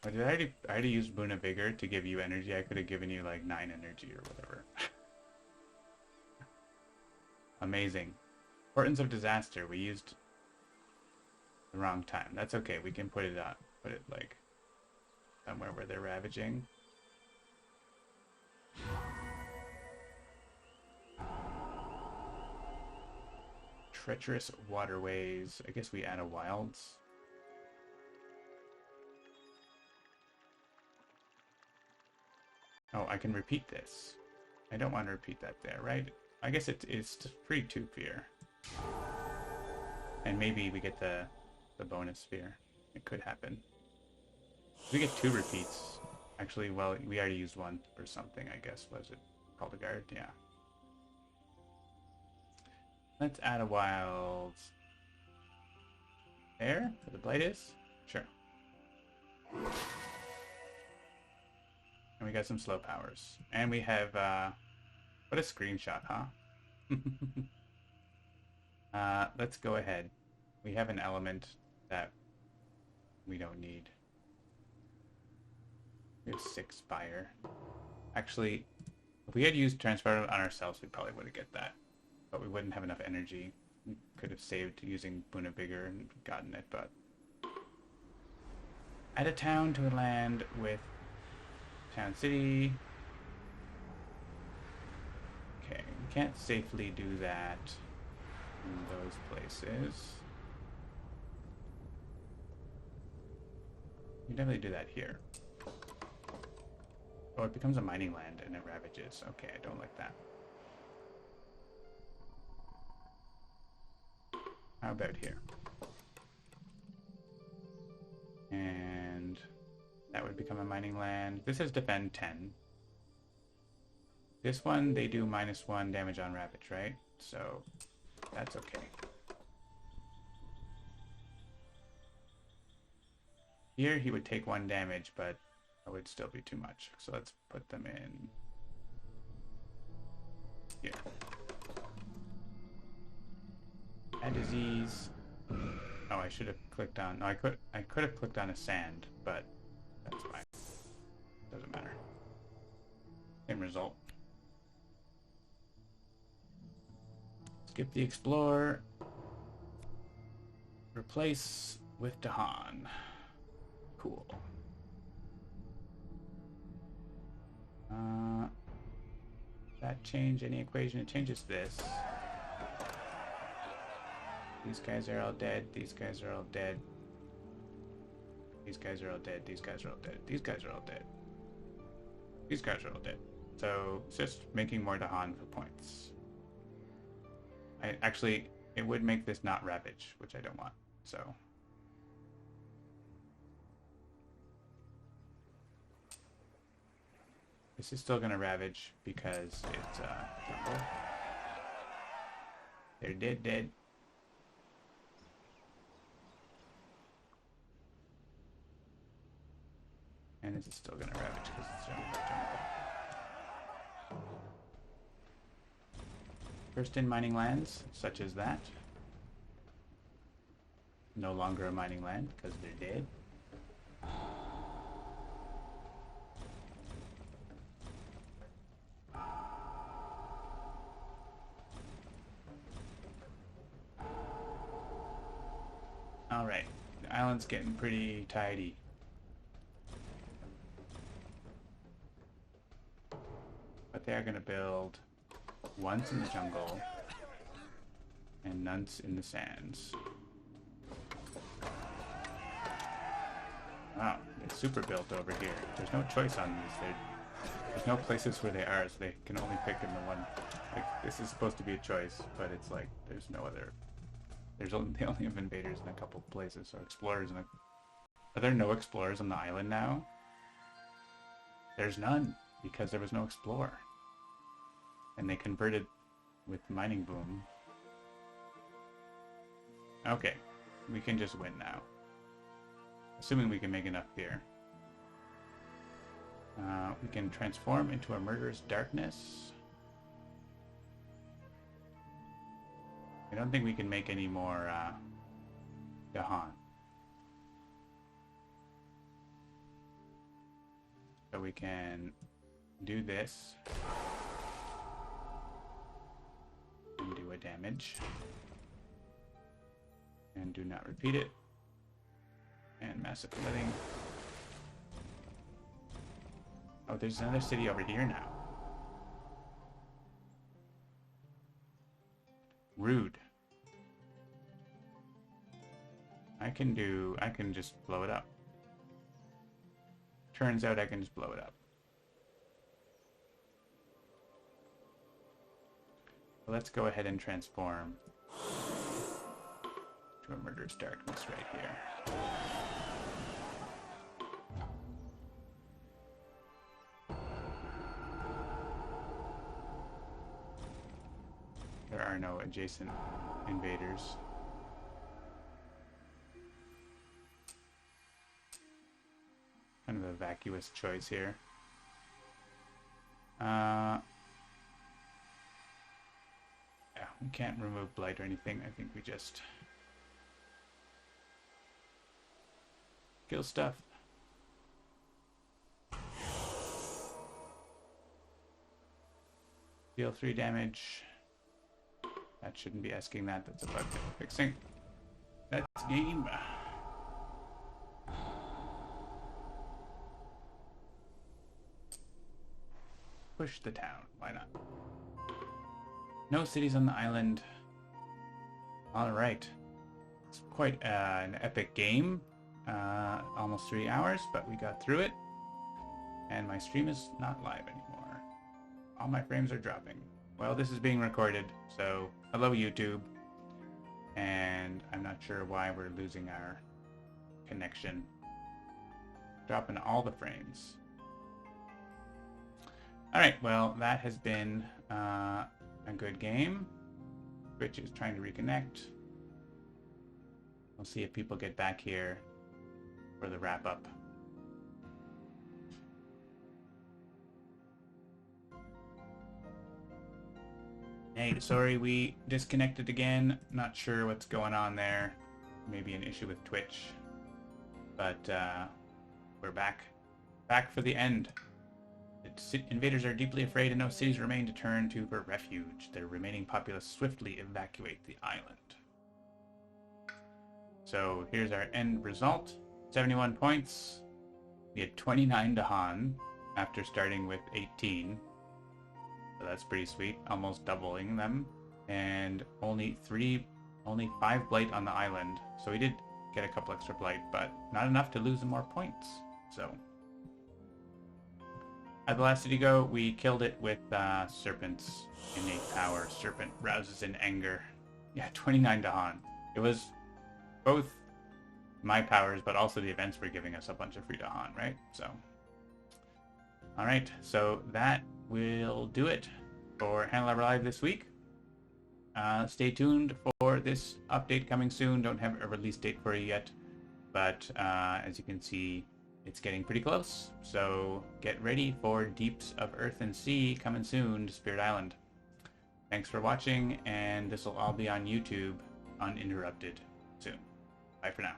Oh, did I already use Boon of Vigor to give you energy? I could have given you like 9 energy or whatever. Amazing. Portents of Disaster. We used the wrong time. That's okay. We can put it up. Put it like somewhere where they're ravaging. Treacherous Waterways. I guess we add a Wilds. Oh, I can repeat this. I don't want to repeat that there, right? I guess it's free 2 fear. And maybe we get the bonus sphere. It could happen. We get 2 repeats. Actually, well, we already used 1 for something, I guess. Was it called a guard? Yeah. Let's add a wild there where the blight is. Sure. And we got some slow powers. And we have what a screenshot, huh? Let's go ahead. We have an element that we don't need. We have 6 fire. Actually, if we had used transfer on ourselves, we probably would have get that. But we wouldn't have enough energy. We could have saved using Boon of Vigor and gotten it, but... Add a town to a land with town city. Okay, we can't safely do that in those places. We can definitely do that here. Oh, it becomes a mining land and it ravages. Okay, I don't like that. How about here? And that would become a mining land. This has defend 10. This one, they do -1 damage on ravage, right? So that's okay. Here he would take 1 damage, but it would still be too much. So let's put them in here. Add disease. Oh, I should have clicked on... No, I could have clicked on a sand, but that's fine. Doesn't matter. Same result. Skip the Explorer. Replace with Dahan. Cool. That change any equation? It changes this. These guys are all dead. These guys are all dead. These guys are all dead. These guys are all dead. These guys are all dead. These guys are all dead. So it's just making more Dahan for points. Actually, it would make this not Ravage, which I don't want. So this is still going to Ravage because it's jungle. They're dead. And this is still going to Ravage because it's jungle. First in mining lands, such as that. No longer a mining land because they're dead. Alright, the island's getting pretty tidy. But they are going to build once in the jungle and none in the sands. Wow, they're super built over here. There's no choice on these. There's no places where they are, so they can only pick in the one. Like, this is supposed to be a choice, but it's like there's no other. They only have invaders in a couple places, or explorers in a... Are there no explorers on the island now? There's none, because there was no explorer. And they converted with mining boom. Okay, we can just win now. Assuming we can make enough beer. We can transform into a murderous darkness. I don't think we can make any more Dahan. So we can do this. And do a damage. And do not repeat it. And massive living. Oh, there's another city over here now. Rude. I can just blow it up. Turns out I can just blow it up. Let's go ahead and transform to a murderous darkness right here. There are no adjacent invaders. Kind of a vacuous choice here. Yeah, we can't remove blight or anything. I think we just kill stuff. Deal 3 damage. That shouldn't be asking that. That's a bug that we're fixing. That's game. Push the town. Why not? No cities on the island. Alright. It's quite an epic game. Almost 3 hours, but we got through it. And my stream is not live anymore. All my frames are dropping. Well, this is being recorded, so hello YouTube. And I'm not sure why we're losing our connection. Dropping all the frames. Alright, well, that has been a good game. Twitch is trying to reconnect. We'll see if people get back here for the wrap-up. Hey, sorry we disconnected again. Not sure what's going on there. Maybe an issue with Twitch. But we're back. Back for the end. Invaders are deeply afraid and no cities remain to turn to for refuge. Their remaining populace swiftly evacuate the island. So here's our end result. 71 points. We had 29 to Han after starting with 18. So that's pretty sweet. Almost doubling them. And only 5 blight on the island. So we did get a couple extra blight, but not enough to lose more points. So at the last city go, we killed it with Serpent's innate power. Serpent rouses in anger. Yeah, 29 to Han. It was both my powers, but also the events were giving us a bunch of free to Han, right? So, alright, so that will do it for Handelabra Live this week. Stay tuned for this update coming soon. Don't have a release date for you yet, but as you can see, it's getting pretty close, so get ready for Deeps of Earth and Sea coming soon to Spirit Island. Thanks for watching, and this will all be on YouTube uninterrupted soon. Bye for now.